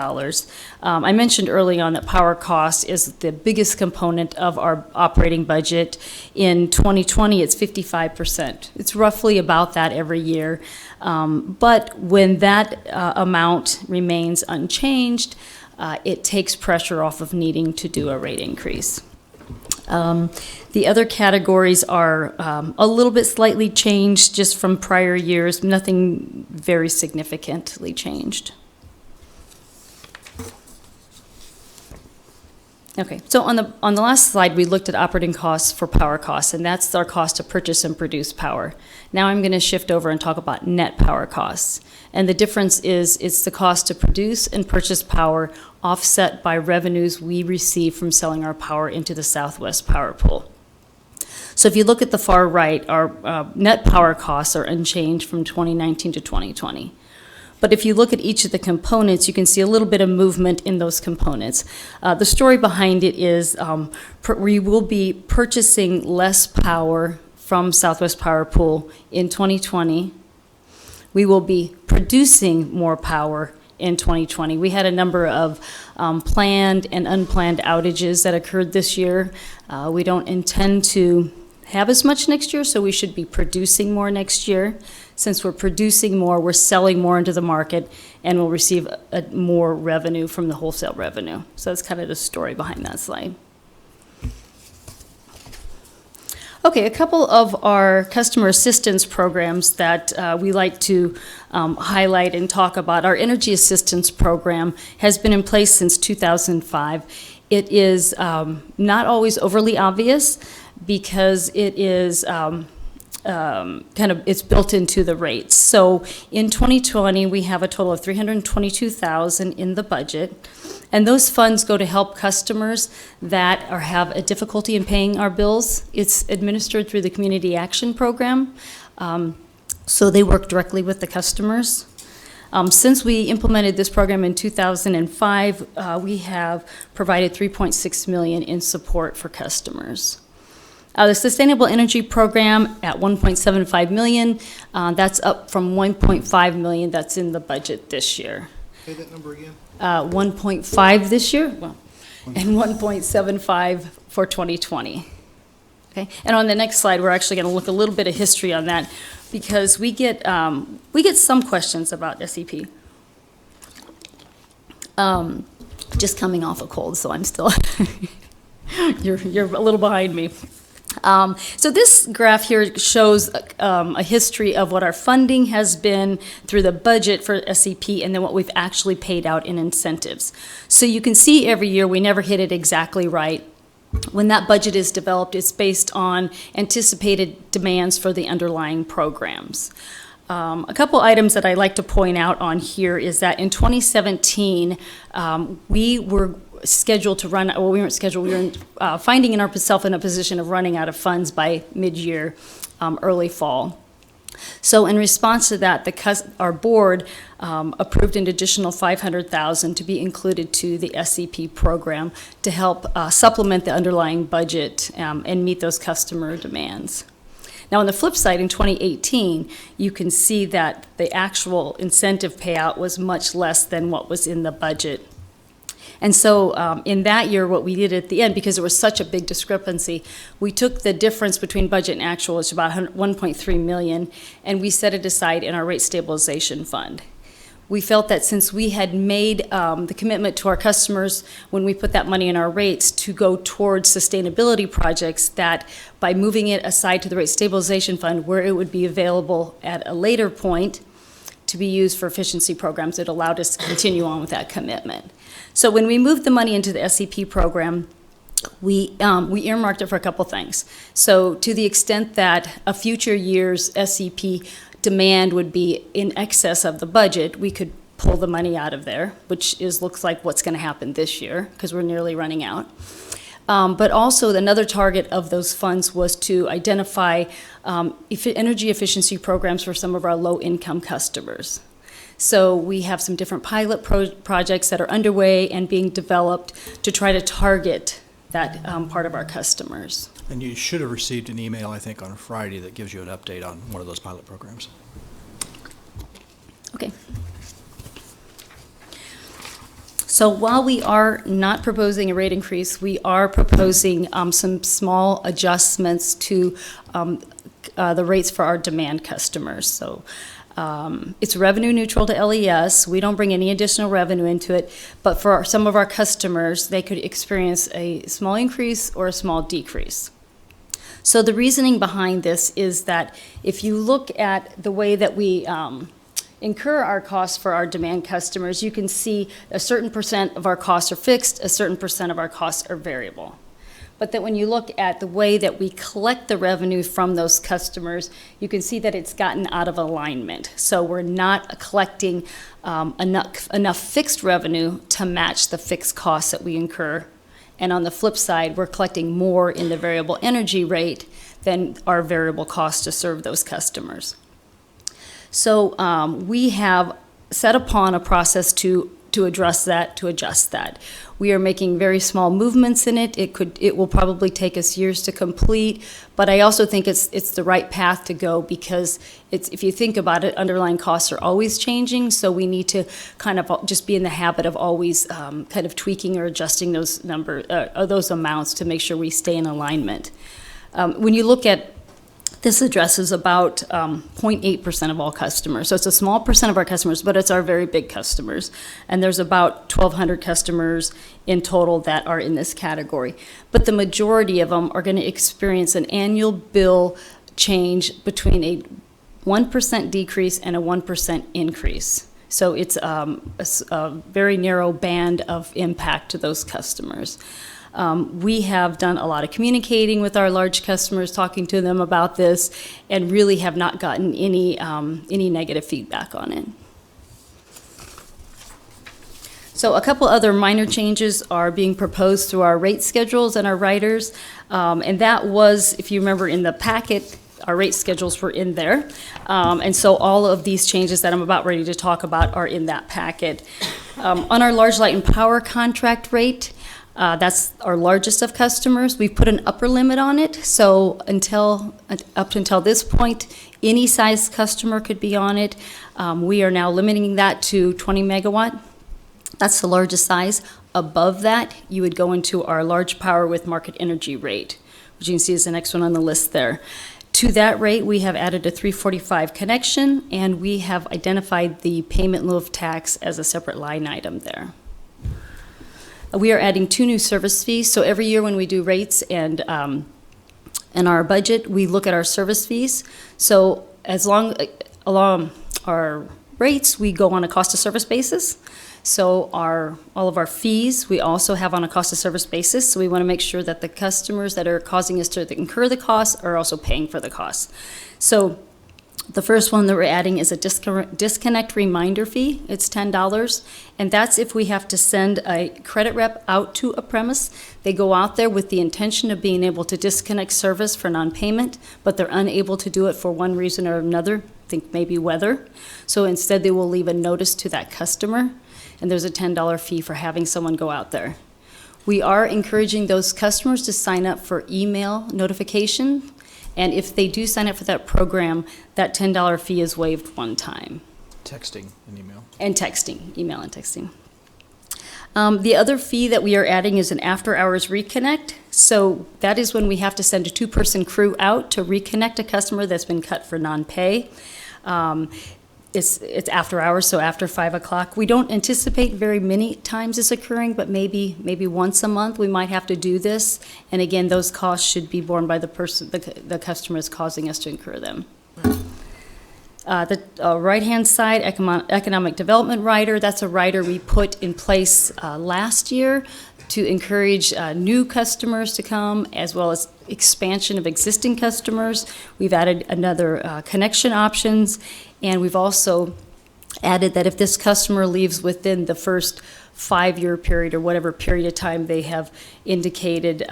S5: I mentioned early on that power cost is the biggest component of our operating budget. In 2020, it's 55%. It's roughly about that every year. But when that amount remains unchanged, it takes pressure off of needing to do a rate increase. The other categories are a little bit slightly changed just from prior years, nothing very significantly changed. Okay, so on the last slide, we looked at operating costs for power costs, and that's our cost to purchase and produce power. Now I'm going to shift over and talk about net power costs. And the difference is it's the cost to produce and purchase power offset by revenues we receive from selling our power into the Southwest Power Pool. So if you look at the far right, our net power costs are unchanged from 2019 to 2020. But if you look at each of the components, you can see a little bit of movement in those components. The story behind it is we will be purchasing less power from Southwest Power Pool in 2020. We will be producing more power in 2020. We had a number of planned and unplanned outages that occurred this year. We don't intend to have as much next year, so we should be producing more next year. Since we're producing more, we're selling more into the market, and we'll receive more revenue from the wholesale revenue. So that's kind of the story behind that slide. Okay, a couple of our customer assistance programs that we like to highlight and talk about. Our Energy Assistance Program has been in place since 2005. It is not always overly obvious because it is it's built into the rates. So in 2020, we have a total of $322,000 in the budget. And those funds go to help customers that have a difficulty in paying our bills. It's administered through the Community Action Program. So they work directly with the customers. Since we implemented this program in 2005, we have provided $3.6 million in support for customers. The Sustainable Energy Program at $1.75 million, that's up from $1.5 million that's in the budget this year.
S7: Say that number again.
S5: 1.5 this year, and 1.75 for 2020. Okay, and on the next slide, we're actually going to look a little bit of history on that. because we get some questions about SEP. Just coming off a cold, so I'm still, you're a little behind me. So this graph here shows a history of what our funding has been through the budget for SEP and then what we've actually paid out in incentives. So you can see every year we never hit it exactly right. When that budget is developed, it's based on anticipated demands for the underlying programs. A couple items that I like to point out on here is that in 2017, we were scheduled to run, well, we weren't scheduled, we were finding ourselves in a position of running out of funds by mid-year, early fall. So in response to that, our board approved an additional $500,000 to be included to the SEP program to help supplement the underlying budget and meet those customer demands. Now, on the flip side, in 2018, you can see that the actual incentive payout was much less than what was in the budget. And so in that year, what we did at the end, because there was such a big discrepancy, we took the difference between budget and actual, which is about $1.3 million, and we set it aside in our rate stabilization fund. We felt that since we had made the commitment to our customers when we put that money in our rates to go towards sustainability projects, that by moving it aside to the rate stabilization fund where it would be available at a later point to be used for efficiency programs, it allowed us to continue on with that commitment. So when we moved the money into the SEP program, we earmarked it for a couple things. So to the extent that a future year's SEP demand would be in excess of the budget, we could pull the money out of there, which looks like what's going to happen this year because we're nearly running out. But also another target of those funds was to identify energy efficiency programs for some of our low-income customers. So we have some different pilot projects that are underway and being developed to try to target that part of our customers.
S3: And you should have received an email, I think, on Friday that gives you an update on one of those pilot programs.
S5: Okay. So while we are not proposing a rate increase, we are proposing some small adjustments to the rates for our demand customers. So it's revenue neutral to LES. We don't bring any additional revenue into it, but for some of our customers, they could experience a small increase or a small decrease. So the reasoning behind this is that if you look at the way that we incur our costs for our demand customers, you can see a certain percent of our costs are fixed, a certain percent of our costs are variable. But that when you look at the way that we collect the revenue from those customers, you can see that it's gotten out of alignment. So we're not collecting enough fixed revenue to match the fixed costs that we incur. And on the flip side, we're collecting more in the variable energy rate than our variable cost to serve those customers. So we have set upon a process to address that, to adjust that. We are making very small movements in it. It will probably take us years to complete, but I also think it's the right path to go because if you think about it, underlying costs are always changing, so we need to kind of just be in the habit of always kind of tweaking or adjusting those those amounts to make sure we stay in alignment. When you look at this addresses about 0.8% of all customers. So it's a small percent of our customers, but it's our very big customers. And there's about 1,200 customers in total that are in this category. But the majority of them are going to experience an annual bill change between a 1% decrease and a 1% increase. So it's a very narrow band of impact to those customers. We have done a lot of communicating with our large customers, talking to them about this, and really have not gotten any negative feedback on it. So a couple other minor changes are being proposed through our rate schedules and our riders, and that was, if you remember in the packet, our rate schedules were in there, and so all of these changes that I'm about ready to talk about are in that packet. On our large light and power contract rate, that's our largest of customers. We've put an upper limit on it, so up until this point, any size customer could be on it. We are now limiting that to 20 megawatt. That's the largest size. Above that, you would go into our large power with market energy rate, which you can see is the next one on the list there. To that rate, we have added a 345 connection, and we have identified the payment in lieu of tax as a separate line item there. We are adding 2 new service fees. So every year when we do rates and our budget, we look at our service fees. So along our rates, we go on a cost of service basis. So all of our fees, we also have on a cost of service basis. So we want to make sure that the customers that are causing us to incur the costs are also paying for the costs. So the first one that we're adding is a disconnect reminder fee. It's $10, and that's if we have to send a credit rep out to a premise. They go out there with the intention of being able to disconnect service for non-payment, but they're unable to do it for one reason or another, think maybe weather. So instead they will leave a notice to that customer, and there's a $10 fee for having someone go out there. We are encouraging those customers to sign up for email notification. And if they do sign up for that program, that $10 fee is waived one time.
S3: Texting and email.
S5: And texting, email and texting. The other fee that we are adding is an after-hours reconnect. So that is when we have to send a 2-person crew out to reconnect a customer that's been cut for non-pay. It's after hours, so after 5 o'clock. We don't anticipate very many times this occurring, but maybe once a month we might have to do this. And again, those costs should be borne by the person, the customer is causing us to incur them. The right-hand side, economic development rider, that's a rider we put in place last year to encourage new customers to come, as well as expansion of existing customers. We've added another connection options, and we've also added that if this customer leaves within the first 5-year period or whatever period of time they have indicated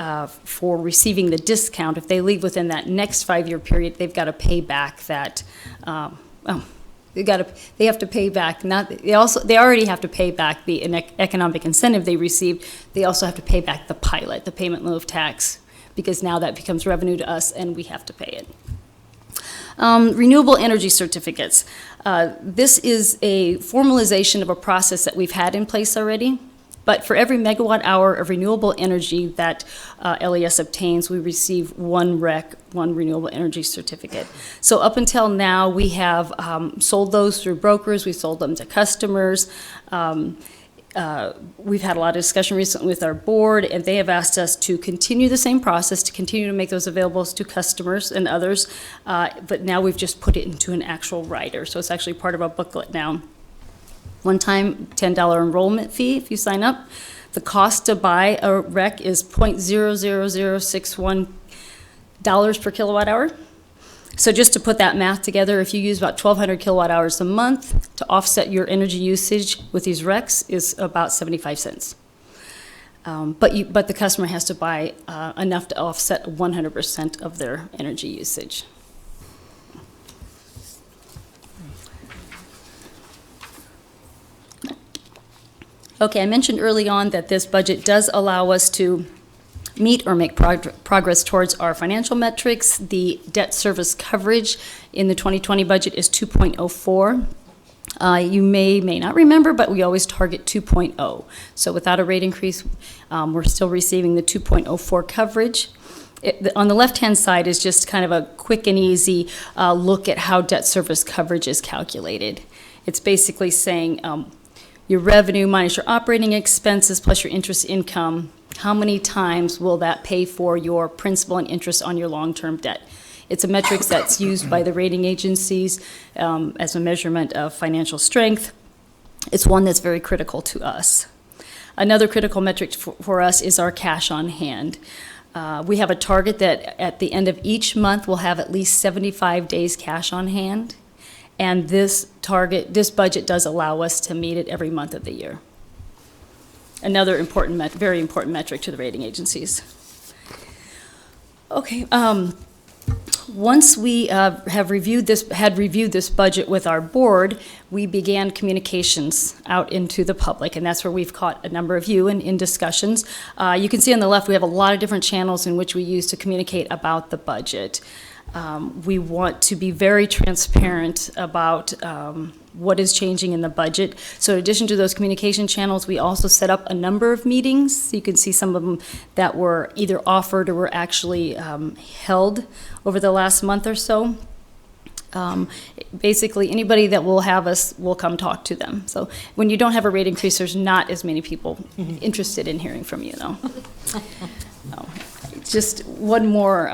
S5: for receiving the discount, if they leave within that next 5-year period, they've got to pay back that. They have to pay back. They already have to pay back the economic incentive they received. They also have to pay back the pilot, the payment in lieu of tax, because now that becomes revenue to us and we have to pay it. Renewable energy certificates. This is a formalization of a process that we've had in place already. But for every megawatt hour of renewable energy that LES obtains, we receive one renewable energy certificate. So up until now, we have sold those through brokers. We've sold them to customers. We've had a lot of discussion recently with our board, and they have asked us to continue the same process, to continue to make those available to customers and others. But now we've just put it into an actual rider. So it's actually part of our booklet now. One-time $10 enrollment fee if you sign up. The cost to buy a REC is $0.00061 per kilowatt hour. So just to put that math together, if you use about 1,200 kilowatt hours a month to offset your energy usage with these RECs is about 75 cents. But the customer has to buy enough to offset 100% of their energy usage. Okay, I mentioned early on that this budget does allow us to meet or make progress towards our financial metrics. The debt service coverage in the 2020 budget is 2.04. You may not remember, but we always target 2.0. So without a rate increase, we're still receiving the 2.04 coverage. On the left-hand side is just kind of a quick and easy look at how debt service coverage is calculated. It's basically saying your revenue minus your operating expenses plus your interest income, how many times will that pay for your principal and interest on your long-term debt? It's a metric that's used by the rating agencies as a measurement of financial strength. It's one that's very critical to us. Another critical metric for us is our cash on hand. We have a target that at the end of each month we'll have at least 75 days cash on hand. And this budget does allow us to meet it every month of the year. Another very important metric to the rating agencies. Okay, once we had reviewed this budget with our board, we began communications out into the public, and that's where we've caught a number of you in discussions. You can see on the left we have a lot of different channels in which we use to communicate about the budget. We want to be very transparent about what is changing in the budget. So in addition to those communication channels, we also set up a number of meetings. You can see some of them that were either offered or were actually held over the last month or so. Basically, anybody that will have us will come talk to them. So when you don't have a rate increase, there's not as many people interested in hearing from you, though. No. Just one more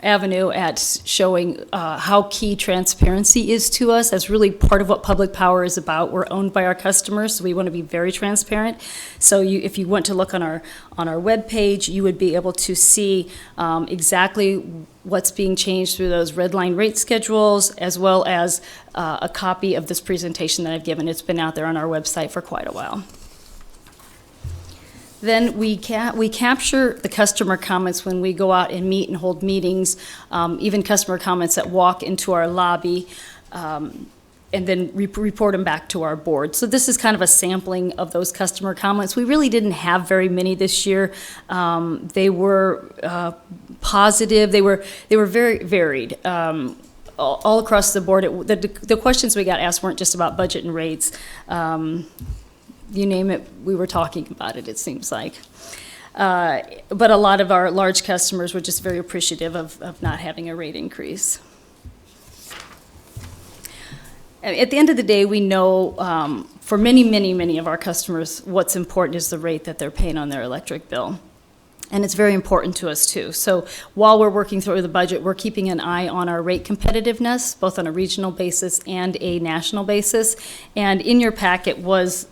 S5: avenue at showing how key transparency is to us. That's really part of what public power is about. We're owned by our customers, so we want to be very transparent. So if you want to look on our webpage, you would be able to see exactly what's being changed through those red line rate schedules, as well as a copy of this presentation that I've given. It's been out there on our website for quite a while. Then we capture the customer comments when we go out and meet and hold meetings, even customer comments that walk into our lobby, and then report them back to our board. So this is kind of a sampling of those customer comments. We really didn't have very many this year. They were positive. They were very varied. All across the board, the questions we got asked weren't just about budget and rates. You name it, we were talking about it, it seems like. But a lot of our large customers were just very appreciative of not having a rate increase. At the end of the day, we know for many of our customers, what's important is the rate that they're paying on their electric bill. And it's very important to us too. So while we're working through the budget, we're keeping an eye on our rate competitiveness, both on a regional basis and a national basis. And in your packet was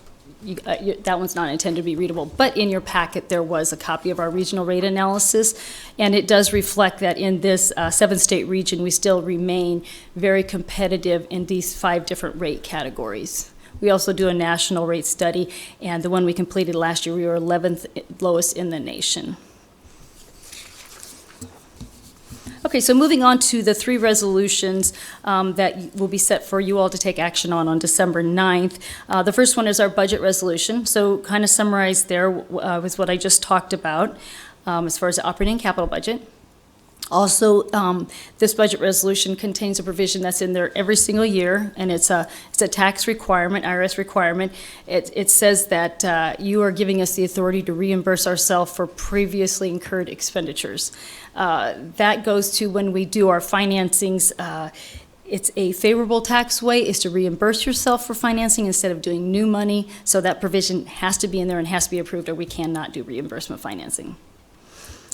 S5: that one's not intended to be readable, but in your packet there was a copy of our regional rate analysis, and it does reflect that in this 7-state region we still remain very competitive in these 5 different rate categories. We also do a national rate study, and the one we completed last year, we were 11th lowest in the nation. Okay, so moving on to the 3 resolutions that will be set for you all to take action on December 9th. The first one is our budget resolution. So kind of summarized there was what I just talked about as far as the operating capital budget. Also, this budget resolution contains a provision that's in there every single year, and it's a tax requirement, IRS requirement. It says that you are giving us the authority to reimburse ourselves for previously incurred expenditures. That goes to when we do our financings. It's a favorable tax way is to reimburse yourself for financing instead of doing new money. So that provision has to be in there and has to be approved, or we cannot do reimbursement financing.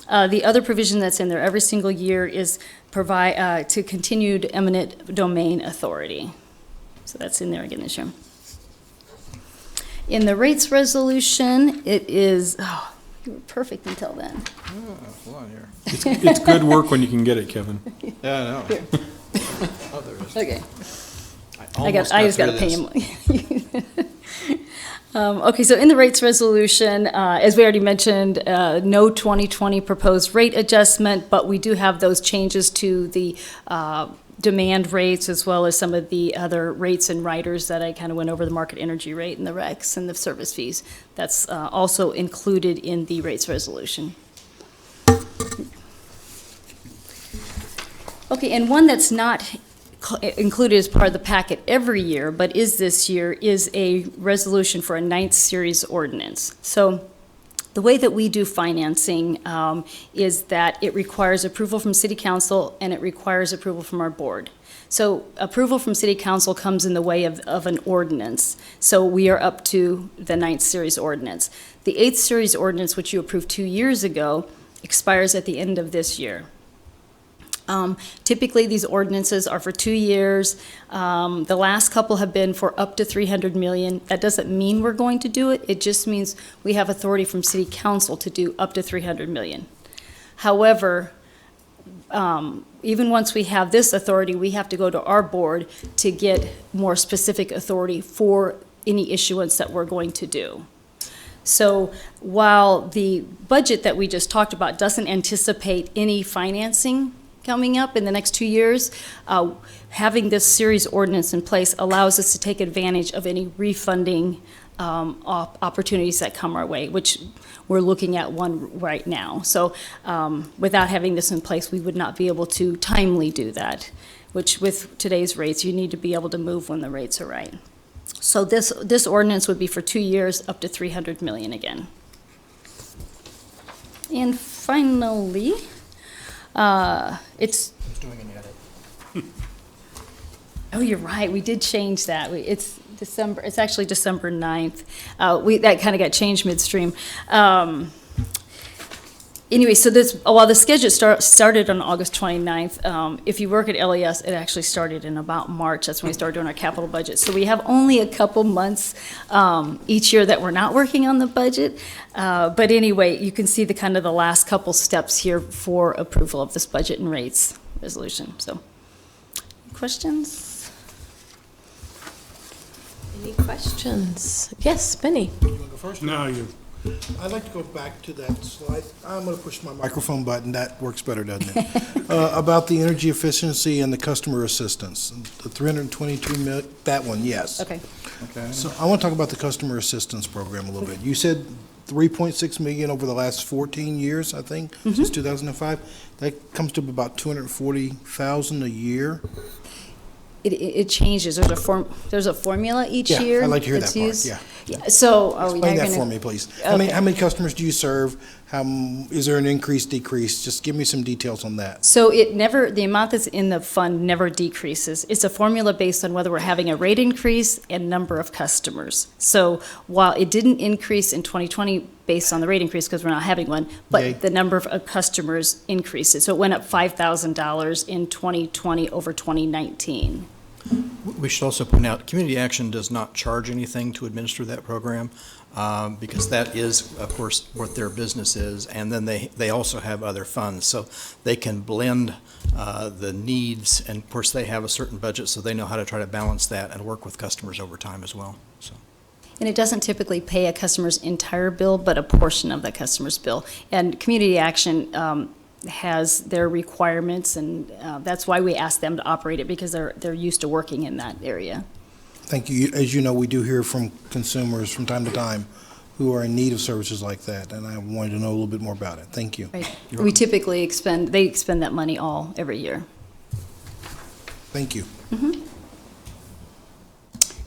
S5: The other provision that's in there every single year is provide to continued eminent domain authority. So that's in there again this year. In the rates resolution, it is, oh, you were perfect until then.
S13: Oh, hold on here. It's good work when you can get it, Kevin.
S3: Yeah, I know.
S5: Here.
S3: Oh, there is.
S5: Okay.
S3: I
S5: I just got to pay him. Okay, so in the rates resolution, as we already mentioned, no 2020 proposed rate adjustment, but we do have those changes to the demand rates as well as some of the other rates and riders that I kind of went over, the market energy rate and the RECs and the service fees. That's also included in the rates resolution. Okay, and one that's not included as part of the packet every year, but is this year, is a resolution for a 9th series ordinance. So the way that we do financing is that it requires approval from City Council and it requires approval from our board. So approval from City Council comes in the way of an ordinance. So we are up to the 9th series ordinance. The 8th series ordinance, which you approved 2 years ago, expires at the end of this year. Typically, these ordinances are for 2 years. The last couple have been for up to $300 million. That doesn't mean we're going to do it. It just means we have authority from City Council to do up to $300 million. However, even once we have this authority, we have to go to our board to get more specific authority for any issuance that we're going to do. So while the budget that we just talked about doesn't anticipate any financing coming up in the next 2 years, having this series ordinance in place allows us to take advantage of any refunding opportunities that come our way, which we're looking at one right now. So without having this in place, we would not be able to timely do that, which with today's rates, you need to be able to move when the rates are right. So this ordinance would be for 2 years, up to 300 million again. And finally, it's.
S3: Who's doing an edit?
S5: Oh, you're right. We did change that. It's December. It's actually December 9th. That kind of got changed midstream. Anyway, so while the schedule started on August 29th, if you work at LES, it actually started in about March. That's when we started doing our capital budget. So we have only a couple months each year that we're not working on the budget. But anyway, you can see the last couple steps here for approval of this budget and rates resolution. So, questions?
S1: Any questions? Yes, Benny.
S7: You want to go first?
S4: No, you.
S7: I'd like to go back to that slide. I'm going to push my microphone button. That works better, doesn't it? About the energy efficiency and the customer assistance. The 322 million, that one, yes.
S5: Okay.
S7: So I want to talk about the customer assistance program a little bit. You said 3.6 million over the last 14 years, I think, since 2005. That comes to about 240,000 a year.
S5: It changes. There's a formula each year.
S7: Yeah, I'd like to hear
S5: that's
S7: that part,
S5: used.
S7: yeah.
S5: So,
S7: Explain that for me, please.
S5: Okay.
S7: How many customers do you serve? Is there an increase, decrease? Just give me some details on that.
S5: So the amount that's in the fund never decreases. It's a formula based on whether we're having a rate increase and number of customers. So while it didn't increase in 2020 based on the rate increase because we're not having one, but the number of customers increases. So it went up $5,000 in 2020 over 2019.
S3: We should also point out, Community Action does not charge anything to administer that program, because that is, of course, what their business is, and then they also have other funds, so they can blend the needs, and of course, they have a certain budget, so they know how to try to balance that and work with customers over time as well. So.
S5: And it doesn't typically pay a customer's entire bill, but a portion of the customer's bill. And Community Action has their requirements, and that's why we ask them to operate it, because they're used to working in that area.
S7: Thank you. As you know, we do hear from consumers from time to time who are in need of services like that, and I wanted to know a little bit more about it. Thank you.
S5: Right. We typically expend that money every year.
S7: Thank you.
S5: Mm-hmm.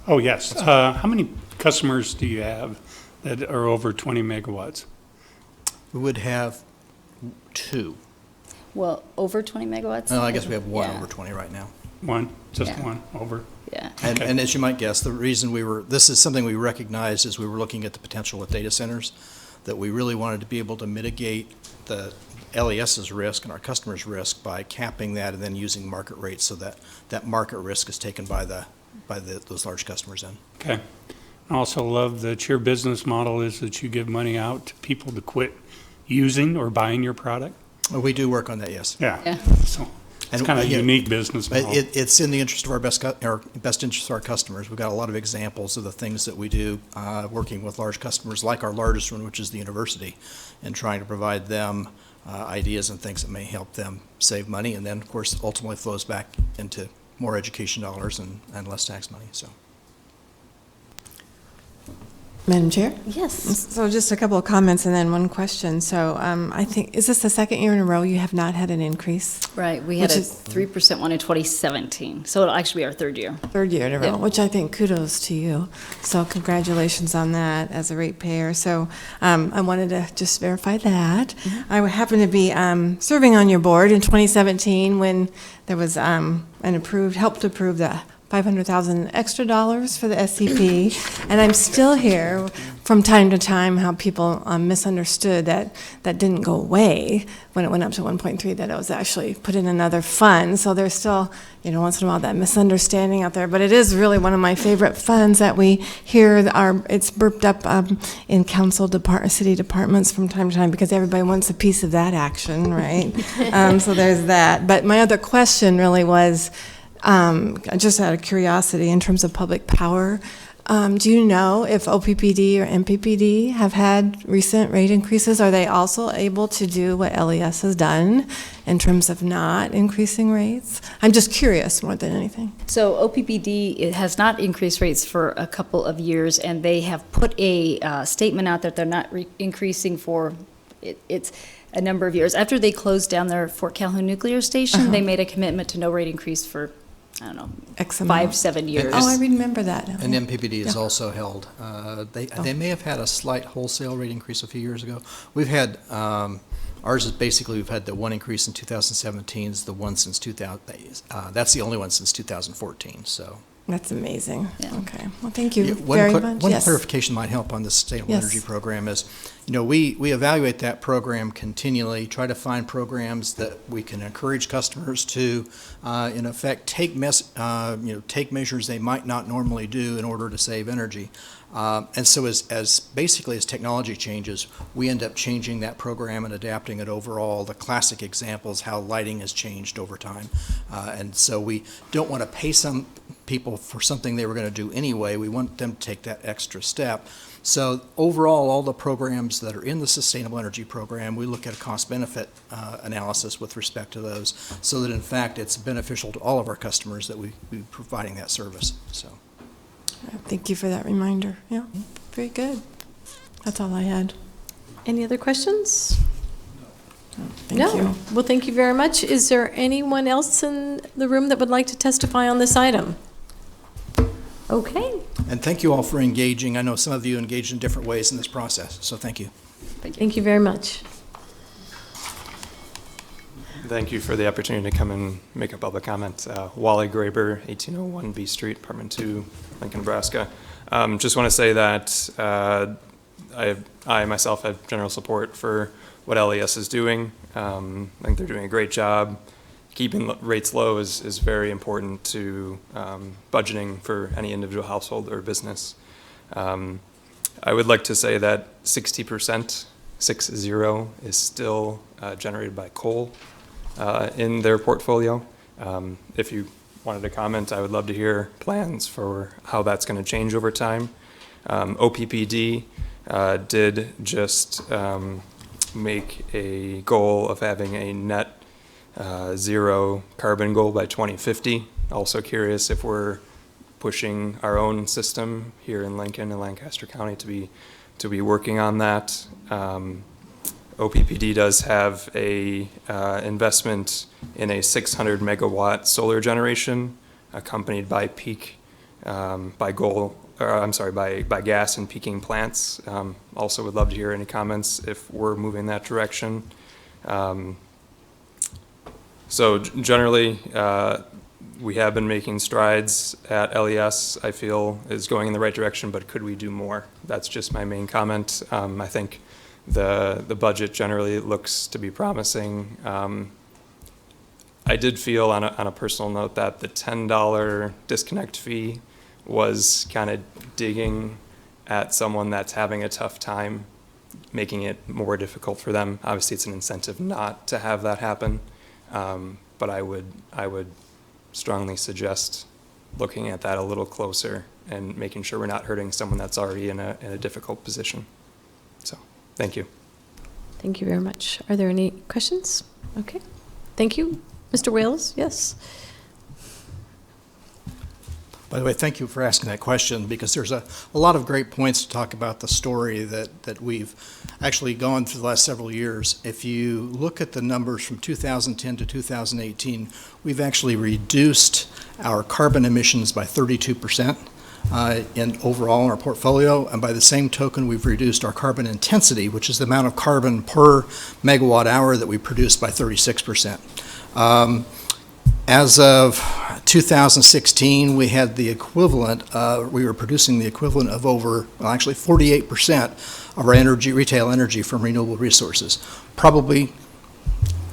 S4: Oh, yes. How many customers do you have that are over 20 megawatts?
S3: We would have 2.
S5: Well, over 20 megawatts?
S3: I guess we have 1 over 20 right now.
S4: One, just one over?
S5: Yeah.
S3: And as you might guess, the reason this is something we recognized as we were looking at the potential with data centers, that we really wanted to be able to mitigate the LES's risk and our customers' risk by capping that and then using market rates so that market risk is taken by those large customers then.
S4: Okay. I also love that your business model is that you give money out to people to quit using or buying your product.
S3: Well, we do work on that, yes.
S4: Yeah. So it's kind of a unique business model.
S3: It's in the interest of our best interest of our customers. We've got a lot of examples of the things that we do working with large customers, like our largest one, which is the university, and trying to provide them ideas and things that may help them save money, and then, of course, ultimately flows back into more education dollars and less tax money. So.
S6: Madam Chair?
S5: Yes.
S6: So just a couple of comments and then one question. So I think, is this the second year in a row you have not had an increase?
S5: Right. We had a 3% one in 2017. So it'll actually be our third year.
S6: Third year in a row, which I think kudos to you. So congratulations on that as a ratepayer. So I wanted to just verify that. Mm-hmm. I happened to be serving on your board in 2017 when there was helped to approve the $500,000 extra dollars for the SCP, and I'm still here from time to time how people misunderstood that didn't go away when it went up to 1.3, that it was actually put in another fund. So there's still, once in a while that misunderstanding out there, but it is really one of my favorite funds that we hear it's burped up in city departments from time to time because everybody wants a piece of that action, right? So there's that. But my other question really was, just out of curiosity, in terms of public power, Do you know if OPPD or MPPD have had recent rate increases? Are they also able to do what LES has done in terms of not increasing rates? I'm just curious more than anything.
S5: So OPPD it has not increased rates for a couple of years, and they have put a statement out that they're not increasing for it's a number of years. After they closed down their Fort Calhoun nuclear station, they made a commitment to no rate increase for, I don't know,
S6: X amount.
S5: 5-7 years.
S6: Oh, I remember that.
S3: And MPPD is
S6: Yeah.
S3: also held. They may have had a slight wholesale rate increase a few years ago. We've had, ours is basically, we've had the one increase in 2017, is the one since 2000, that's the only one since 2014, so.
S6: That's amazing. Okay. Well, thank you
S3: One
S6: very much.
S3: One
S6: Yes.
S3: clarification might help on the Sustainable
S6: Yes.
S3: Energy Program is, we evaluate that program continually, try to find programs that we can encourage customers to, in effect, take measures they might not normally do in order to save energy. And so as basically as technology changes, we end up changing that program and adapting it overall. The classic example is how lighting has changed over time. And so we don't want to pay some people for something they were going to do anyway. We want them to take that extra step. So overall, all the programs that are in the Sustainable Energy Program, we look at a cost-benefit analysis with respect to those, so that in fact it's beneficial to all of our customers that we be providing that service. So.
S6: Thank you for that reminder. Yeah, very good. That's all I had.
S1: Any other questions?
S6: Thank
S1: No.
S6: you.
S1: Well, thank you very much. Is there anyone else in the room that would like to testify on this item? Okay.
S3: And thank you all for engaging. I know some of you engaged in different ways in this process, so thank you.
S1: Thank you very much.
S12: Thank you for the opportunity to come and make a public comment. Wally Graber, 1801 B Street, Apartment 2, Lincoln, Nebraska. Just want to say that I myself have general support for what LES is doing. I think they're doing a great job. Keeping rates low is very important to budgeting for any individual household or business. I would like to say that 60%, 60, is still generated by coal in their portfolio. If you wanted to comment, I would love to hear plans for how that's going to change over time. OPPD did just make a goal of having a net zero carbon goal by 2050. Also curious if we're pushing our own system here in Lincoln and Lancaster County to be working on that. OPPD does have a investment in a 600 megawatt solar generation accompanied by by gas and peaking plants. Also would love to hear any comments if we're moving that direction. So generally, we have been making strides at LES. I feel is going in the right direction, but could we do more? That's just my main comment. I think the budget generally looks to be promising. I did feel on a personal note that the $10 disconnect fee was kind of digging at someone that's having a tough time, making it more difficult for them. Obviously, it's an incentive not to have that happen, but I would strongly suggest looking at that a little closer and making sure we're not hurting someone that's already in a difficult position. So, thank you.
S1: Thank you very much. Are there any questions? Okay. Thank you. Mr. Wales, yes.
S3: By the way, thank you for asking that question, because there's a lot of great points to talk about the story that we've actually gone through the last several years. If you look at the numbers from 2010 to 2018, we've actually reduced our carbon emissions by 32% in overall in our portfolio, and by the same token, we've reduced our carbon intensity, which is the amount of carbon per megawatt hour that we produce, by 36%. As of 2016, we had the equivalent, we were producing the equivalent of actually 48% of our retail energy from renewable resources. Probably,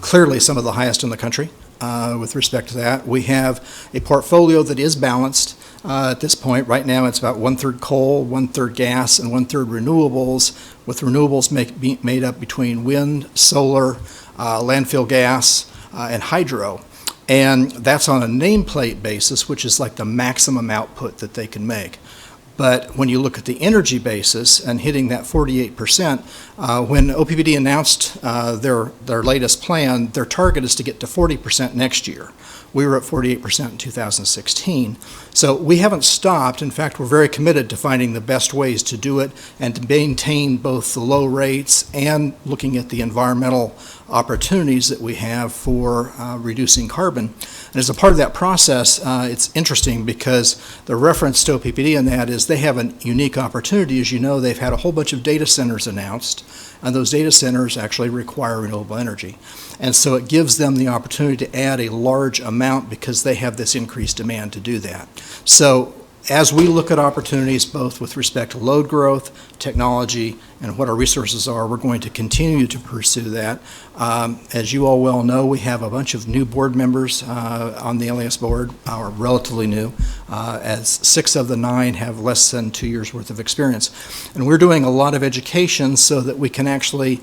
S3: clearly some of the highest in the country with respect to that. We have a portfolio that is balanced at this point. Right now, it's about 1/3 coal, 1/3 gas, and 1/3 renewables, with renewables made up between wind, solar, landfill gas, and hydro. And that's on a nameplate basis, which is like the maximum output that they can make. But when you look at the energy basis and hitting that 48%, when OPPD announced their latest plan, their target is to get to 40% next year. We were at 48% in 2016. So we haven't stopped. In fact, we're very committed to finding the best ways to do it and to maintain both the low rates and looking at the environmental opportunities that we have for reducing carbon. And as a part of that process, it's interesting because the reference to OPPD in that is they have a unique opportunity. As you know, they've had a whole bunch of data centers announced, and those data centers actually require renewable energy. And so it gives them the opportunity to add a large amount because they have this increased demand to do that. So as we look at opportunities, both with respect to load growth, technology, and what our resources are, we're going to continue to pursue that. As you all well know, we have a bunch of new board members on the LAS board, are relatively new, as 6 of the 9 have less than 2 years worth of experience. And we're doing a lot of education so that we can actually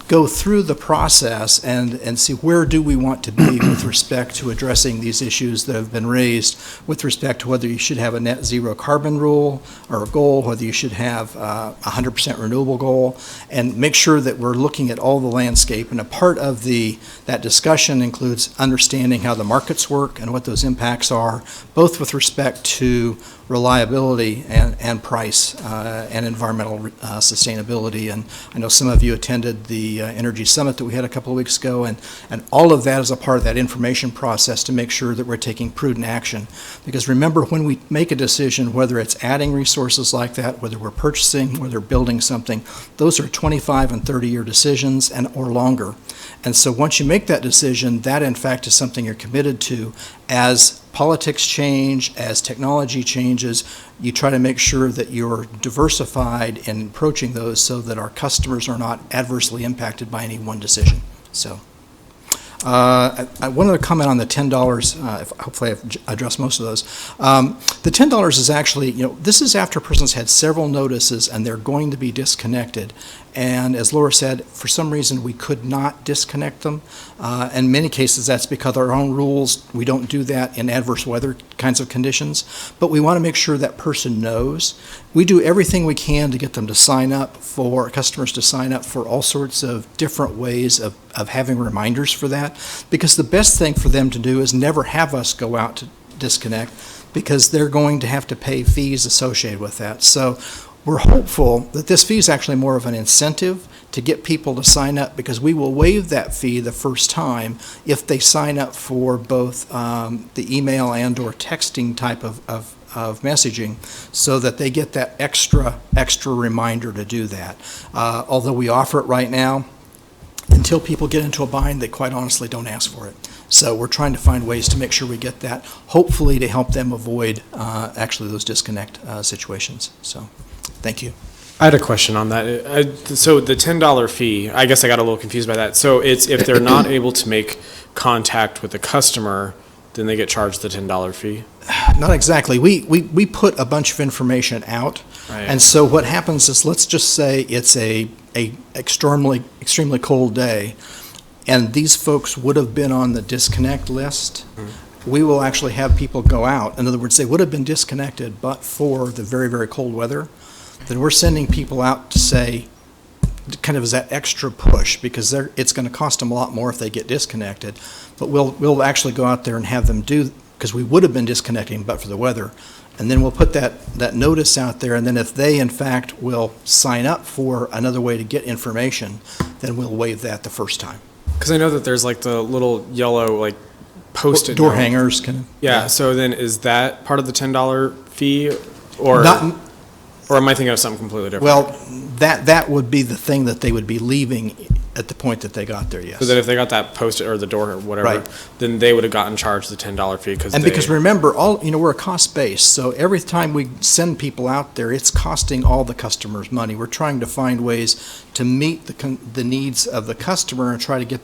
S3: go through the process and see where do we want to be with respect to addressing these issues that have been raised with respect to whether you should have a net zero carbon rule or a goal, whether you should have a 100% renewable goal, and make sure that we're looking at all the landscape. And a part of that discussion includes understanding how the markets work and what those impacts are, both with respect to reliability and price and environmental sustainability. And I know some of you attended the Energy Summit that we had a couple of weeks ago, and all of that is a part of that information process to make sure that we're taking prudent action. Because remember, when we make a decision, whether it's adding resources like that, whether we're purchasing, whether building something, those are 25 and 30-year decisions or longer. And so once you make that decision, that in fact is something you're committed to. As politics change, as technology changes, you try to make sure that you're diversified in approaching those so that our customers are not adversely impacted by any one decision. So I wanted to comment on the $10, hopefully I've addressed most of those. The $10 is actually, this is after a person's had several notices and they're going to be disconnected. And as Laura said, for some reason we could not disconnect them. In many cases that's because our own rules, we don't do that in adverse weather kinds of conditions. But we want to make sure that person knows. We do everything we can to get them to sign up for, customers to sign up for all sorts of different ways of having reminders for that. Because the best thing for them to do is never have us go out to disconnect, because they're going to have to pay fees associated with that. So we're hopeful that this fee is actually more of an incentive to get people to sign up, because we will waive that fee the first time if they sign up for both the email and or texting type of messaging, so that they get that extra reminder to do that. Although we offer it right now, until people get into a bind, they quite honestly don't ask for it. So we're trying to find ways to make sure we get that, hopefully to help them avoid actually those disconnect situations. So thank you.
S22: I had a question on that. So the $10 fee, I guess I got a little confused by that. So it's if they're not able to make contact with the customer, then they get charged the $10 fee?
S3: Not exactly. We put a bunch of information out. Right. And so what happens is, let's just say it's a extremely cold day, and these folks would have been on the disconnect list. Mm-hmm. We will actually have people go out. In other words, they would have been disconnected but for the very, very cold weather. Then we're sending people out to say, kind of as that extra push, because it's going to cost them a lot more if they get disconnected. But we'll actually go out there and have them do, because we would have been disconnecting but for the weather. And then we'll put that notice out there, and then if they in fact will sign up for another way to get information, then we'll waive that the first time.
S22: Because I know that there's like the little yellow post-it
S3: door
S22: note.
S3: hangers.
S22: Yeah, so then is that part of the $10 fee, or am I thinking of something completely different?
S3: Well, that would be the thing that they would be leaving at the point that they got there, yes.
S22: So that if they got that post-it or the door or whatever,
S3: right,
S22: then they would have gotten charged the $10 fee.
S3: Because remember, we're a cost base, so every time we send people out there, it's costing all the customers money. We're trying to find ways to meet the needs of the customer and try to get,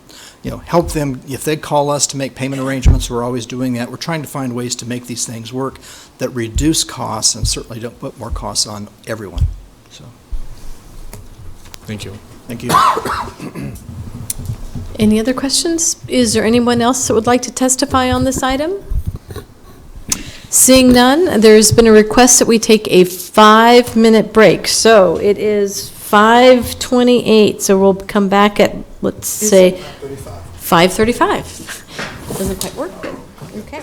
S3: help them. If they call us to make payment arrangements, we're always doing that. We're trying to find ways to make these things work that reduce costs and certainly don't put more costs on everyone. So,
S22: thank you.
S3: Thank you.
S1: Any other questions? Is there anyone else that would like to testify on this item? Seeing none, there's been a request that we take a 5-minute break. So it is 5:28, so we'll come back at, let's say, 5:35. Doesn't quite work, but, okay.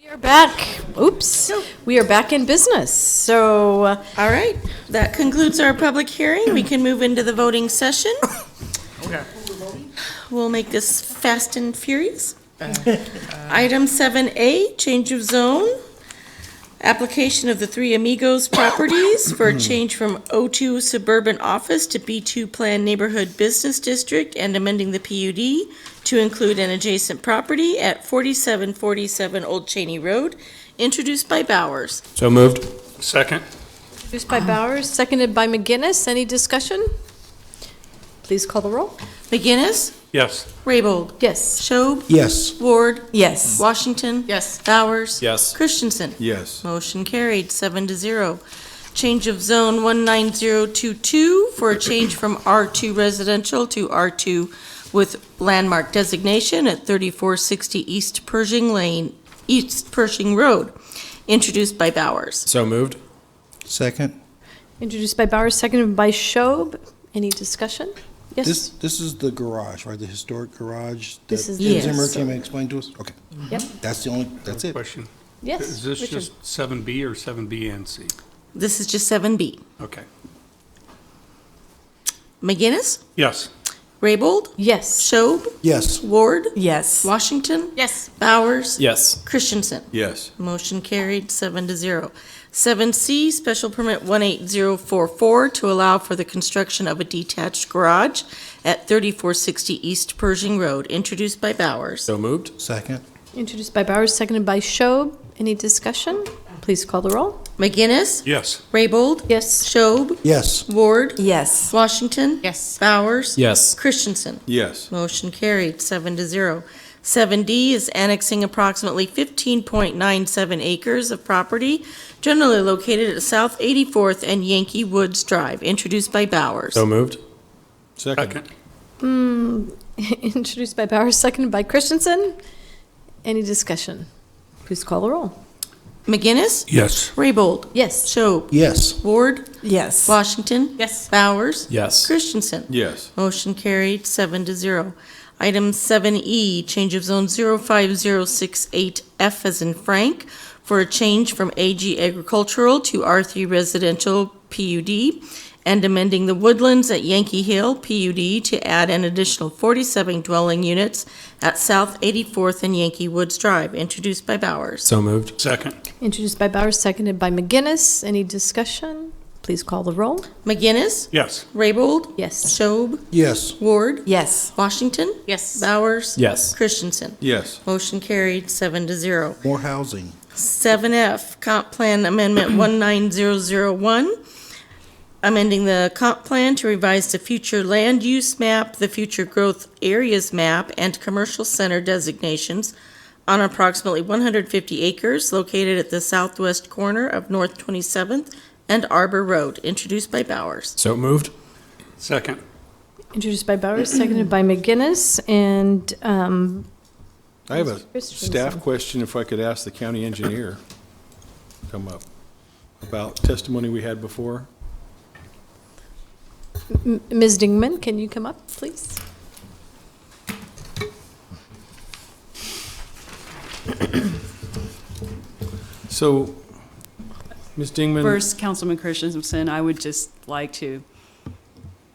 S1: We are back. Oops. We are back in business. So,
S9: All right, that concludes our public hearing. We can move into the voting session.
S14: Okay.
S9: We'll make this fast and furious. Item 7A, change of zone. Application of the Three Amigos properties for a change from O2 suburban office to B2 Planned Neighborhood Business District and amending the PUD to include an adjacent property at 4747 Old Cheney Road, introduced by Bowers.
S22: So moved.
S4: Second.
S1: introduced by Bowers, seconded by McGinnis. Any discussion? Please call the roll.
S9: McGinnis?
S4: Yes.
S9: Raybold?
S1: Yes.
S9: Schob?
S7: Yes.
S9: Ward?
S6: Yes.
S9: Washington?
S20: Yes.
S9: Bowers?
S22: Yes.
S9: Christensen?
S13: Yes.
S9: Motion carried, 7-0. Change of zone 19022 for a change from R2 residential to R2 with landmark designation at 3460 East Pershing Road, introduced by Bowers.
S22: So moved.
S7: Second.
S1: Introduced by Bowers, seconded by Schob. Any discussion? Yes.
S7: This is the garage, right? The historic garage?
S1: This is
S7: that
S1: the-
S7: Zimmer
S1: Yes.
S7: came and explained to us? Okay.
S1: Yep.
S7: That's it.
S4: Question.
S1: Yes.
S4: Is this
S1: Richard.
S4: just 7B or 7B and C?
S9: This is just 7B.
S4: Okay.
S9: McGinnis?
S4: Yes.
S9: Raybold?
S1: Yes.
S9: Schob?
S7: Yes.
S9: Ward?
S6: Yes.
S9: Washington?
S20: Yes.
S9: Bowers?
S22: Yes.
S9: Christensen?
S13: Yes.
S9: Motion carried, 7-0. 7C, special permit 18044 to allow for the construction of a detached garage at 3460 East Pershing Road, introduced by Bowers.
S22: So moved.
S7: Second.
S1: Introduced by Bowers, seconded by Schob. Any discussion? Please call the roll.
S9: McGinnis?
S4: Yes.
S9: Raybold?
S1: Yes.
S9: Schob?
S7: Yes.
S9: Ward?
S6: Yes.
S9: Washington?
S20: Yes.
S9: Bowers?
S22: Yes.
S9: Christensen?
S13: Yes.
S9: Motion carried, 7-0. 7D is annexing approximately 15.97 acres of property generally located at South 84th and Yankee Woods Drive, introduced by Bowers.
S22: So moved.
S13: Second.
S1: Introduced by Bowers, seconded by Christensen. Any discussion? Please call the roll.
S9: McGinnis?
S4: Yes.
S9: Raybold?
S1: Yes.
S9: Schob?
S7: Yes.
S9: Ward?
S6: Yes.
S9: Washington?
S20: Yes.
S9: Bowers?
S22: Yes.
S9: Christensen?
S13: Yes.
S9: Motion carried, 7-0. Item 7E, change of zone 05068F as in Frank for a change from AG agricultural to R3 residential PUD and amending the woodlands at Yankee Hill PUD to add an additional 47 dwelling units at South 84th and Yankee Woods Drive, introduced by Bowers.
S22: So moved.
S4: Second.
S1: Introduced by Bowers, seconded by McGinnis. Any discussion? Please call the roll.
S9: McGinnis?
S4: Yes.
S9: Raybold?
S1: Yes.
S9: Schob?
S7: Yes.
S9: Ward?
S6: Yes.
S9: Washington?
S20: Yes.
S9: Bowers?
S22: Yes.
S9: Christensen?
S13: Yes.
S9: Motion carried, 7-0.
S7: More housing.
S9: 7F, Comp Plan Amendment 19001, amending the comp plan to revise the future land use map, the future growth areas map, and commercial center designations on approximately 150 acres located at the southwest corner of North 27th and Arbor Road, introduced by Bowers.
S22: So moved.
S4: Second.
S1: Introduced by Bowers, seconded by McGinnis. And
S13: I have a
S1: Christensen.
S13: staff question, if I could ask the county engineer to come up about testimony we had before.
S1: Ms. Dingman, can you come up, please?
S13: So, Ms. Dingman.
S17: First, Councilman Christensen, I would just like to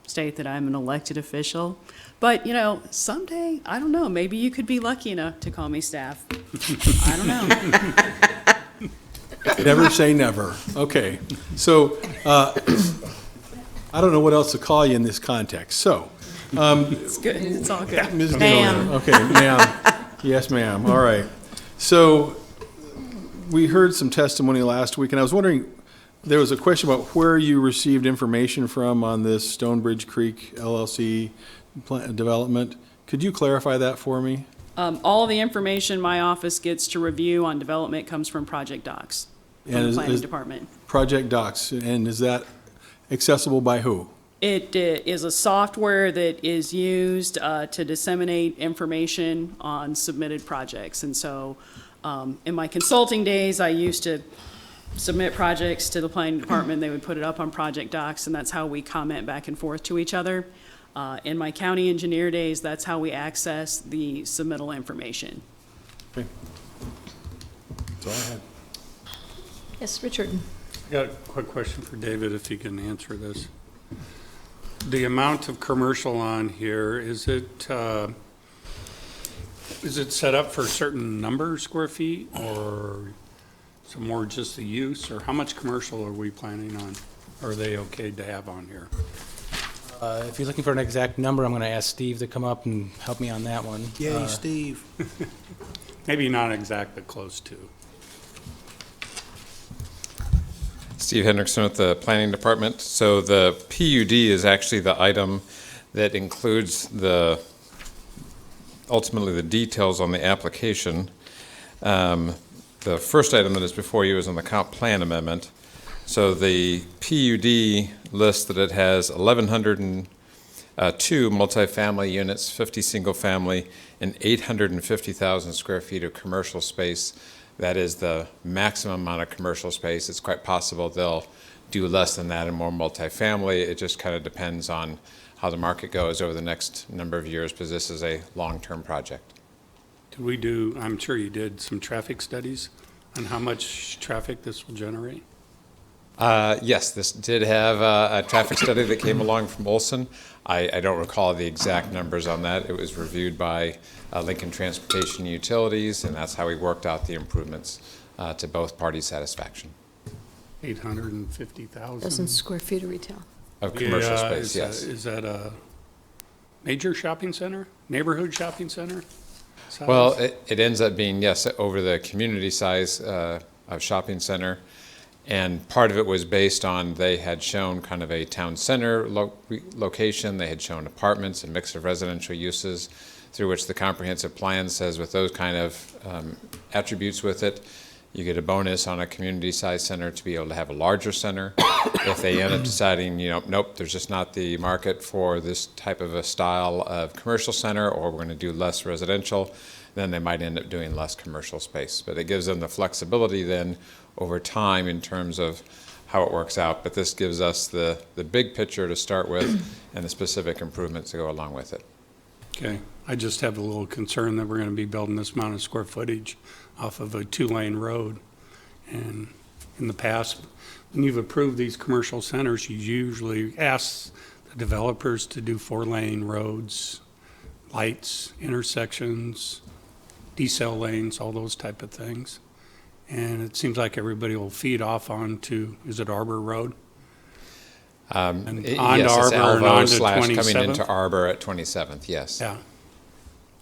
S17: state that I'm an elected official. But, you know, someday, I don't know, maybe you could be lucky enough to call me staff. I don't know.
S13: Never say never. Okay. So, I don't know what else to call you in this context. So,
S17: It's good, it's all good.
S13: Ms. Dingman.
S9: Ma'am.
S13: Okay, ma'am. Yes, ma'am. All right. So, we heard some testimony last week, and I was wondering, there was a question about where you received information from on this Stonebridge Creek LLC development. Could you clarify that for me?
S17: All the information my office gets to review on development comes from Project Docs, from
S13: And
S17: the
S13: is-
S17: planning
S13: is-
S17: department.
S13: Project Docs, and is that accessible by who?
S17: It is a software that is used to disseminate information on submitted projects. And so in my consulting days, I used to submit projects to the planning department. They would put it up on Project Docs, and that's how we comment back and forth to each other. In my county engineer days, that's how we access the submittal information.
S13: Okay. That's all I had.
S1: Yes, Richard.
S4: I got a quick question for David, if he can answer this. The amount of commercial on here, is it set up for a certain number of square feet, or is it more just the use, or how much commercial are we planning on? Are they okay to have on here?
S18: If you're looking for an exact number, I'm going to ask Steve to come up and help me on that one.
S7: Yay, Steve.
S4: Maybe not exact, but close to.
S8: Steve Hendrickson with the Planning Department. So the PUD is actually the item that includes ultimately the details on the application. The first item that is before you is on the comp plan amendment. So the PUD lists that it has 1,102 multifamily units, 50 single-family, and 850,000 square feet of commercial space. That is the maximum amount of commercial space. It's quite possible they'll do less than that and more multifamily. It just kind of depends on how the market goes over the next number of years, because this is a long-term project.
S4: Did we do, I'm sure you did, some traffic studies on how much traffic this will generate?
S8: Yes, this did have a traffic study that came along from Olson. I don't recall the exact numbers on that. It was reviewed by Lincoln Transportation Utilities, and that's how we worked out the improvements to both parties' satisfaction.
S4: 850,000
S1: square feet of retail.
S8: Of commercial space, yes.
S4: Is that a major shopping center, neighborhood shopping center size?
S8: Well, it ends up being, yes, over the community size of shopping center. And part of it was based on, they had shown kind of a town center location. They had shown apartments, a mix of residential uses, through which the comprehensive plan says with those kind of attributes with it, you get a bonus on a community size center to be able to have a larger center. If they end up deciding, nope, there's just not the market for this type of a style of commercial center, or we're going to do less residential, then they might end up doing less commercial space. But it gives them the flexibility then over time in terms of how it works out. But this gives us the big picture to start with and the specific improvements to go along with it.
S4: Okay, I just have a little concern that we're going to be building this amount of square footage off of a 2-lane road. And in the past, when you've approved these commercial centers, you usually ask the developers to do 4-lane roads, lights, intersections, decel lanes, all those type of things. And it seems like everybody will feed off onto, is it Arbor Road? And
S8: Yes, it's
S4: Arbor and
S8: Alvo
S4: onto
S8: / coming
S4: 27th?
S8: into Arbor at 27th, yes.
S4: Yeah.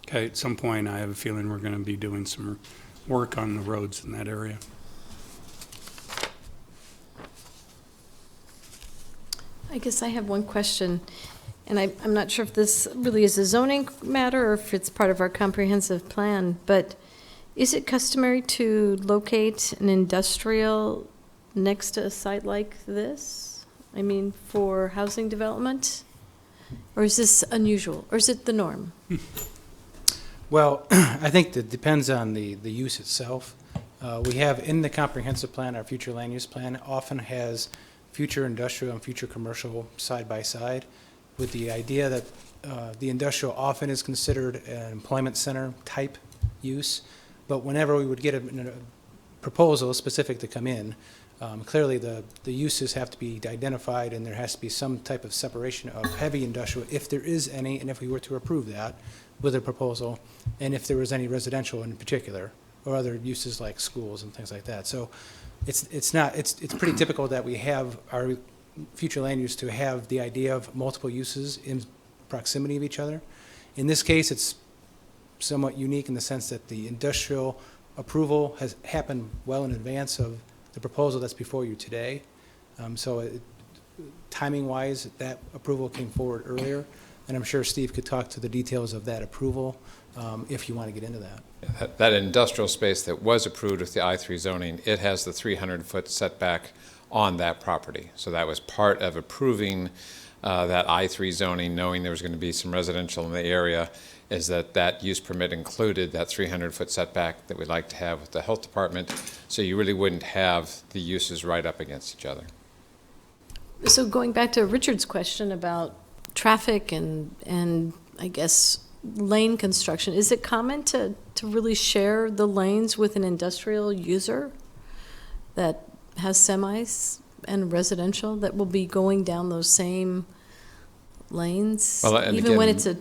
S4: Okay, at some point, I have a feeling we're going to be doing some work on the roads in that area.
S1: I guess I have one question, and I'm not sure if this really is a zoning matter or if it's part of our comprehensive plan, but is it customary to locate an industrial next to a site like this? I mean, for housing development? Or is this unusual, or is it the norm?
S18: Well, I think that depends on the use itself. We have in the comprehensive plan, our future land use plan often has future industrial and future commercial side by side, with the idea that the industrial often is considered an employment center type use. But whenever we would get a proposal specific to come in, clearly the uses have to be identified, and there has to be some type of separation of heavy industrial, if there is any, and if we were to approve that with a proposal, and if there was any residential in particular, or other uses like schools and things like that. So it's pretty typical that we have our future land use to have the idea of multiple uses in proximity of each other. In this case, it's somewhat unique in the sense that the industrial approval has happened well in advance of the proposal that's before you today. Timing-wise, that approval came forward earlier, and I'm sure Steve could talk to the details of that approval if you want to get into that.
S8: That industrial space that was approved with the I-3 zoning, it has the 300-foot setback on that property. So that was part of approving that I-3 zoning, knowing there was going to be some residential in the area, is that use permit included that 300-foot setback that we'd like to have with the health department, so you really wouldn't have the uses right up against each other.
S1: So going back to Richard's question about traffic and I guess lane construction, is it common to to really share the lanes with an industrial user that has semis and residential that will be going down those same lanes,
S8: Well, and
S1: even when
S8: again-
S1: it's a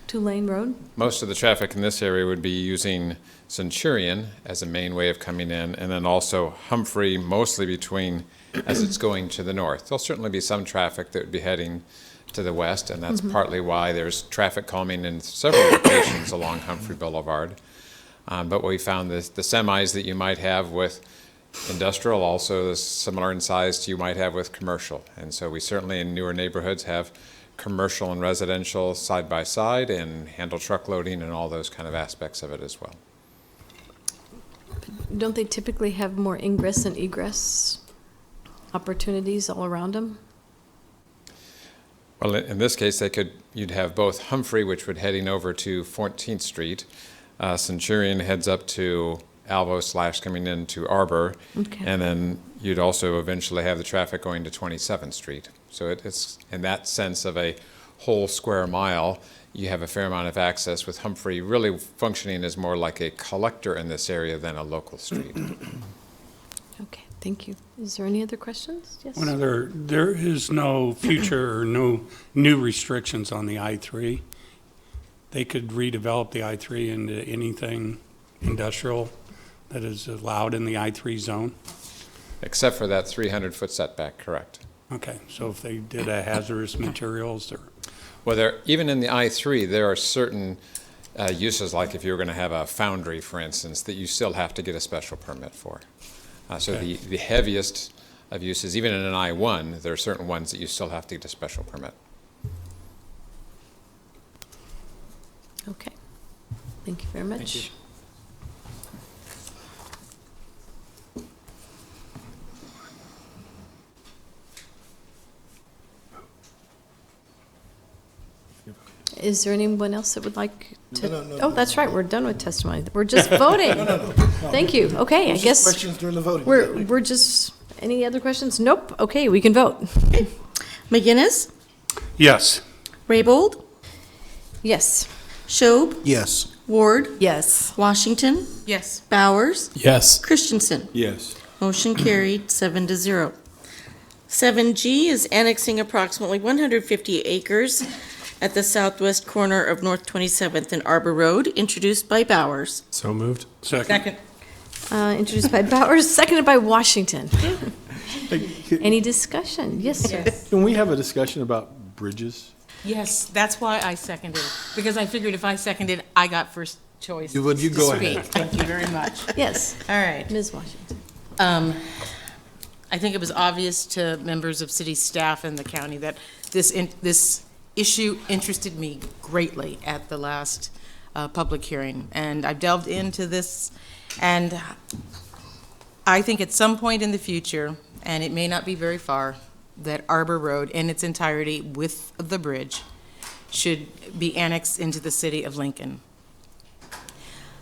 S1: two-lane road?
S8: Most of the traffic in this area would be using Centurion as a main way of coming in, and then also Humphrey, mostly between, as it's going to the north. There'll certainly be some traffic that would be heading to the west, and that's partly why there's traffic calming in several locations along Humphrey Boulevard. But we found the semis that you might have with industrial also is similar in size to you might have with commercial. And so we certainly in newer neighborhoods have commercial and residential side by side and handle truck loading and all those kind of aspects of it as well.
S1: Don't they typically have more ingress and egress opportunities all around them?
S8: Well, in this case, you'd have both Humphrey, which would heading over to 14th Street. Centurion heads up to Alvo / coming into Arbor.
S1: Okay.
S8: And then you'd also eventually have the traffic going to 27th Street. So it's, in that sense of a whole square mile, you have a fair amount of access, with Humphrey really functioning as more like a collector in this area than a local street.
S1: Okay, thank you. Is there any other questions? Yes?
S4: There is no future or no new restrictions on the I-3. They could redevelop the I-3 into anything industrial that is allowed in the I-3 zone?
S8: Except for that 300-foot setback, correct.
S4: Okay, so if they did a hazardous materials or...
S8: Well, even in the I-3, there are certain uses, like if you were going to have a foundry, for instance, that you still have to get a special permit for. So
S4: Okay.
S8: the heaviest of uses, even in an I-1, there are certain ones that you still have to get a special permit.
S1: Okay, thank you very much.
S18: you.
S1: Is there anyone else that would like to?
S7: No, no,
S1: Oh,
S7: no,
S1: that's right, we're done with testimony. We're just voting. Thank you. Okay, I
S7: Just
S1: guess
S7: questions during the voting.
S1: we're just, any other questions? Nope. Okay, we can vote.
S9: McGinnis,
S4: Yes.
S9: Raybold,
S1: Yes.
S9: Schob,
S7: Yes.
S9: Ward,
S6: Yes.
S9: Washington,
S20: Yes.
S9: Bowers,
S22: Yes.
S9: Christensen.
S13: Yes.
S9: Motion carried, 7-0. 7G is annexing approximately 150 acres at the southwest corner of North 27th and Arbor Road, introduced by Bowers.
S22: So moved.
S4: Second.
S1: Introduced by Bowers, seconded by Washington. Any discussion? Yes, sir.
S13: Can we have a discussion about bridges?
S20: Yes, that's why I seconded, because I figured if I seconded, I got first choice
S13: You would- you
S20: to
S13: go
S20: speak.
S13: ahead.
S20: Thank you very much.
S1: Yes,
S20: All right.
S1: Ms. Washington.
S20: I think it was obvious to members of city staff and the county that this issue interested me greatly at the last public hearing. And I've delved into this, and I think at some point in the future, and it may not be very far, that Arbor Road in its entirety with the bridge should be annexed into the city of Lincoln.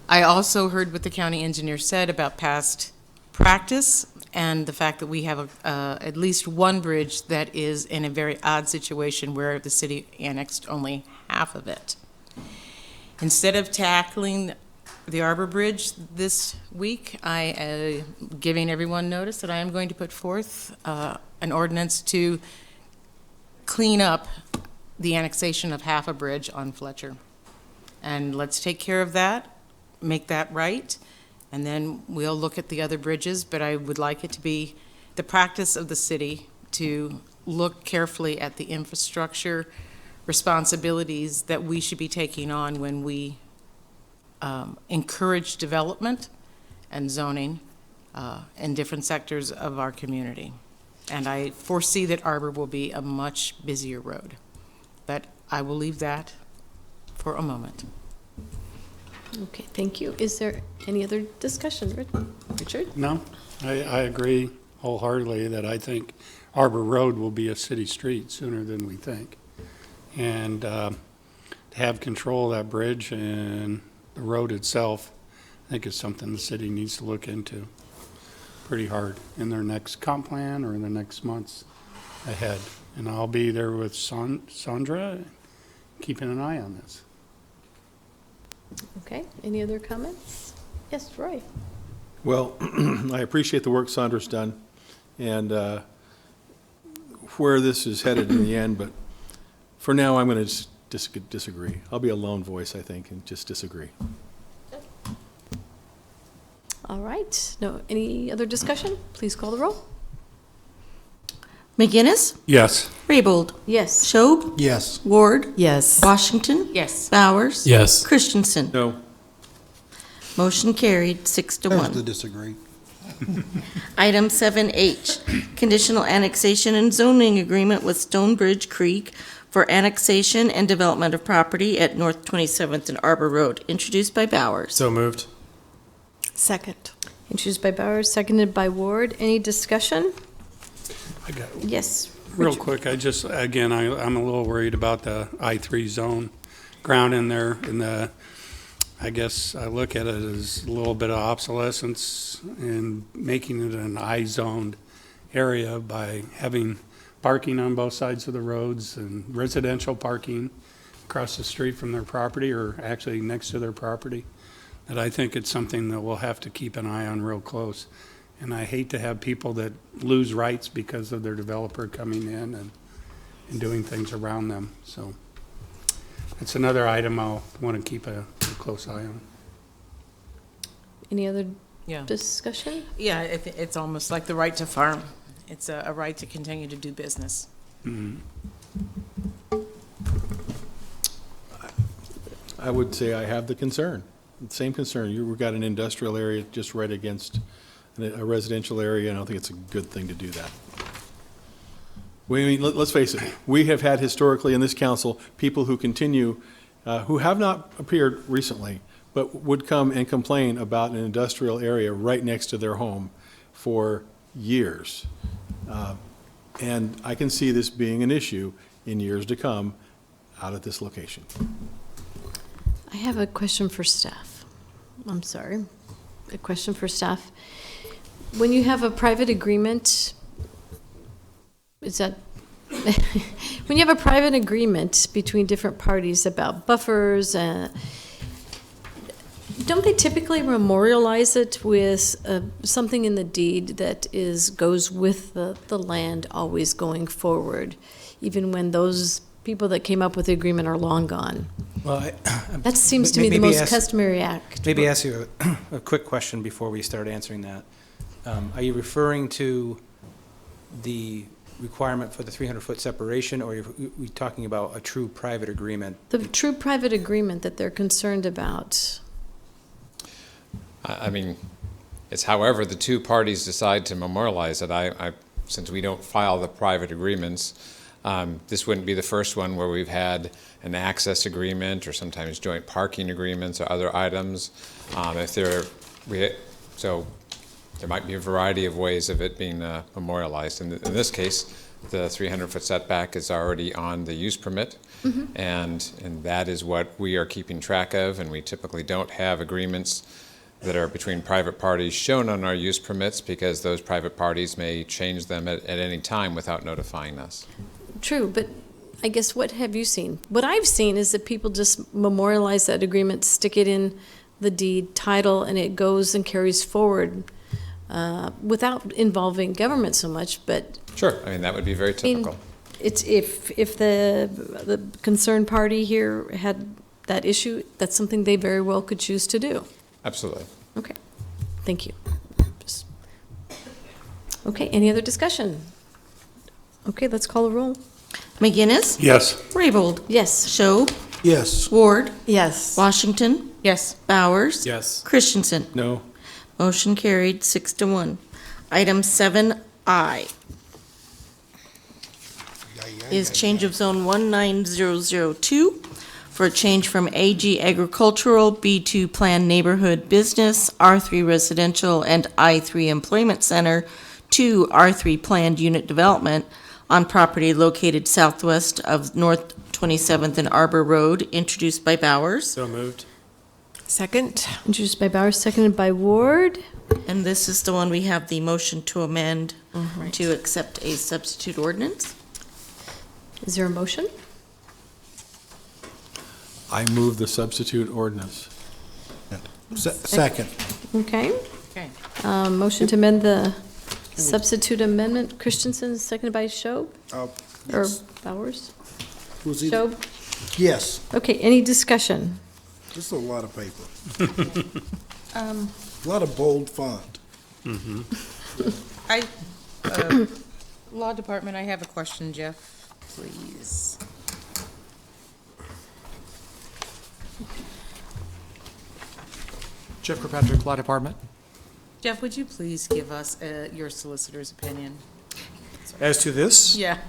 S20: I also heard what the county engineer said about past practice and the fact that we have at least one bridge that is in a very odd situation where the city annexed only half of it. Instead of tackling the Arbor Bridge this week, I am giving everyone notice that I am going to put forth an ordinance to clean up the annexation of half a bridge on Fletcher. And let's take care of that, make that right, and then we'll look at the other bridges, but I would like it to be the practice of the city to look carefully at the infrastructure responsibilities that we should be taking on when we encourage development and zoning in different sectors of our community. And I foresee that Arbor will be a much busier road, but I will leave that for a moment.
S1: Okay, thank you. Is there any other discussion? Richard?
S4: No, I agree wholeheartedly that I think Arbor Road will be a city street sooner than we think. And to have control of that bridge and the road itself, I think is something the city needs to look into pretty hard in their next comp plan or in the next months ahead. And I'll be there with Sandra, keeping an eye on this.
S1: Okay, any other comments? Yes, Roy?
S13: Well, I appreciate the work Sandra's done and where this is headed in the end, but for now, I'm going to disagree. I'll be a lone voice, I think, and just disagree.
S1: All right, no, any other discussion? Please call the roll.
S9: McGinnis?
S4: Yes.
S9: Raybold?
S1: Yes.
S9: Schob?
S7: Yes.
S9: Ward?
S6: Yes.
S9: Washington?
S20: Yes.
S9: Bowers?
S22: Yes.
S9: Christensen?
S13: No.
S9: Motion carried, 6-1.
S7: There's the disagree.
S9: Item 7H, conditional annexation and zoning agreement with Stonebridge Creek for annexation and development of property at North 27th and Arbor Road, introduced by Bowers.
S22: So moved.
S6: Second.
S1: Introduced by Bowers, seconded by Ward. Any discussion?
S4: I got
S1: Yes.
S4: Real
S1: Richard.
S4: quick, I'm a little worried about the I-3 zone ground in there, I guess I look at it as a little bit of obsolescence and making it an I-zoned area by having parking on both sides of the roads and residential parking across the street from their property or actually next to their property. That I think it's something that we'll have to keep an eye on real close. And I hate to have people that lose rights because of their developer coming in and doing things around them. So it's another item I'll want to keep a close eye on.
S1: Any other
S20: Yeah.
S1: discussion?
S20: Yeah, it's almost like the right to farm. It's a right to continue to do business.
S4: Mhm.
S13: I would say I have the concern, the same concern. We've got an industrial area just right against a residential area, and I don't think it's a good thing to do that. Let's face it, we have had historically in this council, people who continue, who have not appeared recently, but would come and complain about an industrial area right next to their home for years. And I can see this being an issue in years to come out at this location.
S1: I have a question for staff. I'm sorry. A question for staff. When you have a private agreement, is that, when you have a private agreement between different parties about buffers, don't they typically memorialize it with something in the deed that goes with the land always going forward, even when those people that came up with the agreement are long gone?
S18: Well,
S1: That seems to me the most customary act.
S18: Maybe ask you a quick question before we start answering that. Are you referring to the requirement for the 300-foot separation, or are we talking about a true private agreement?
S1: The true private agreement that they're concerned about.
S8: I mean, it's however the two parties decide to memorialize it. Since we don't file the private agreements, this wouldn't be the first one where we've had an access agreement or sometimes joint parking agreements or other items. So there might be a variety of ways of it being memorialized. In this case, the 300-foot setback is already on the use permit, and that is what we are keeping track of, and we typically don't have agreements that are between private parties shown on our use permits because those private parties may change them at any time without notifying us.
S1: True, but I guess what have you seen? What I've seen is that people just memorialize that agreement, stick it in the deed title, and it goes and carries forward without involving government so much, but.
S8: Sure, I mean, that would be very typical.
S1: It's if the concerned party here had that issue, that's something they very well could choose to do.
S8: Absolutely.
S1: Okay, thank you. Okay, any other discussion? Okay, let's call a roll.
S9: McGinnis?
S4: Yes.
S9: Raybold?
S1: Yes.
S9: Schob?
S7: Yes.
S9: Ward?
S6: Yes.
S9: Washington?
S20: Yes.
S9: Bowers?
S22: Yes.
S9: Christensen?
S13: No.
S9: Motion carried, 6-1. Item 7I is change of zone 19002 for a change from AG Agricultural, B2 Planned Neighborhood Business, R3 Residential, and I3 Employment Center to R3 Planned Unit Development on property located southwest of North 27th and Arbor Road, introduced by Bowers.
S22: So moved.
S6: Second.
S1: Introduced by Bowers, seconded by Ward.
S9: And this is the one we have the motion to amend to accept a substitute ordinance.
S1: Is there a motion?
S13: I move the substitute ordinance.
S7: Second.
S1: Okay.
S20: Okay.
S1: Motion to amend the substitute amendment, Christensen, seconded by Shob? Or Bowers?
S7: Who's he?
S1: Shob?
S7: Yes.
S1: Okay, any discussion?
S7: This is a lot of paper. A lot of bold font.
S20: Law Department, I have a question, Jeff, please.
S15: Jeff Kirkpatrick, Law Department.
S20: Jeff, would you please give us your solicitor's opinion?
S15: As to this?
S20: Yeah.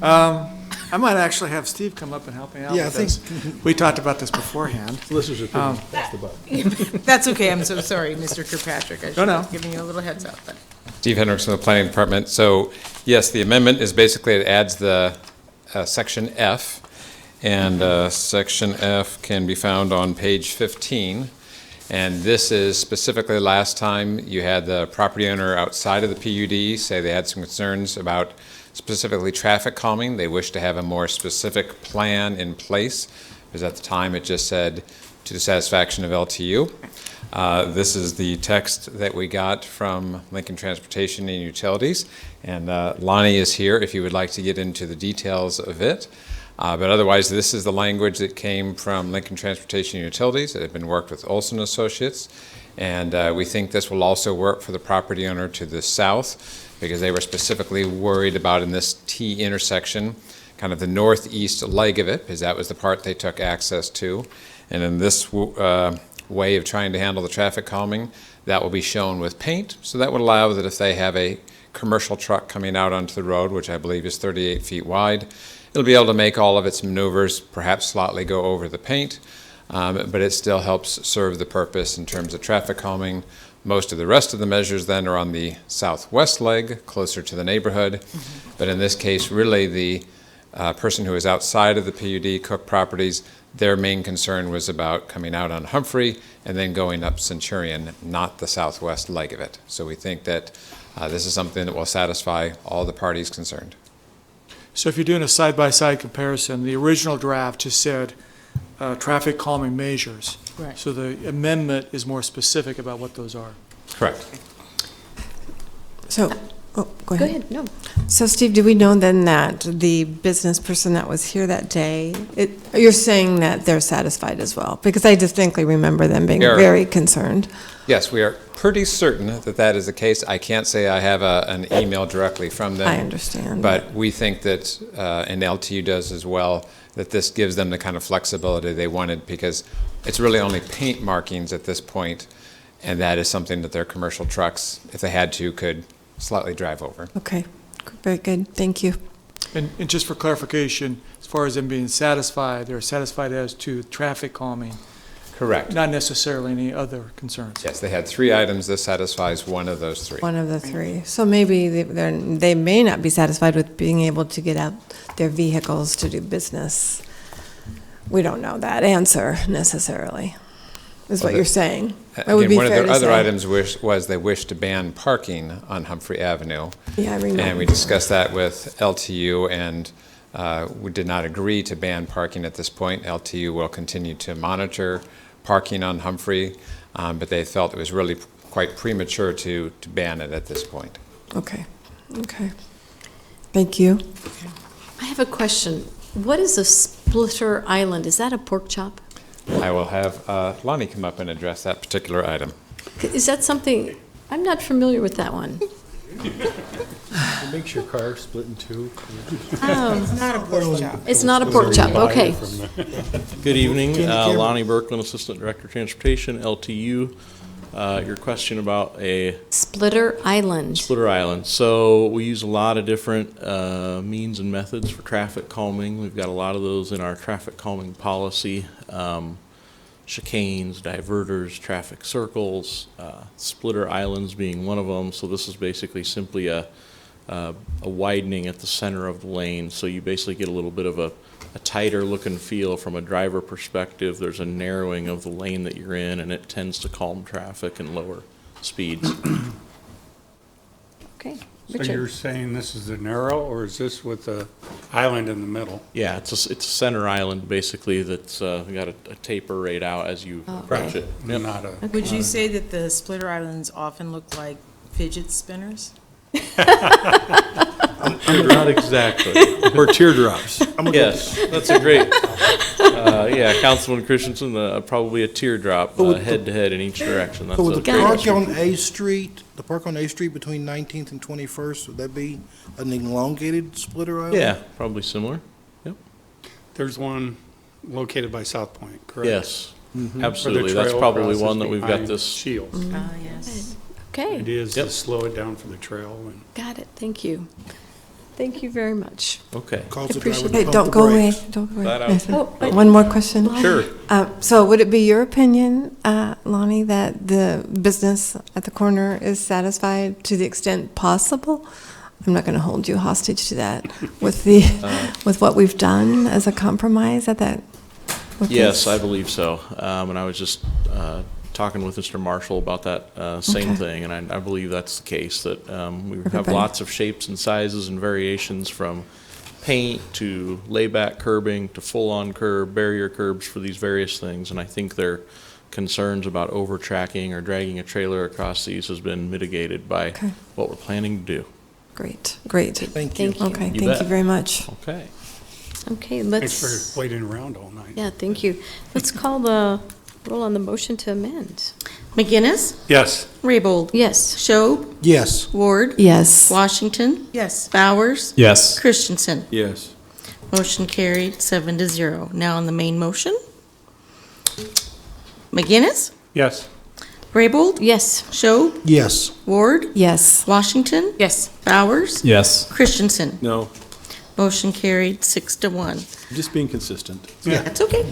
S15: I might actually have Steve come up and help me out
S7: Yeah,
S15: with
S7: I
S15: this.
S7: think-
S15: We talked about this beforehand.
S13: Solicitors opinion, that's the button.
S20: That's okay, I'm so sorry, Mr. Kirkpatrick. I should
S15: No.
S20: have given you a little heads up, but.
S8: Steve Hendricks from the Planning Department. So, yes, the amendment is basically, it adds the section F, and section F can be found on page 15. And this is specifically last time you had the property owner outside of the PUD say they had some concerns about specifically traffic calming. They wish to have a more specific plan in place, because at the time it just said to the satisfaction of LTU. This is the text that we got from Lincoln Transportation and Utilities, and Lonnie is here if you would like to get into the details of it. But otherwise, this is the language that came from Lincoln Transportation and Utilities. It had been worked with Olson Associates, and we think this will also work for the property owner to the south, because they were specifically worried about in this T intersection, kind of the northeast leg of it, because that was the part they took access to. And in this way of trying to handle the traffic calming, that will be shown with paint. So that would allow that if they have a commercial truck coming out onto the road, which I believe is 38 feet wide, it'll be able to make all of its maneuvers, perhaps slightly go over the paint, but it still helps serve the purpose in terms of traffic calming. Most of the rest of the measures then are on the southwest leg, closer to the neighborhood. But in this case, really the person who is outside of the PUD, Cook Properties, their main concern was about coming out on Humphrey and then going up Centurion, not the southwest leg of it. So we think that this is something that will satisfy all the parties concerned.
S15: So if you're doing a side-by-side comparison, the original draft just said traffic calming measures.
S20: Right.
S15: So the amendment is more specific about what those are.
S8: Correct.
S6: So, oh, go ahead.
S1: Go ahead, no.
S6: So Steve, do we know then that the business person that was here that day, you're saying that they're satisfied as well? Because I distinctly remember them being
S8: Yeah.
S6: very concerned.
S8: Yes, we are pretty certain that that is the case. I can't say I have an email directly from them.
S6: I understand.
S8: But we think that, and LTU does as well, that this gives them the kind of flexibility they wanted, because it's really only paint markings at this point, and that is something that their commercial trucks, if they had to, could slightly drive over.
S6: Okay, very good, thank you.
S15: And just for clarification, as far as them being satisfied, they're satisfied as to traffic calming.
S8: Correct.
S15: Not necessarily any other concerns.
S8: Yes, they had 3 items. This satisfies one of those 3.
S6: One of the 3. So maybe they may not be satisfied with being able to get out their vehicles to do business. We don't know that answer necessarily, is what you're saying. That would
S8: Again,
S6: be
S8: one of
S6: fair
S8: their
S6: to
S8: other
S6: say.
S8: items was they wished to ban parking on Humphrey Avenue.
S6: Yeah, I remember.
S8: And we discussed that with LTU, and we did not agree to ban parking at this point. LTU will continue to monitor parking on Humphrey, but they felt it was really quite premature to ban it at this point.
S6: Okay, okay. Thank you.
S1: I have a question. What is a splitter island? Is that a pork chop?
S8: I will have Lonnie come up and address that particular item.
S1: Is that something, I'm not familiar with that one.
S13: It makes your car split in 2.
S1: Oh.
S20: It's not a pork chop.
S1: It's not a pork chop, okay.
S19: Good evening, Lonnie Berkman, Assistant Director of Transportation, LTU. Your question about a
S1: Splitter island.
S19: Splitter island. So we use a lot of different means and methods for traffic calming. We've got a lot of those in our traffic calming policy. Chicanes, diverters, traffic circles, splitter islands being one of them. So this is basically simply a widening at the center of the lane. So you basically get a little bit of a tighter look and feel from a driver perspective. There's a narrowing of the lane that you're in, and it tends to calm traffic and lower speeds.
S1: Okay.
S4: So
S1: Richard.
S4: you're saying this is the narrow, or is this with the island in the middle?
S19: Yeah, it's a center island, basically, that's got a taper right out as you approach it. Yep.
S4: Not a.
S20: Would you say that the splitter islands often look like fidget spinners?
S19: Not exactly.
S13: Or teardrops.
S19: Yes, that's a great, yeah, Councilman Christensen, probably a teardrop, head-to-head in each direction. That's
S7: So with
S19: a
S7: the
S19: great
S7: park on
S19: description.
S7: the park on A Street between 19th and 21st, would that be an elongated splitter island?
S19: Yeah, probably similar. Yep.
S4: There's one located by South Point, correct?
S19: Yes,
S4: Where the
S19: absolutely. That's
S4: trail
S19: probably
S4: crosses
S19: one that we've got
S4: behind
S19: this.
S4: Shields.
S20: Yes.
S1: Okay,
S4: It is
S19: Yep.
S4: to slow it down for the trail and.
S1: got it. Thank you. Thank you very much.
S19: Okay.
S7: Cause the
S1: Appreciate
S7: driver
S6: Hey,
S7: to
S6: don't
S7: pump
S6: go
S7: the
S6: away,
S7: brakes.
S6: don't go away.
S19: Flat out.
S6: Nathan.
S1: Oh, wait.
S6: One more question.
S19: Sure.
S6: So would it be your opinion, Lonnie, that the business at the corner is satisfied to the extent possible? I'm not going to hold you hostage to that with with what we've done as a compromise at that. with
S19: Yes,
S6: this?
S19: I believe so. And I was just talking with Mr. Marshall about that same
S6: Okay.
S19: thing, and I believe that's the case, that we have
S6: Everybody.
S19: lots of shapes and sizes and variations from paint to layback curbing to full-on curb, barrier curbs for these various things, and I think their concerns about over-tracking or dragging a trailer across these has been mitigated by
S6: Okay.
S19: what we're planning to do.
S6: Great.
S7: Thank you.
S1: Thank you.
S6: Okay,
S19: You
S6: thank
S19: bet.
S6: you very much.
S19: Okay.
S1: Okay,
S4: Thanks
S1: let's,
S4: for waiting around all night.
S1: yeah, thank you. Let's call the roll on the motion to amend.
S9: McGinnis,
S4: Yes.
S9: Raybold,
S1: Yes.
S9: Schob,
S7: Yes.
S9: Ward,
S6: Yes.
S9: Washington,
S20: Yes.
S9: Bowers,
S22: Yes.
S9: Christensen.
S13: Yes.
S9: Motion carried 7-0. Now on the main motion. McGinnis,
S4: Yes.
S9: Raybold,
S1: Yes.
S9: Schob,
S7: Yes.
S9: Ward,
S6: Yes.
S9: Washington,
S20: Yes.
S9: Bowers,
S22: Yes.
S9: Christensen.
S13: No,
S9: Motion carried 6-1.
S13: just being consistent.
S9: That's okay.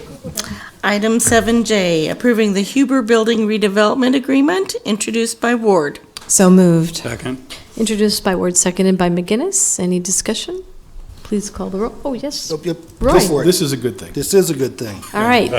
S9: Item 7J, approving the Huber Building redevelopment agreement introduced by Ward.
S6: So moved.
S4: Second.
S1: Introduced by Ward, seconded by McGinnis. Any discussion? Please call the roll. Oh, yes.
S7: Yep, yep.
S1: Roy.
S7: Go for it.
S13: This is a good thing.
S7: This is a good thing.
S1: All right.
S4: I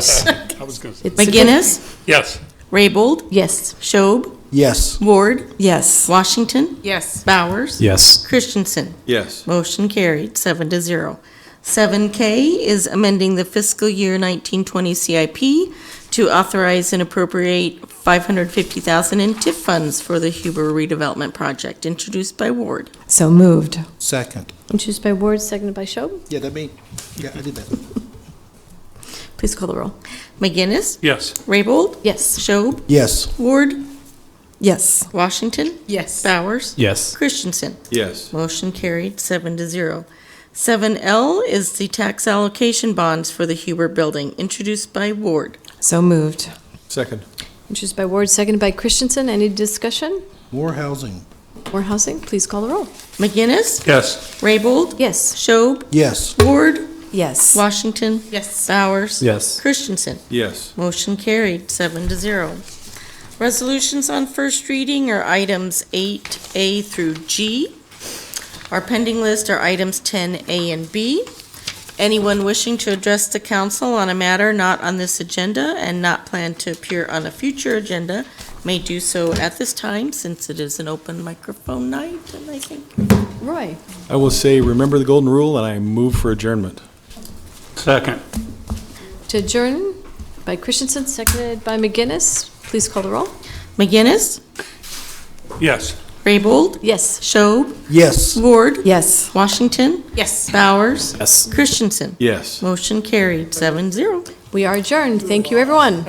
S4: was going to say.
S1: It's a good-
S9: McGinnis,
S4: Yes.
S9: Raybold,
S1: Yes.
S9: Schob,
S7: Yes.
S9: Ward,
S6: Yes.
S9: Washington,
S20: Yes.
S9: Bowers,
S22: Yes.
S9: Christensen.
S13: Yes.
S9: Motion carried 7-0. 7K is amending the fiscal year 1920 CIP to authorize and appropriate $550,000 in TIF funds for the Huber redevelopment project, introduced by Ward.
S6: So moved.
S7: Second.
S1: Introduced by Ward, seconded by Schob.
S7: Yeah, I did that.
S1: Please call the roll.
S9: McGinnis,
S4: Yes.
S9: Raybold,
S1: Yes.
S9: Schob,
S7: Yes.
S9: Ward,
S6: Yes.
S9: Washington,
S20: Yes.
S9: Bowers,
S22: Yes.
S9: Christensen.
S13: Yes.
S9: Motion carried 7-0. 7L is the tax allocation bonds for the Huber building, introduced by Ward.
S6: So moved.
S13: Second.
S1: Introduced by Ward, seconded by Christensen. Any discussion?
S7: More housing.
S1: More housing? Please call the roll.
S9: McGinnis,
S4: Yes.
S9: Raybold,
S1: Yes.
S9: Schob,
S7: Yes.
S9: Ward,
S6: Yes.
S9: Washington,
S20: Yes.
S9: Bowers,
S22: Yes.
S9: Christensen.
S13: Yes.
S9: Motion carried 7-0. Resolutions on first reading are items 8A through G. Our pending list are items 10A and B. Anyone wishing to address the council on a matter not on this agenda and not planned to appear on a future agenda may do so at this time, since it is an open microphone night, and I think.
S1: Roy.
S13: I will say, remember the golden rule, and I move for adjournment.
S4: Second.
S1: To adjourn by Christensen, seconded by McGinnis. Please call the roll.
S9: McGinnis,
S4: Yes.
S9: Raybold,
S1: Yes.
S9: Schob,
S7: Yes.
S9: Ward,
S6: Yes.
S9: Washington,
S20: Yes.
S9: Bowers,
S22: Yes.
S9: Christensen.
S13: Yes.
S9: Motion carried 7-0.
S1: We are adjourned. Thank you, everyone.